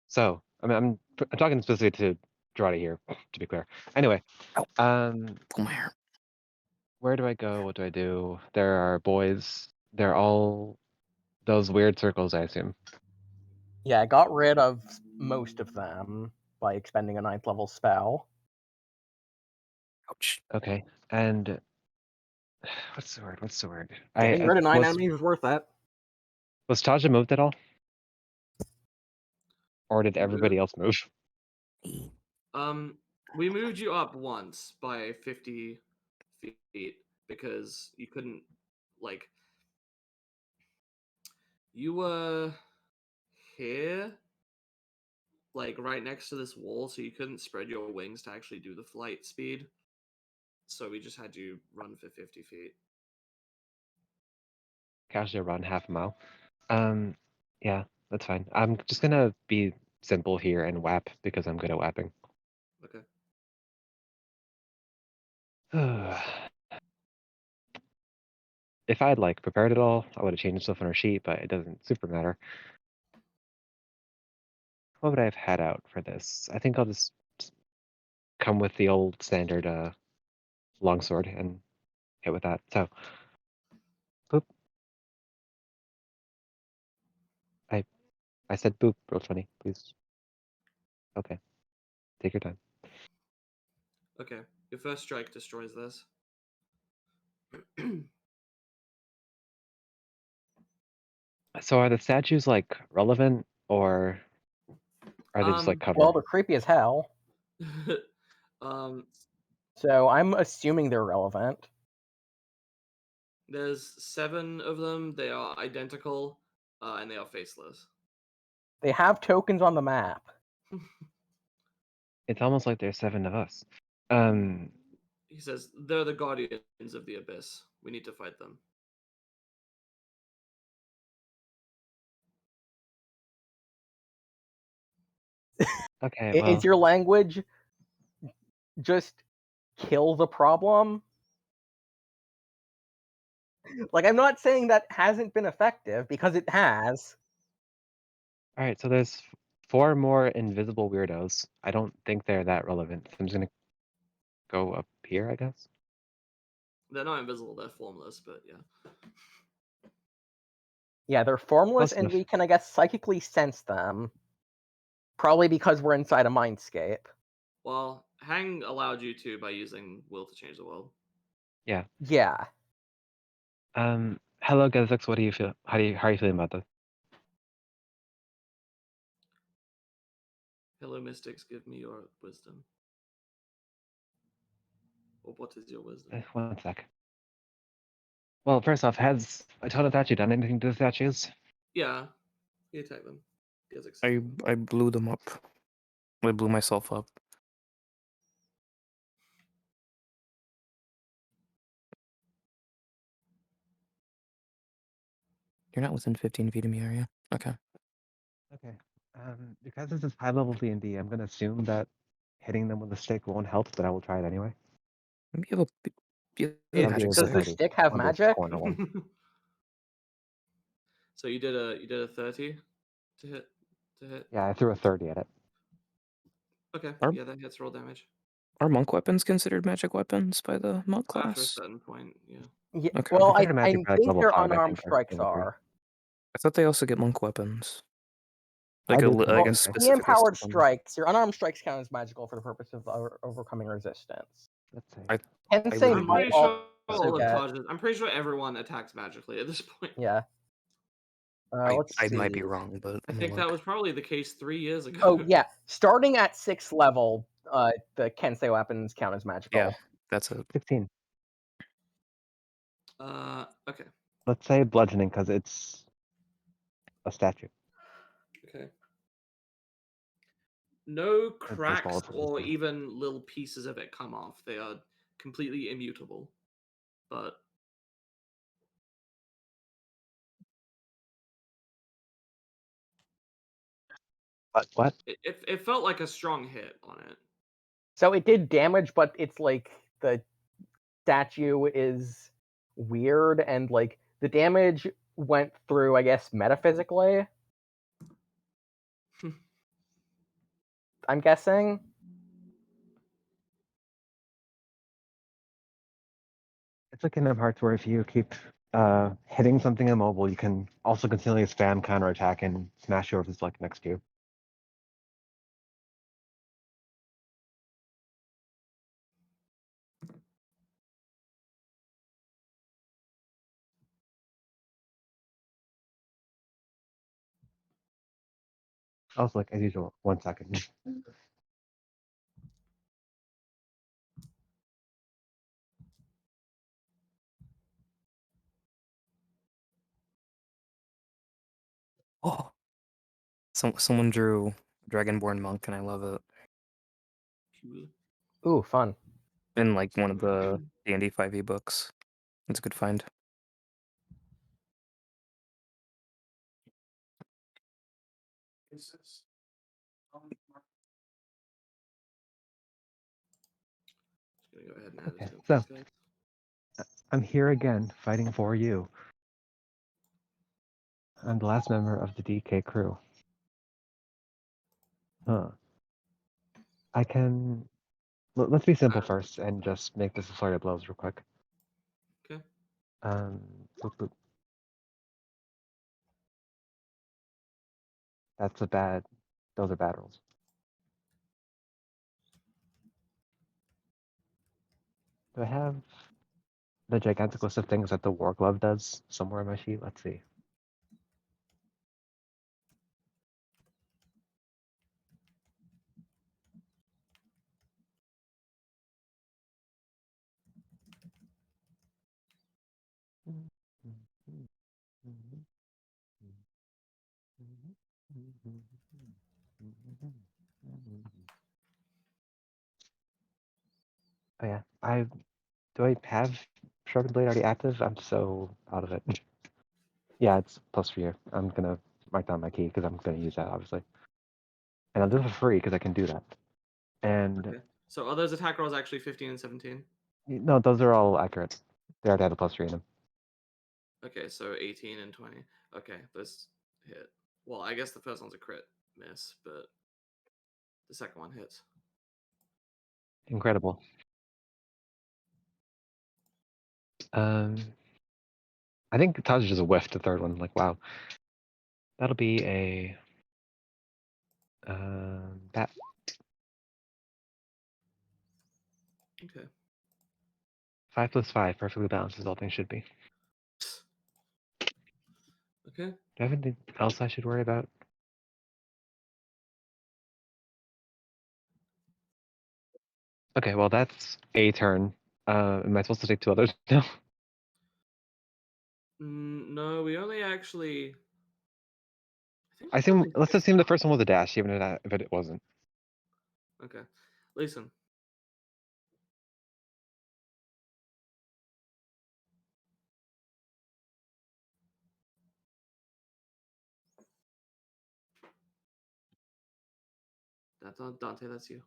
So, I'm talking specifically to Gerardi here, to be clear. Anyway,
Pull my hair.
where do I go? What do I do? There are boys. They're all those weird circles, I assume.
yeah, I got rid of most of them by expending a 9th level spell.
Ouch.
Okay, and what's the word? What's the word?
Getting rid of 9 enemies is worth it.
Was Taja moved at all? Or did everybody else move?
We moved you up once by 50 feet because you couldn't, like, you were here, like, right next to this wall, so you couldn't spread your wings to actually do the flight speed. So we just had you run for 50 feet.
Casually run half a mile. Yeah, that's fine. I'm just gonna be simple here and whap because I'm good at whapping.
Okay.
If I'd like prepared it all, I would have changed stuff on our sheet, but it doesn't super matter. What would I have had out for this? I think I'll just come with the old standard longsword and hit with that. So, boop. I said boop. Roll 20, please. Okay, take your time.
Okay. Your first strike destroys this.
So are the statues like relevant or are they just like cover?
Well, they're creepy as hell, so I'm assuming they're relevant.
There's 7 of them. They are identical, and they are faceless.
They have tokens on the map.
It's almost like there's 7 of us.
He says, they're the guardians of the abyss. We need to fight them.
Okay, well,
Is your language just kill the problem? Like, I'm not saying that hasn't been effective, because it has.
all right. So there's 4 more invisible weirdos. I don't think they're that relevant. So I'm just gonna go up here, I guess.
They're not invisible, they're formless, but yeah.
Yeah, they're formless,
Close
and
enough.
we can, I guess, psychically sense them. Probably because we're inside a mindscape.
Well, Hang allowed you to by using Will to change the world.
Yeah.
Yeah.
Hello, Gezzux. What do you feel? How are you feeling about this?
Hello, mystics, give me your wisdom. Or what is your wisdom?
1 sec. Well, first off, has a total statue done anything to the statues?
Yeah, you attack them. Gezzux.
I blew them up. I blew myself up. You're not within 15 feet of me, are you? Okay.
Okay. Because this is high level D&D, I'm gonna assume that hitting them with a stick won't help, but I will try it anyway.
Maybe you have a
It,
magic
Does
does the
stick.
30.
stick have
On this
magic?
corner one.
So you did a 30 to hit.
Yeah, I threw a 30 at it.
Okay,
Are-
yeah, that hits roll damage.
Are monk weapons considered magic weapons by the monk
After a
class?
certain point, yeah.
Yeah,
Okay.
well, I
Considered magic by, like,
think
level
their
5, I
unarmed
think, or
strikes
level 3.
are.
I thought they also get monk weapons.
I
Like
did
I
too,
guess
okay.
The
specific list
empowered
of them.
strikes, your unarmed strikes count as magical for the purpose of overcoming resistance.
Let's see.
I
Kensei
would-
I'm
might
pretty sure
also
all of
get.
Taja's. I'm pretty sure everyone attacks magically at this point.
Yeah.
I
Let's see.
might be wrong, but
I
I'm
think
gonna
that
look.
was probably the case 3 years ago.
Oh yeah, starting at 6th level, the Kensei weapons count as magical.
Yeah, that's a
16.
Okay.
Let's say bludgeoning, because it's a statue.
Okay. No
It does
cracks
volatile
or
resistance.
even little pieces of it come off. They are completely immutable. But
What?
it felt like a strong hit on it.
So it did damage, but it's like the statue is weird, and like the damage went through, I guess, metaphysically. I'm guessing.
It's like Kingdom Hearts where if you keep hitting something immobile, you can also continually spam counterattack and smash whoever's like next to you. Also, like as usual, 1 second.
oh. Someone drew Dragonborn monk, and I love it.
Ooh, fun.
In like one of the D&D 5e books. It's a good find.
Just gonna go ahead and add
Okay,
it to
so
these guys.
I'm here again, fighting for you. I'm the last member of the DK crew. Huh. I can. Let's be simple first and just make this a flurry of blows real quick.
Okay.
Boop, boop. That's a bad. Those are bad rolls. Do I have the gigantic list of things that the War Glove does somewhere in my sheet? Let's see. Oh yeah, do I have Sharpened Blade already active? I'm so out of it. Yeah, it's plus for you. I'm gonna mark down my key because I'm gonna use that obviously, and I'll do it for free because I can do that. And
Okay. So are those attack rolls actually 15 and 17?
no, those are all accurate. They already have a plus 3 in them.
Okay, so 18 and 20. Okay, those hit. Well, I guess the first one's a crit miss, but the second one hits.
Incredible. I think Taj just whiffed the third one. Like, wow. That'll be a that.
Okay.
5 plus 5, perfectly balanced as all things should be.
Okay.
Do I have anything else I should worry about? Okay, well that's a turn. Am I supposed to take 2 others now?
No, we only actually.
I assume. Let's assume the first one was a dash, even if it wasn't.
Okay. Liecen. That's not Dante. That's you.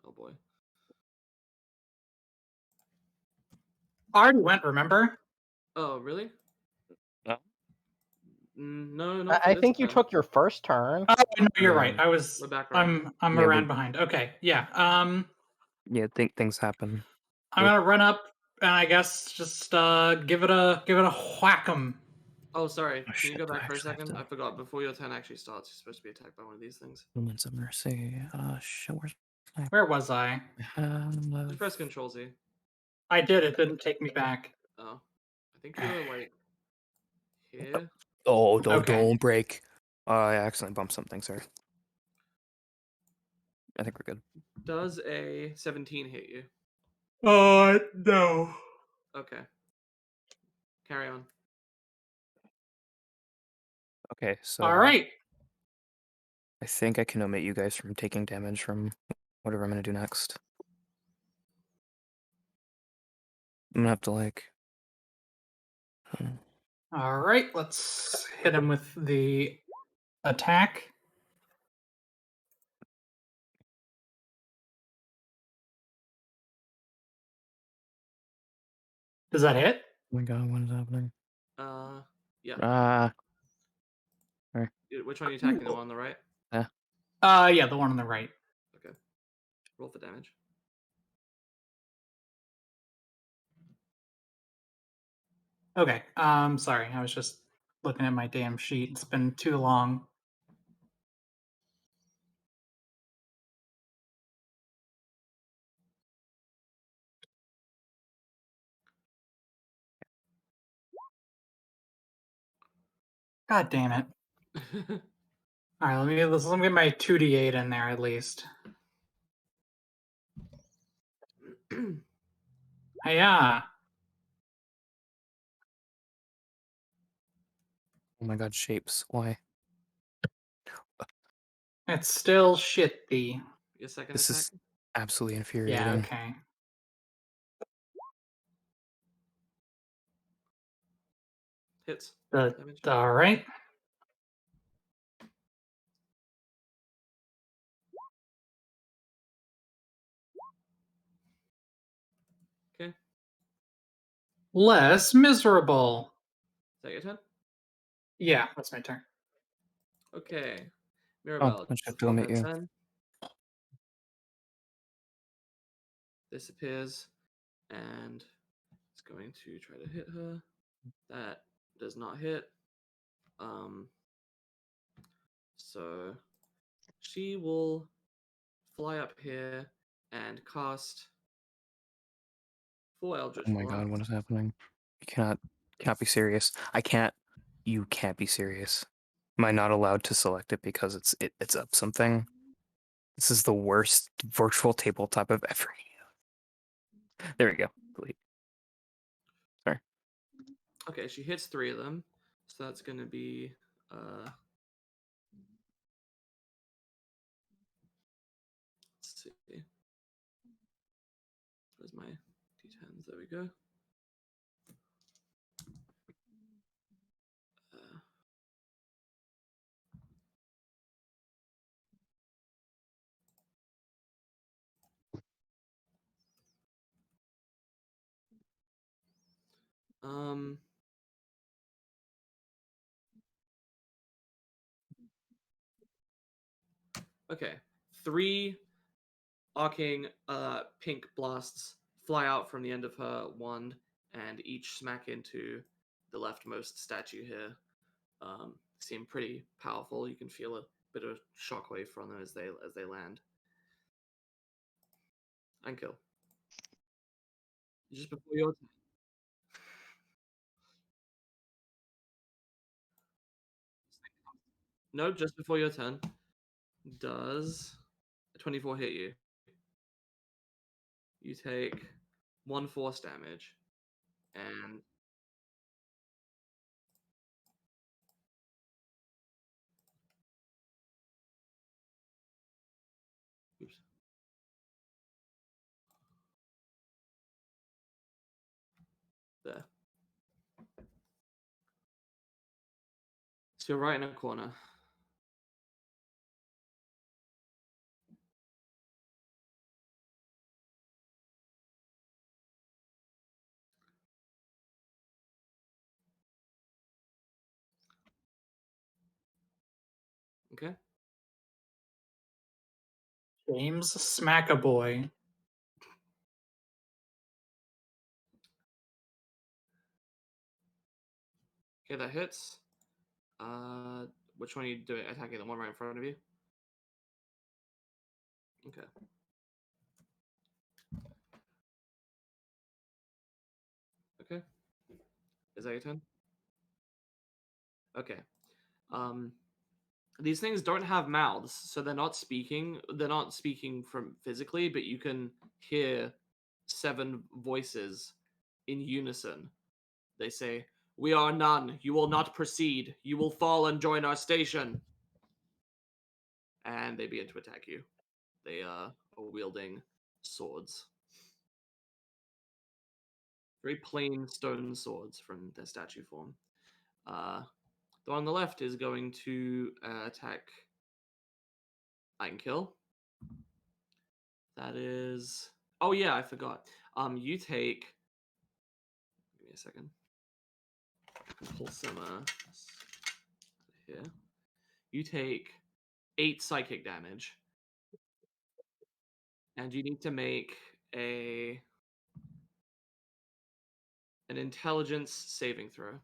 Oh boy.
I already went, remember?
Oh really?
No?
No, not for
I
this
think you
turn.
took your first turn.
Oh no, you're
Yeah.
right.
We're back around.
I'm
Yeah,
around behind. Okay, yeah.
Yeah, things happen.
I'm gonna run up and I guess just give it a whack 'em.
Oh, sorry.
Oh,
Can you
shit,
go
do I
back for a
actually have
second?
to-
I forgot. Before your turn actually starts, you're supposed to be attacked by one of these things.
Moments of Mercy. Shit, where's my...
Where was I?
Just press Control Z.
I did. It didn't take me back.
Oh, I think you were like here.
Oh,
Okay.
don't break. I accidentally bumped something, sorry. I think we're good.
Does a 17 hit you?
No.
Okay. Carry on.
Okay, so
All right.
I think I can omit you guys from taking damage from whatever I'm gonna do next. I'm gonna have to like...
All right. Let's hit him with the attack. Does that hit?
Oh my god, what is happening?
Yeah.
Ah,
Which one are you attacking? The one on the right?
Yeah, the one on the right.
Okay. Roll for damage.
Okay. Sorry. I was just looking at my damn sheet. It's been too long. God damn it. All right, let me get my 2d8 in there at least. Yeah.
oh my god, shapes. Why?
It's still shitty.
Your second
This
attack?
is absolutely
Yeah,
infuriating.
okay.
Hits. Damage.
All right.
Okay. Is
Less miserable.
that your turn?
Yeah, that's my turn.
Okay.
Oh,
Mirabelle,
I just have
the
to
top
omit
of
you.
10. Disappears. And it's going to try to hit her. That does not hit. So she will fly up here and cast full Eldritch
Oh my
Blast.
god, what is happening? You cannot be serious. You can't be serious. Am I not allowed to select it because it's up something? This is the worst virtual tabletop I've ever used. There we go. Delete. Sorry.
Okay, she hits 3 of them. So that's going to be let's see. Where's my d10s? There we go. Um okay. 3 arcing pink blasts fly out from the end of her wand and each smack into the leftmost statue here. Seem pretty powerful. You can feel a bit of shockwave from them as they land. Einkill. Just before your turn. No, just before your turn. Does a 24 hit you? You take 1 force damage. And oops. There. So you're right in a corner. Okay.
James Smackaboy.
Okay, that hits. Which one are you doing? Attacking the one right in front of you? Okay. Okay. Is that your turn? Okay. These things don't have mouths, so they're not speaking. They're not speaking from physically, but you can hear 7 voices in unison. They say, "We are none. You will not proceed. You will fall and join our station." And they begin to attack you. They are wielding swords. Very plain stone swords from their statue form. The one on the left is going to attack Einkill. That is. Oh yeah, I forgot. You take. Give me a second. I can pull some here. You take 8 psychic damage, and you need to make an intelligence saving throw.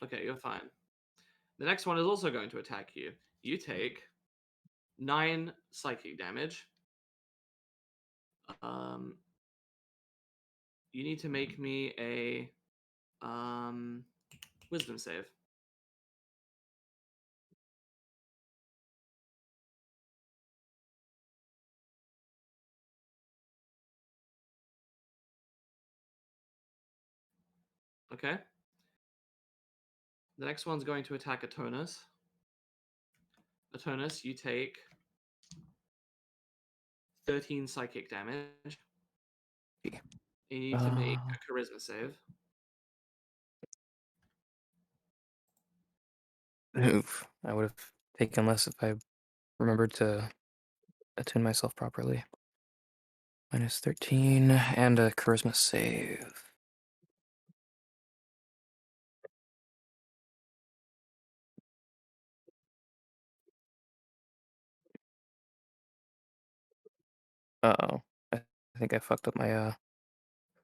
Okay, you're fine. The next one is also going to attack you. You take 9 psychic damage. You need to make me a wisdom save. Okay. The next one's going to attack Atonus. Atonus, you take 13 psychic damage. You need to make a charisma save.
Oof. I would have taken less if I remembered to attune myself properly. Minus 13 and a charisma save. Uh-oh. I think I fucked up my,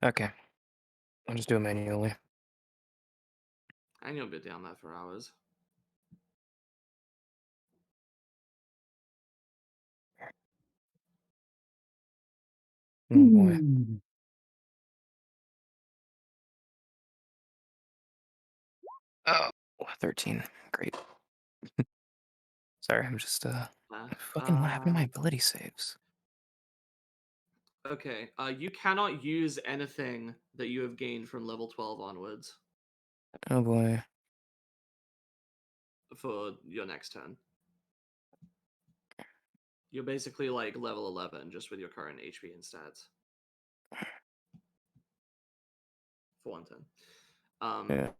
Okay. I'll just do it manually.
And you'll be down there for hours.
Oh boy. Oh, 13. Great. Sorry, I'm just, fucking what happened to my ability saves?
Okay, you cannot use anything that you have gained from level 12 onwards
Oh boy.
for your next turn. You're basically like level 11 just with your current HP and stats. For one turn.
Yeah.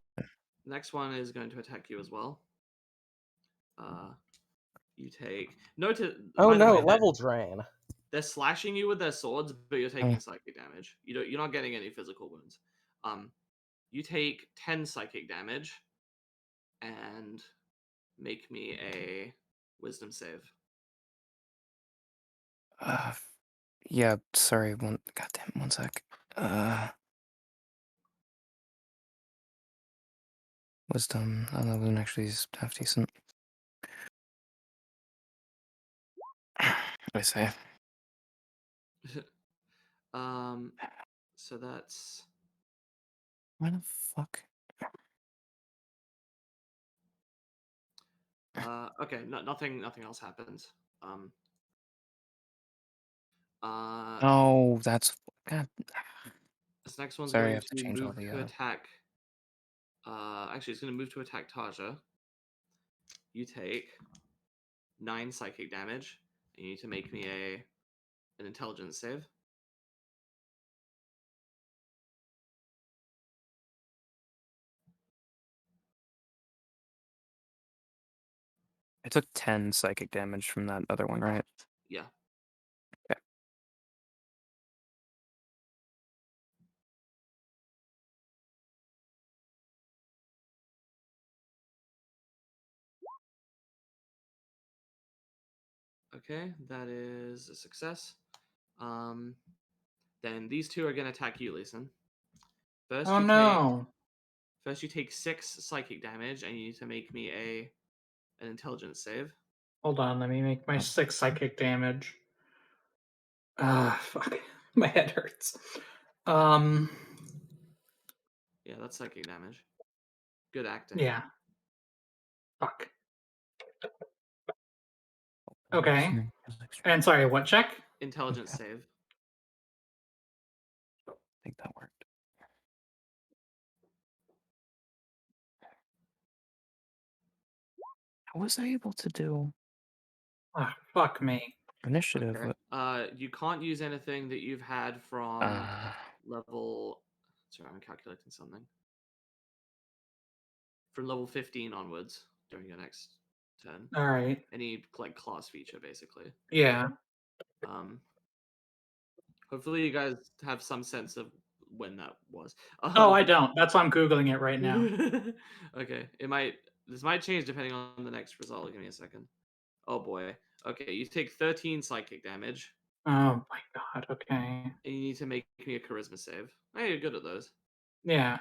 Next one is going to attack you as well. You take note.
Oh
By the
no,
way,
level drain.
they're slashing you with their swords, but you're taking psychic damage. You're not getting any physical wounds. You take 10 psychic damage, and make me a wisdom save.
Yeah, sorry, goddamn, 1 sec. Wisdom, that one actually is half decent. I say.
So that's
Why the fuck?
okay. Nothing else happens.
Oh, that's God.
This next one's
Sorry, I
going
have to
to
change all
move to
the.
attack. Actually, it's going to move to attack Taja. you take 9 psychic damage, and you need to make me an intelligence save.
I took 10 psychic damage from that other one, right?
Yeah.
Okay.
Okay, that is a success. Then these two are gonna attack you, Liecen. First,
Oh
you
no.
First, you take 6 psychic damage, and you need to make me an intelligence save.
Hold on, let me make my 6 psychic damage. Ah, fuck. My head hurts.
Yeah, that's psychic damage. Good acting.
Yeah. Fuck. Okay. And sorry, what check?
Intelligence
Okay.
save.
I think that worked. How was I able to do
Ah, fuck me.
initiative?
Okay. You can't use anything that you've had from level. Sorry, I'm calculating something. From level 15 onwards during your next turn.
All right.
Any like class feature, basically.
Yeah.
Hopefully you guys have some sense of when that was.
Oh, I don't. That's why I'm googling it right now.
Okay, this might change depending on the next result. Give me a second. Oh boy. Okay, you take 13 psychic damage,
Oh my god. Okay.
and you need to make me a charisma save. Hey, you're good at those.
Yeah.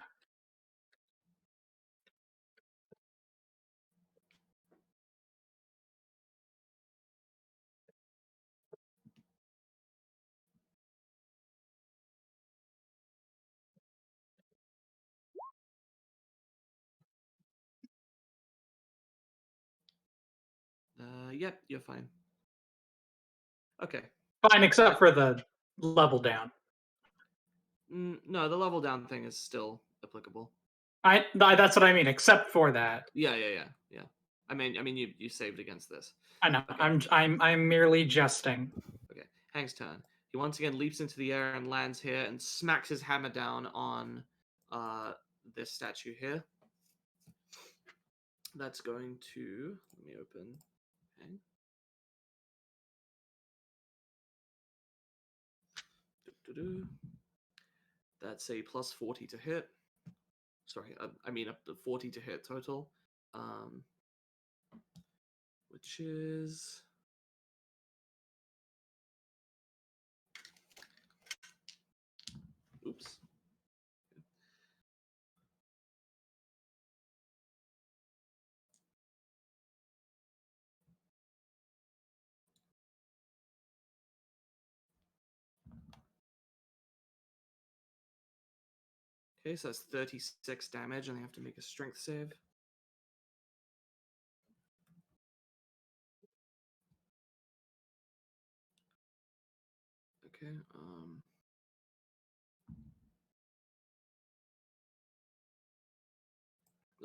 Yep, you're fine. Okay.
Fine, except for the level down.
No, the level down thing is still applicable.
That's what I mean. Except for that.
Yeah. I mean, you saved against this.
I know.
Okay.
I'm merely jesting.
Okay, Hank's turn. He once again leaps into the air and lands here and smacks his hammer down on this statue here. That's going to let me open. Okay. Doo-doo-doo. That's a plus 40 to hit. Sorry, I mean up to 40 to hit total. Which is oops. Okay, so that's 36 damage, and they have to make a strength save. Okay,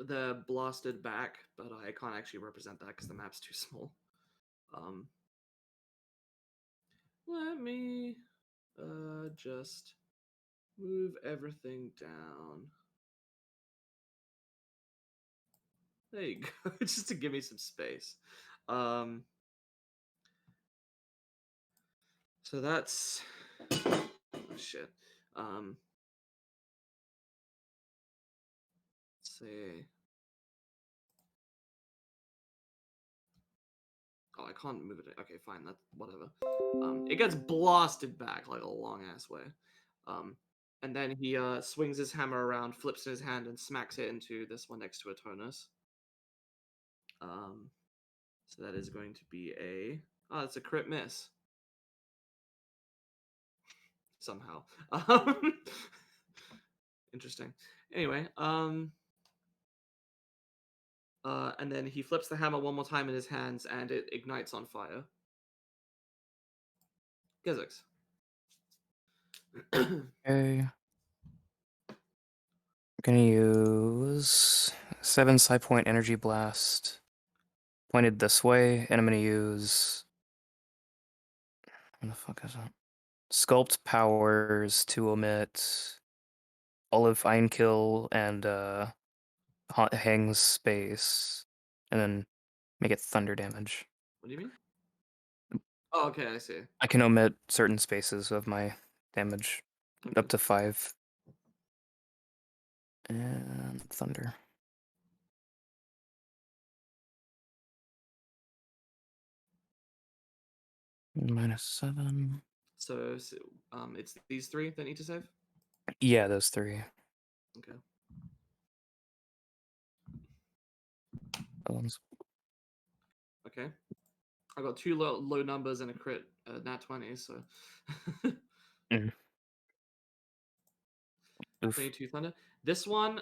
they're blasted back, but I can't actually represent that because the map's too small. Let me just move everything down. There you go, just to give me some space. So that's oh shit. Let's see. Oh, I can't move it. Okay, fine. That's whatever. It gets blasted back like a long ass way. And then he swings his hammer around, flips in his hand, and smacks it into this one next to Atonus. So that is going to be it's a crit miss. Somehow. Interesting. Anyway, and then he flips the hammer one more time in his hands, and it ignites on fire. Gezzux.
Okay. I'm gonna use 7 Psi Point Energy Blast pointed this way, and I'm gonna use. What the fuck is that? Sculpt powers to omit all of Einkill and Hang's space, and then make it thunder damage.
What do you mean? Oh, okay, I see.
I can omit certain spaces of my damage,
Okay.
up to 5. And thunder. -7.
So, it's these 3 that need to save?
Yeah, those 3.
Okay.
Ones.
Okay. I got 2 low numbers and a crit, nat 20, so.
Oof.
22 thunder. This one,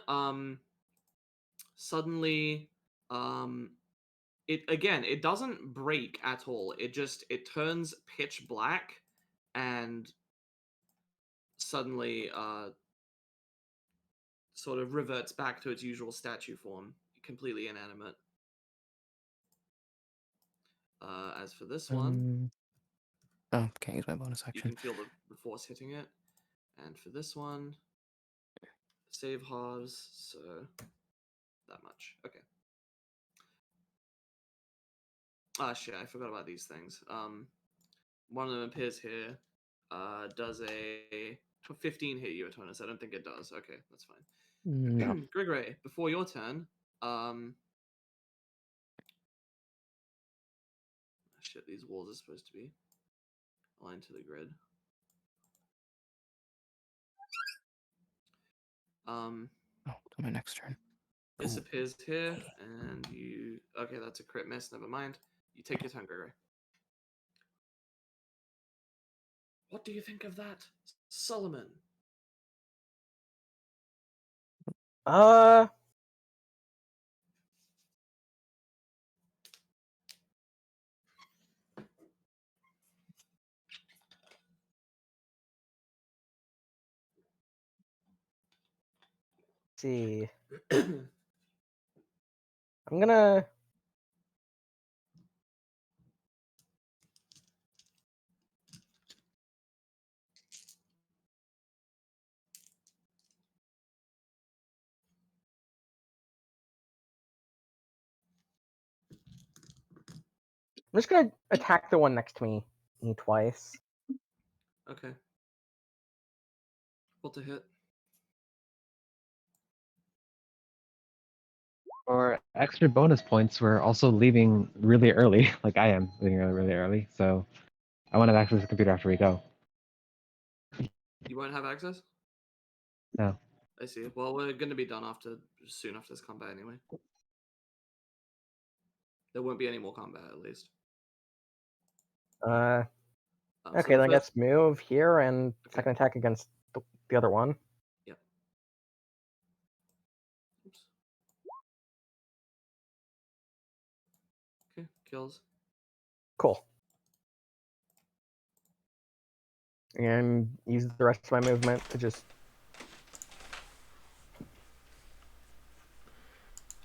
suddenly, it doesn't break at all. It turns pitch black, and suddenly, sort of reverts back to its usual statue form, completely inanimate. As for this one,
Oh, can't use my bonus
you
action.
can feel the force hitting it. And for this one, save halves, so that much. Okay. Ah, shit, I forgot about these things. One of them appears here. Does a 15 hit you, Atonus? I don't think it does. Okay, that's fine.
No.
Grigore, before your turn, shit, these walls are supposed to be aligned to the grid.
Oh, my next turn.
This appears here, and you... Okay, that's a crit miss, never mind. You take your turn, Grigore. What do you think of that, Solomon?
See. I'm gonna. I'm just gonna attack the one next to me twice.
Okay. Roll to hit.
For extra bonus points, we're also leaving really early, like I am leaving really early, so I won't have access to the computer after we go.
You won't have access?
No.
I see. Well, we're going to be done soon after this combat anyway. There won't be any more combat, at least.
Okay,
So
then I
first...
guess move here and
Okay.
second attack against the other one.
Yep. Oops. Okay, kills.
Cool. And use the rest of my movement to just.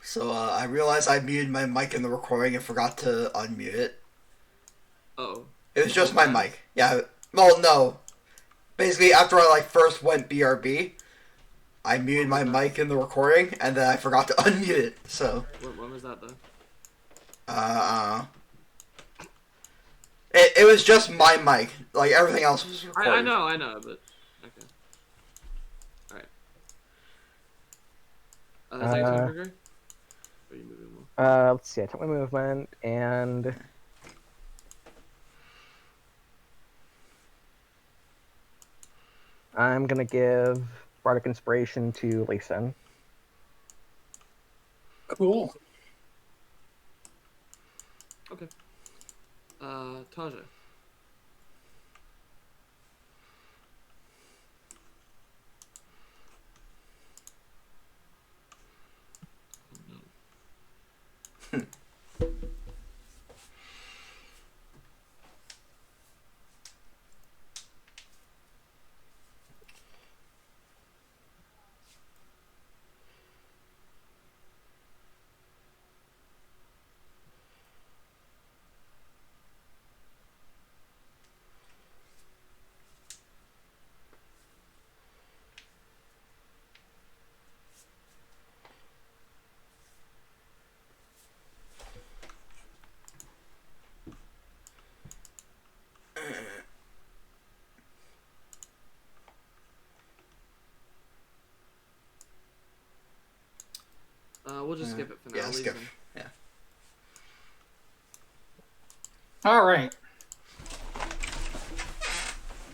So I realized I muted my mic in the recording and forgot to unmute it.
Uh-oh.
It was just my mic. Yeah. Well, no. Basically, after I first went BRB, I muted my mic in the recording and then I forgot to unmute it. So.
When was that, though?
It was just my mic. Like everything else was recorded.
I know, but okay. All right. Is that your turn, Grigore? Or are you moving more?
Let's see. I took my movement and. I'm gonna give Bardic Inspiration to Liecen.
Cool.
Okay. Taja. We'll just skip it for now.
Yeah, skip.
Liecen.
Yeah.
All right.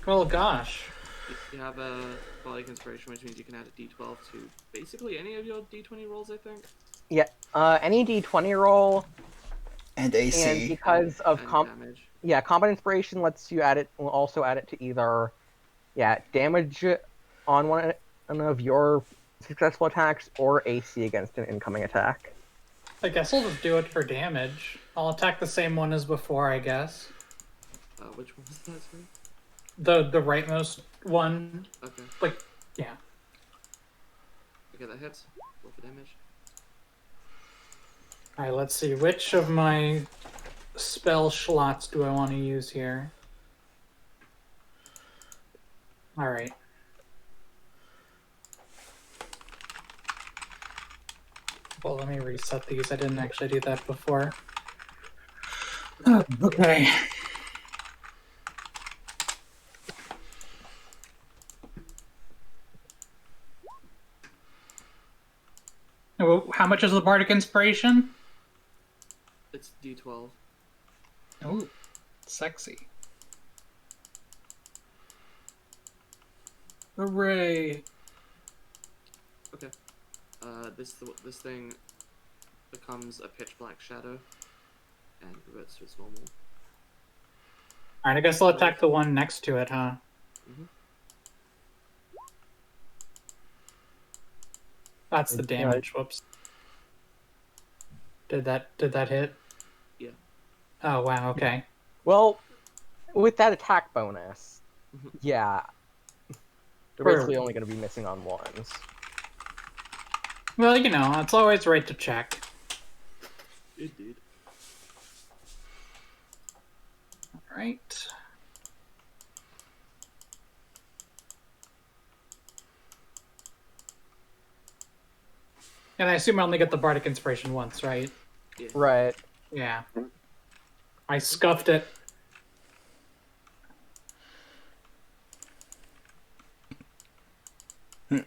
Oh gosh.
You have a Bardic Inspiration, which means you can add a D12 to basically any of your D20 rolls, I think.
Yeah. Any D20 roll,
And AC.
and because of
And damage.
Combat Inspiration lets you add it. Will also add it to either, damage on one of your successful attacks or AC against an incoming attack.
I guess I'll just do it for damage. I'll attack the same one as before, I guess.
Which one was that, sorry?
The rightmost one.
Okay.
Like, yeah.
Okay, that hits. Roll for damage.
Alright, let's see. Which of my spell slots do I want to use here? Alright. Well, let me reset these. I didn't actually do that before. Oh, okay. How much is the Bardic Inspiration?
It's D12.
Oh, sexy. Hooray!
Okay. This thing becomes a pitch black shadow and reverts to its normal.
Alright, I guess I'll attack the one next to it, huh?
Mhm.
That's the damage. Whoops. Did that hit?
Yeah.
Oh wow, okay.
Well, with that attack bonus, yeah, they're basically only going to be missing on ones.
Well, you know, it's always right to check.
Indeed.
Alright. And I assume I only get the Bardic Inspiration once, right?
Yeah.
Right.
Yeah. I scuffed it.
Okay,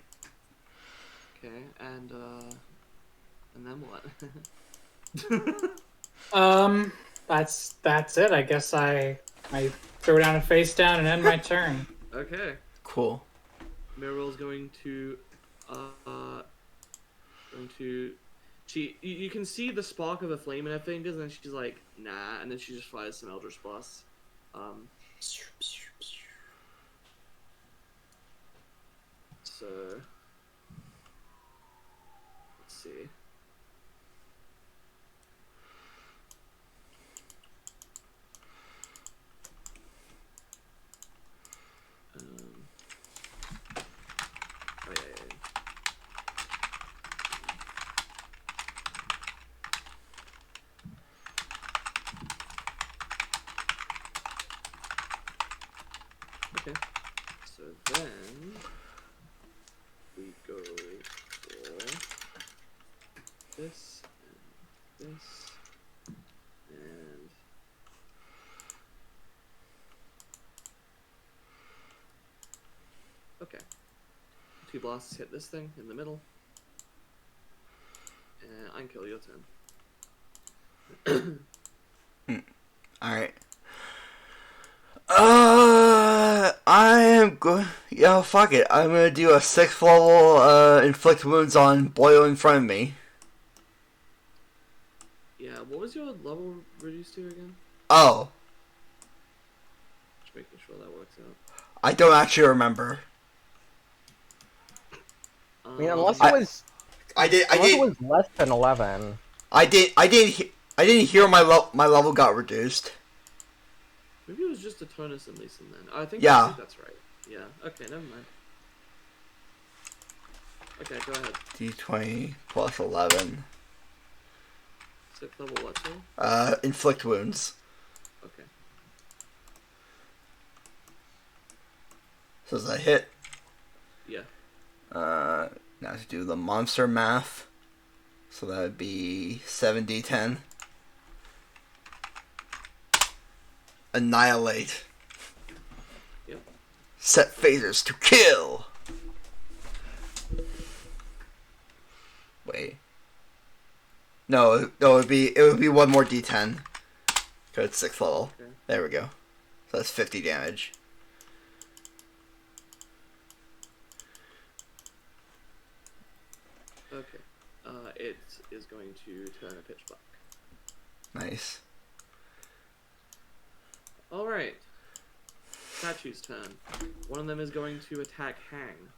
and then what?
That's it. I guess I throw down a face down and end my turn.
Okay.
Cool.
Mirabel's going to you can see the spark of a flame in her fingers, and then she's like, nah, and then she just fires some Eldritch Blast. So let's see. Oh yeah. Okay, so then we go for this and this and okay. 2 blasts hit this thing in the middle, and Einkill, your turn.
Alright. I am good. Yeah, fuck it. I'm gonna do a 6th level, inflict wounds on Boyle in front of me.
Yeah, what was your level reduced to again?
Oh,
Just making sure that works out.
I don't actually remember.
I mean, unless it was,
It
was less than 11.
I didn't hear my level got reduced.
Maybe it was just a tonus in Liecen then. I think that's right. Yeah. Okay, never mind. Okay, go ahead.
D20 plus 11.
6th level what, sorry?
Inflict wounds.
Okay.
So does that hit?
Yeah.
Now to do the monster math. So that would be 7d10. Annihilate.
Yep.
Set phasers to kill. Wait. No, it would be one more D10. Cause it's 6th level.
Okay.
There we go. So that's 50 damage.
Okay. It is going to turn a pitch black.
Nice.
Alright. Statue's turn. One of them is going to attack Hang.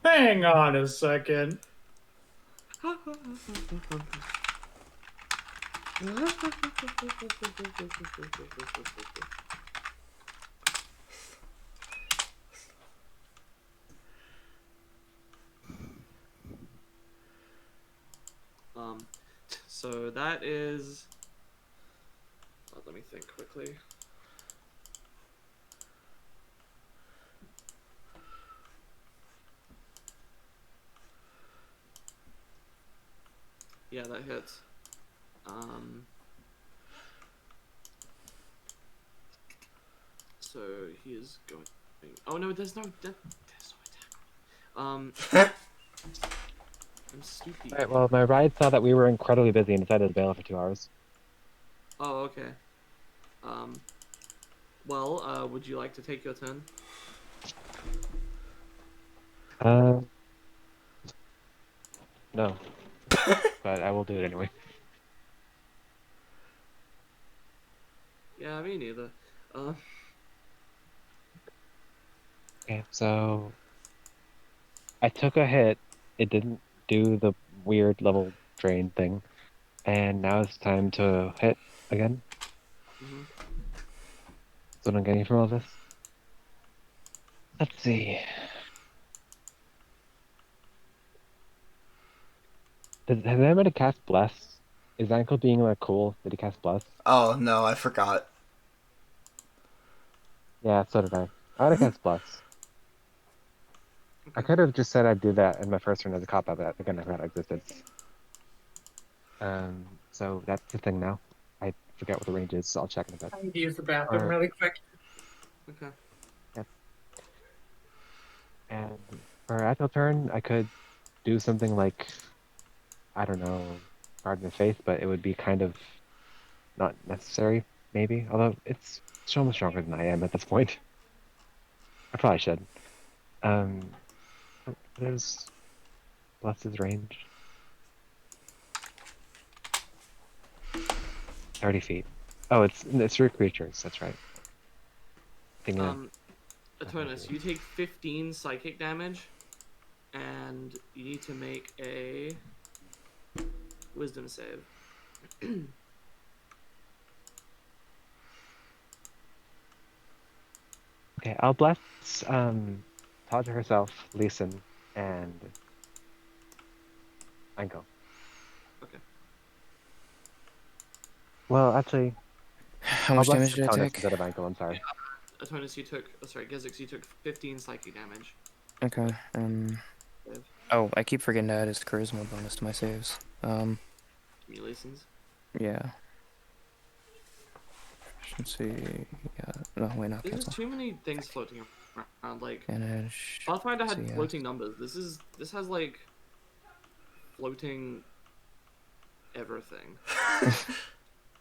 Hang on a second.
So that is... let me think quickly. Yeah, that hits. So he is going... Oh no, there's no attack. I'm stupid.
Alright, well, my ride saw that we were incredibly busy and decided to bail for 2 hours.
Oh, okay. Well, would you like to take your turn?
No. But I will do it anyway.
Yeah, me neither.
Okay, so... I took a hit. It didn't do the weird level drain thing. And now it's time to hit again.
Mhm.
That's what I'm getting from all this. Let's see. Has anybody cast Bless? Is Einkill being like cool? Did he cast Bless?
Oh no, I forgot.
Yeah, so did I. I would have cast Bless. I could have just said I'd do that in my first turn as a cop-out, but again, I forgot it existed. So that's the thing now. I forget what the range is, so I'll check in a bit.
I need to use the bathroom
Alright.
really quick.
Okay.
Yep. And for actual turn, I could do something like, I don't know, Garden of Faith, but it would be kind of not necessary, maybe. Although it's so much stronger than I am at this point. I probably should. There's Bless's range. 30 feet. Oh, it's 3 creatures. That's right.
Atonus, you take 15 psychic damage, and you need to make a wisdom save.
Okay, I'll bless Taja herself, Liecen, and Einkill.
Okay.
Well, actually,
How
I'll
much
bless
damage did I
Atonus
take?
instead of Einkill. I'm sorry.
Atonus, you took... Oh, sorry, Gezzux, you took 15 psychic damage.
Okay. Oh, I keep forgetting to add his charisma bonus to my saves.
Licen's.
Yeah. Let's see. Yeah. No, wait, no.
There's
Cancel.
too many things floating around. Like,
Manage.
Pathfinder had
CS.
floating numbers. This has like floating everything.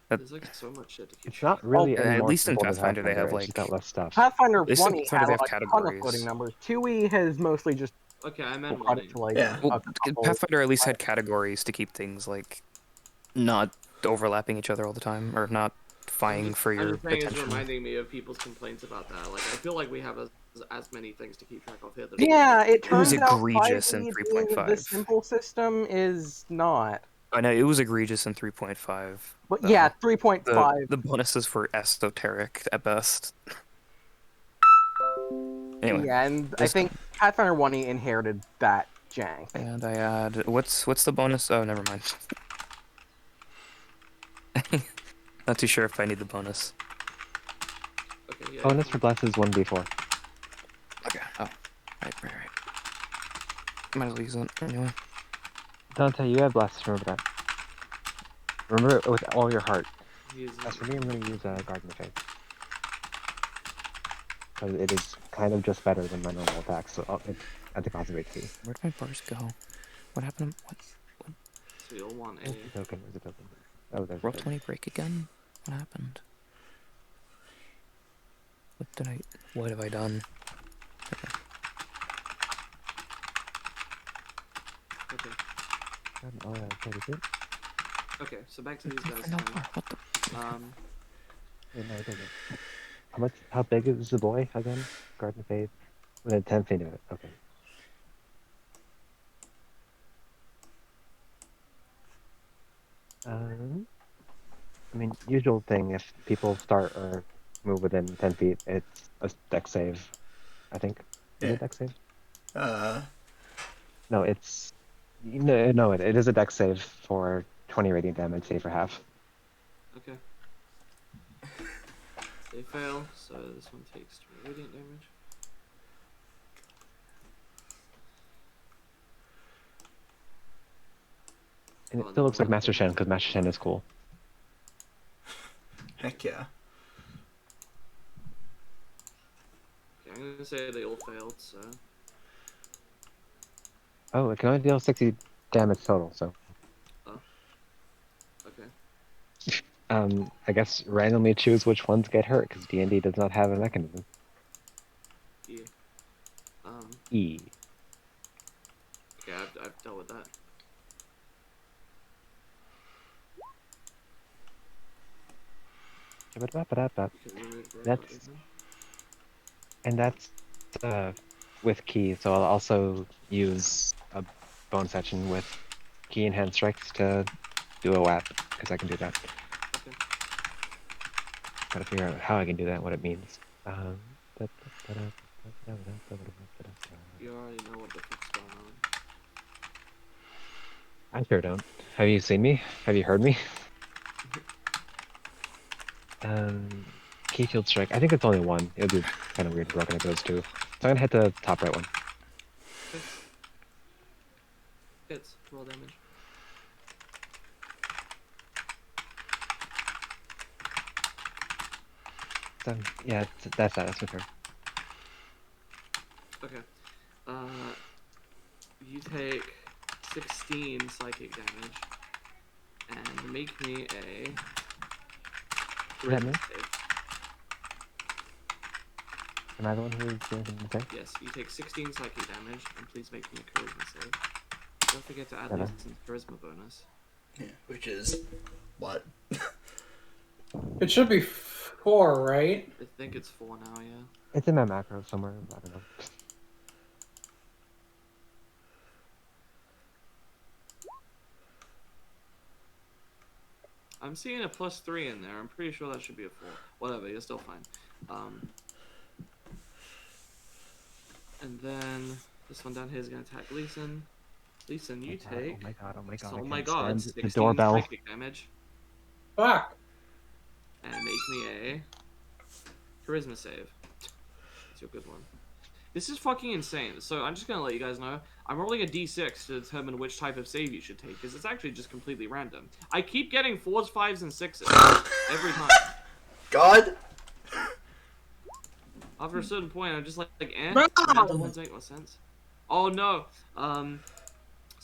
There's like so much shit to keep.
It's not really.
Oh,
any
at
more
least in
simple than
Pathfinder they have,
it's just
like-
got less stuff.
Pathfinder
They
20
still
had
have
like a ton of
categories.
floating numbers. 2E has mostly just
Okay, I meant
cut it
money.
to like
Yeah.
Well,
a couple.
Pathfinder at least had categories to keep things like not overlapping each other all the time, or not vying for
I'm
your
just saying it's
attention.
reminding me of people's complaints about that. Like, I feel like we have as many things to keep track of here. Than
Yeah, it
It was
turns out
egregious in
5e being the
3.5.
simple system is not.
I know it was egregious in 3.5.
But
though.
yeah, 3.5.
The bonuses were esoteric at best. Anyway,
Yeah, and I
this-
think Pathfinder 1E inherited that jank.
and I add what's the bonus? Oh, never mind. Not too sure if I need the bonus.
Okay, yeah.
Bonus for bless is 1d4.
Okay. Oh, right. Might as well use it anyway.
Dante, you have bless. Remember that. Remember it with all your heart.
He's,
As for me, I'm going to use Garden of Faith. because it is kind of just better than my normal attacks at the cost of HP.
Where'd my bars go? What happened? What?
So you'll want
Where's
a.
the token? Where's the token? Oh, there's
Roll
the
20 break again? What happened? What have I done? Okay.
Okay.
Oh, yeah, 32.
Okay, so back to these guys.
No,
then.
what the?
Yeah, no, it doesn't. How big is the boy again? Garden Fade? Within 10 feet of it. Okay. I mean, usual thing, if people start or move within 10 feet, it's a dex save, I think. Is
Yeah.
it dex save?
No,
it's... No, it is a dex save for 20 radiant damage, save for half.
Okay. They fail, so this one takes 20 radiant damage.
And it still looks like Master Shen, because Master Shen is cool.
heck yeah.
Okay, I'm gonna say they all failed, so.
Oh, it can only deal 60 damage total, so...
Okay.
I guess randomly choose which ones get hurt, because D&D does not have a mechanism.
Yeah.
E.
Okay, I've dealt with that.
That's with key, so I'll also use a bonus action with key and hand strikes to do a WAP, because I can do that.
Okay.
Gotta figure out how I can do that and what it means.
You already know what the fuck's going on.
I sure don't. Have you seen me? Have you heard me? Key field strike. I think it's only one. It would be kind of weird if broken it goes two. So I'm gonna hit the top right one.
Hits. Roll damage.
So, yeah, that's that. That's my turn.
Okay. You take 16 psychic damage, and make me a
Is that me?
charisma save.
Am I the one who is doing something to say?
Yes, you take 16 psychic damage, and please make me a charisma save. Don't forget to add
Seven.
Liecen charisma bonus.
Yeah, which is what?
It should be 4, right?
I think it's 4 now, yeah.
It's in my macro somewhere. I don't know.
I'm seeing a +3 in there. I'm pretty sure that should be a 4. Whatever, you're still fine. And then this one down here is going to attack Liecen. Liecen, you take...
Oh my god, oh my god.
Oh
I
my
can't
god,
stand
16
the doorbell.
psychic damage.
Fuck.
And make me a charisma save. That's your good one. This is fucking insane. So I'm just gonna let you guys know. I'm rolling a d6 to determine which type of save you should take, because it's actually just completely random. I keep getting 4s, 5s, and 6s every time.
God?
After a certain point, I'm just like eh.
No!
Random ones make more sense. Oh no. So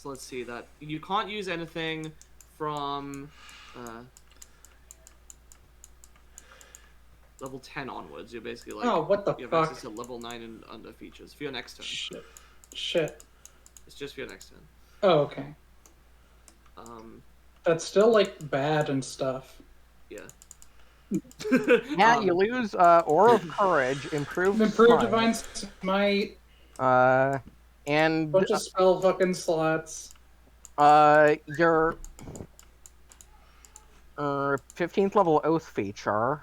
let's see that you can't use anything from level 10 onwards. You're basically like,
Oh, what the
you have
fuck?
access to level 9 and under features for your next turn.
Shit.
It's just for your next turn.
Oh, okay. That's still, like, bad and stuff.
Yeah.
Yeah, you lose Aura of Courage, Improved
Improved
Smite,
Divine Smite,
and
bunch of spell fucking slots.
your 15th level Oath feature.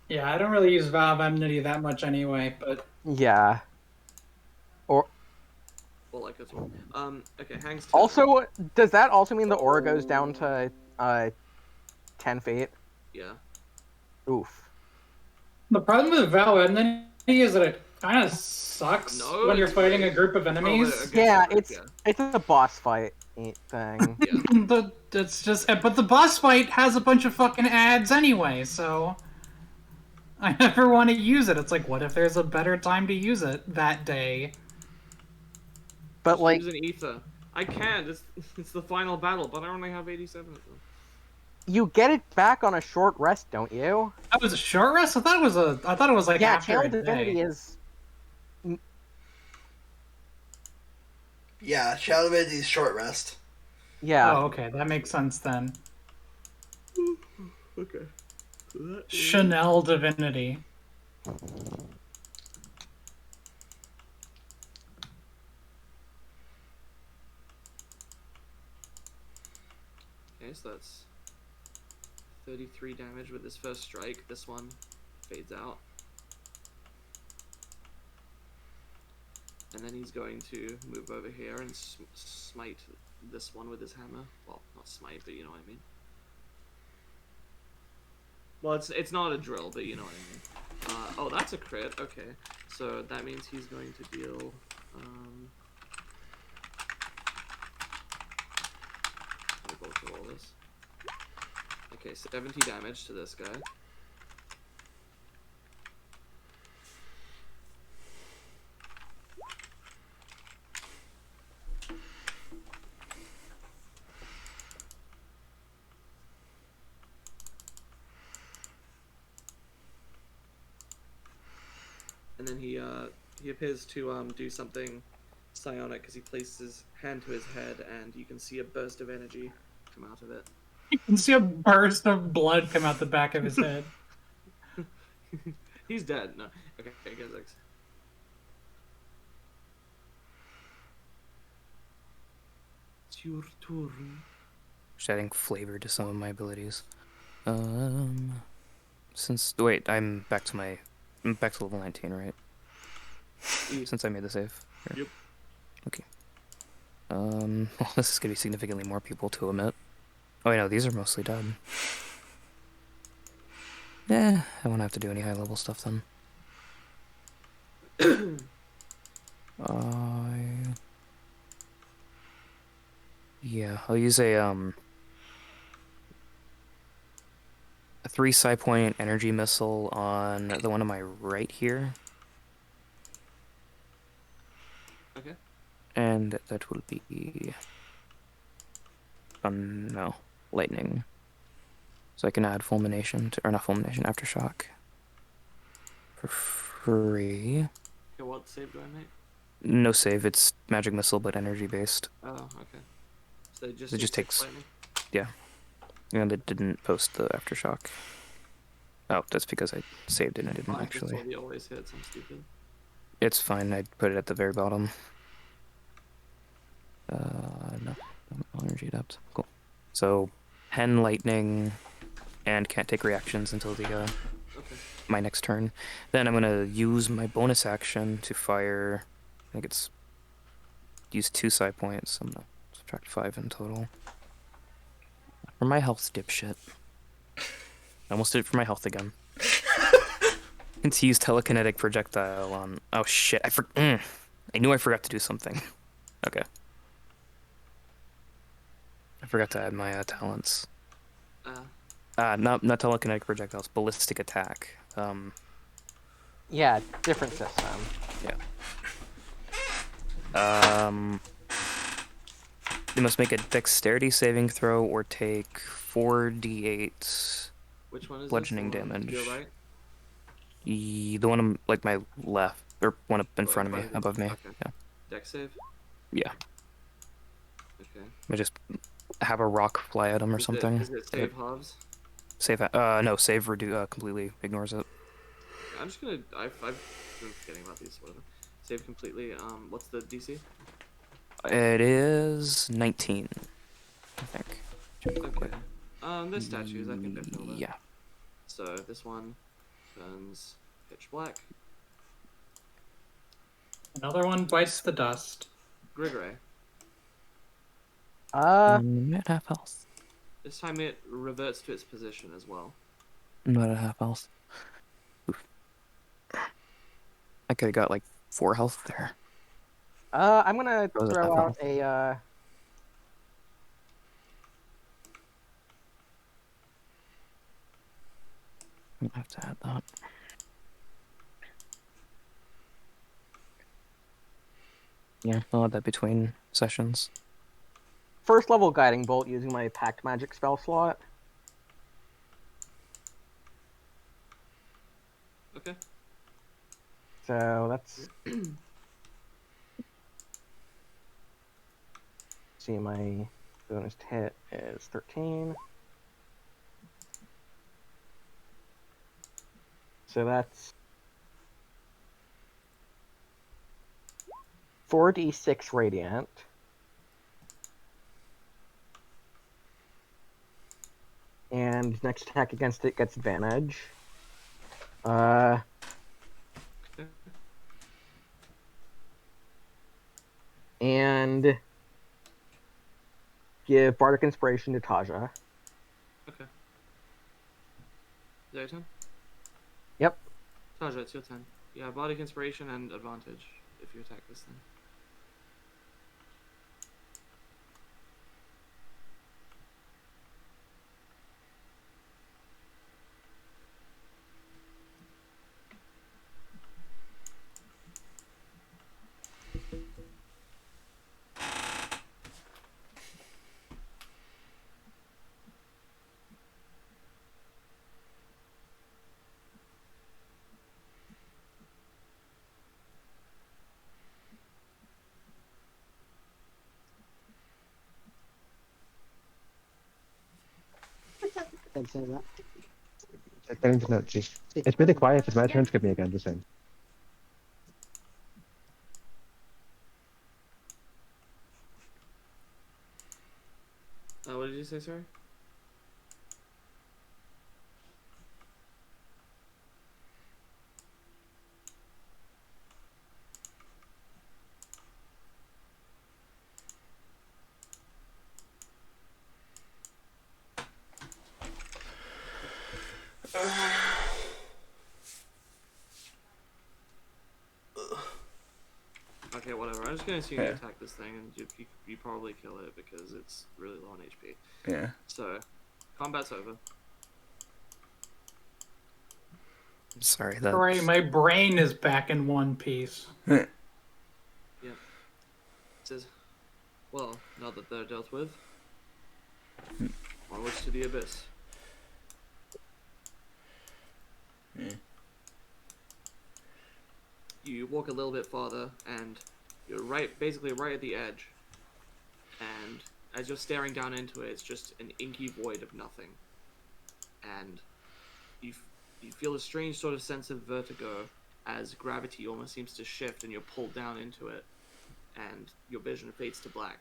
Yeah, I don't really use Vow of Enmity that much anyway, but...
Yeah.
Well, like as well. Okay, Hang's turn.
Also, does that also mean the aura goes down to 10 feet?
Yeah.
Oof.
The problem with Vow of Enmity is that it kind of sucks
No,
when you're
it's
fighting
great.
a group of enemies.
okay,
Yeah,
sorry,
it's a boss fight thing.
Yeah.
It's just, but the boss fight has a bunch of fucking ads anyway, so... I never want to use it. It's like, what if there's a better time to use it that day?
But
Just
like,
use an ether. I can't. It's the final battle, but I only have 87 of them.
you get it back on a short rest, don't you?
That was a short rest. I thought it was like
Yeah,
after
Channel
a
Divinity
day.
is.
Yeah, Shadow Divinity's short rest.
Yeah.
Oh, okay, that makes sense then.
Okay.
Chanel Divinity.
Okay, so that's 33 damage with this first strike. This one fades out. And then he's going to move over here and smite this one with his hammer. Well, not smite, but you know what I mean. Well, it's not a drill, but you know what I mean. Oh, that's a crit. Okay, so that means he's going to deal. Let me go through all this. Okay, 70 damage to this guy. And then he appears to do something psionic because he places his hand to his head, and you can see a burst of energy come out of it.
You can see a burst of blood come out the back of his head.
He's dead. No. Okay, Gezzux. It's your turn.
Just adding flavor to some of my abilities. I'm back to level 19, right? Since I made the save. Here.
Yep.
Okay. Well, this is gonna be significantly more people to omit. Oh, wait, no, these are mostly dead. Yeah, I won't have to do any high level stuff then. Yeah, I'll use a 3 psi point energy missile on the one on my right here.
Okay.
And that will be no, lightning. So I can add fulmination to, or not fulmination, aftershock for free.
Okay, what save do I make?
No save, it's magic missile but energy based.
Oh, okay. So it just
takes
lightning?
Yeah. And it didn't post the aftershock. Oh, that's because I saved it and I didn't actually.
He always hits, I'm stupid.
It's fine, I put it at the very bottom. No energy adept. Cool. So, Hen lightning, and can't take reactions until the
Okay.
my next turn. Then I'm gonna use my bonus action to fire. I think it's use 2 psi points. I'm gonna subtract 5 in total. For my health, dipshit. I almost did it for my health again. Let's use telekinetic projectile on. Oh shit! I knew I forgot to do something. Okay. I forgot to add my talents. Not telekinetic projectiles, ballistic attack.
Yeah, different system.
Yeah. You must make a dexterity saving throw or take 4d8
Which one is
bludgeoning
this? The one
damage.
to your right?
The one on like my left, or one up in front of me, above me.
Okay.
Yeah.
Dex save?
Yeah.
Okay.
I just have a rock fly at him or something.
Is it save halves?
Save. No, save completely ignores it.
I'm just gonna. I've been forgetting about these. Whatever. Save completely. What's the DC?
It is 19, I think.
Okay. There's statues. I think I feel that.
Yeah.
So this one turns pitch black.
Another one bites the dust.
Grigore.
At half health.
This time it reverts to its position as well.
Not at half health. Oof. I could have got like 4 health there.
I'm gonna
Was it
throw
half
out
health?
a
I have to add that. Yeah, I'll add that between sessions.
First level guiding bolt using my packed magic spell slot.
Okay.
So that's. See, my bonus hit is 13. So that's 4d6 radiant. And next attack against it gets advantage. And give Bardic Inspiration to Taja.
Okay. Is that your turn?
Yep.
Taja, it's your turn. You have Bardic Inspiration and advantage if you attack this thing.
Getting to know, geez. It's really quiet. It's my turn. Skip me again. Just saying.
What did you say, sorry? Okay, whatever. I'm just gonna assume you attack this thing, and you probably kill it because it's really low on HP.
Yeah.
So, combat's over.
Sorry, that.
Hooray, my brain is back in one piece.
Yep. It says, well, now that they're dealt with, onwards to the abyss.
Yeah.
You walk a little bit farther, and you're basically right at the edge. And as you're staring down into it, it's just an inky void of nothing. And you feel a strange sort of sense of vertigo as gravity almost seems to shift, and you're pulled down into it, and your vision fades to black.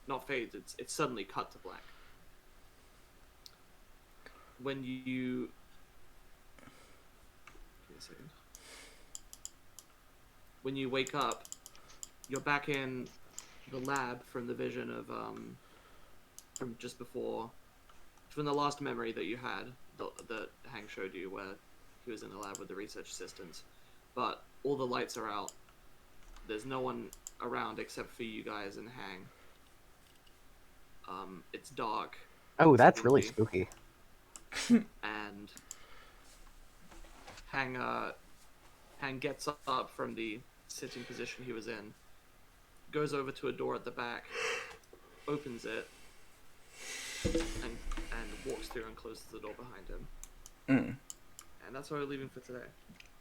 Not fades; it's suddenly cut to black. When you give me a second. When you wake up, you're back in the lab from the vision of from just before, from the last memory that you had that Hank showed you, where he was in the lab with the research assistants. But all the lights are out. There's no one around except for you guys and Hang. It's dark.
Oh, that's really spooky.
And Hang gets up from the sitting position he was in, goes over to a door at the back, opens it, and walks through and closes the door behind him. And that's where we're leaving for today.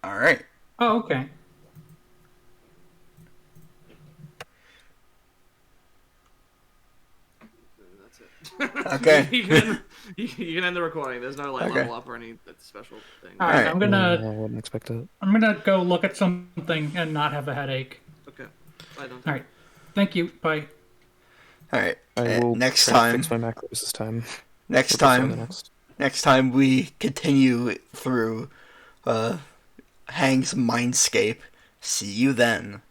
All right.
Oh, okay.
And that's it.
Okay.
you can end the recording. There's no level up or any special thing.
All right,
Alright.
I'm
I
gonna
wouldn't expect it.
go look at something and not have a headache.
Okay. Bye, don't
All right, thank you. Bye.
All right.
I will
next
try to
time.
fix my macros this time.
Next
Or before the
time.
next.
Next time we continue through Hang's Mindscape. See you then.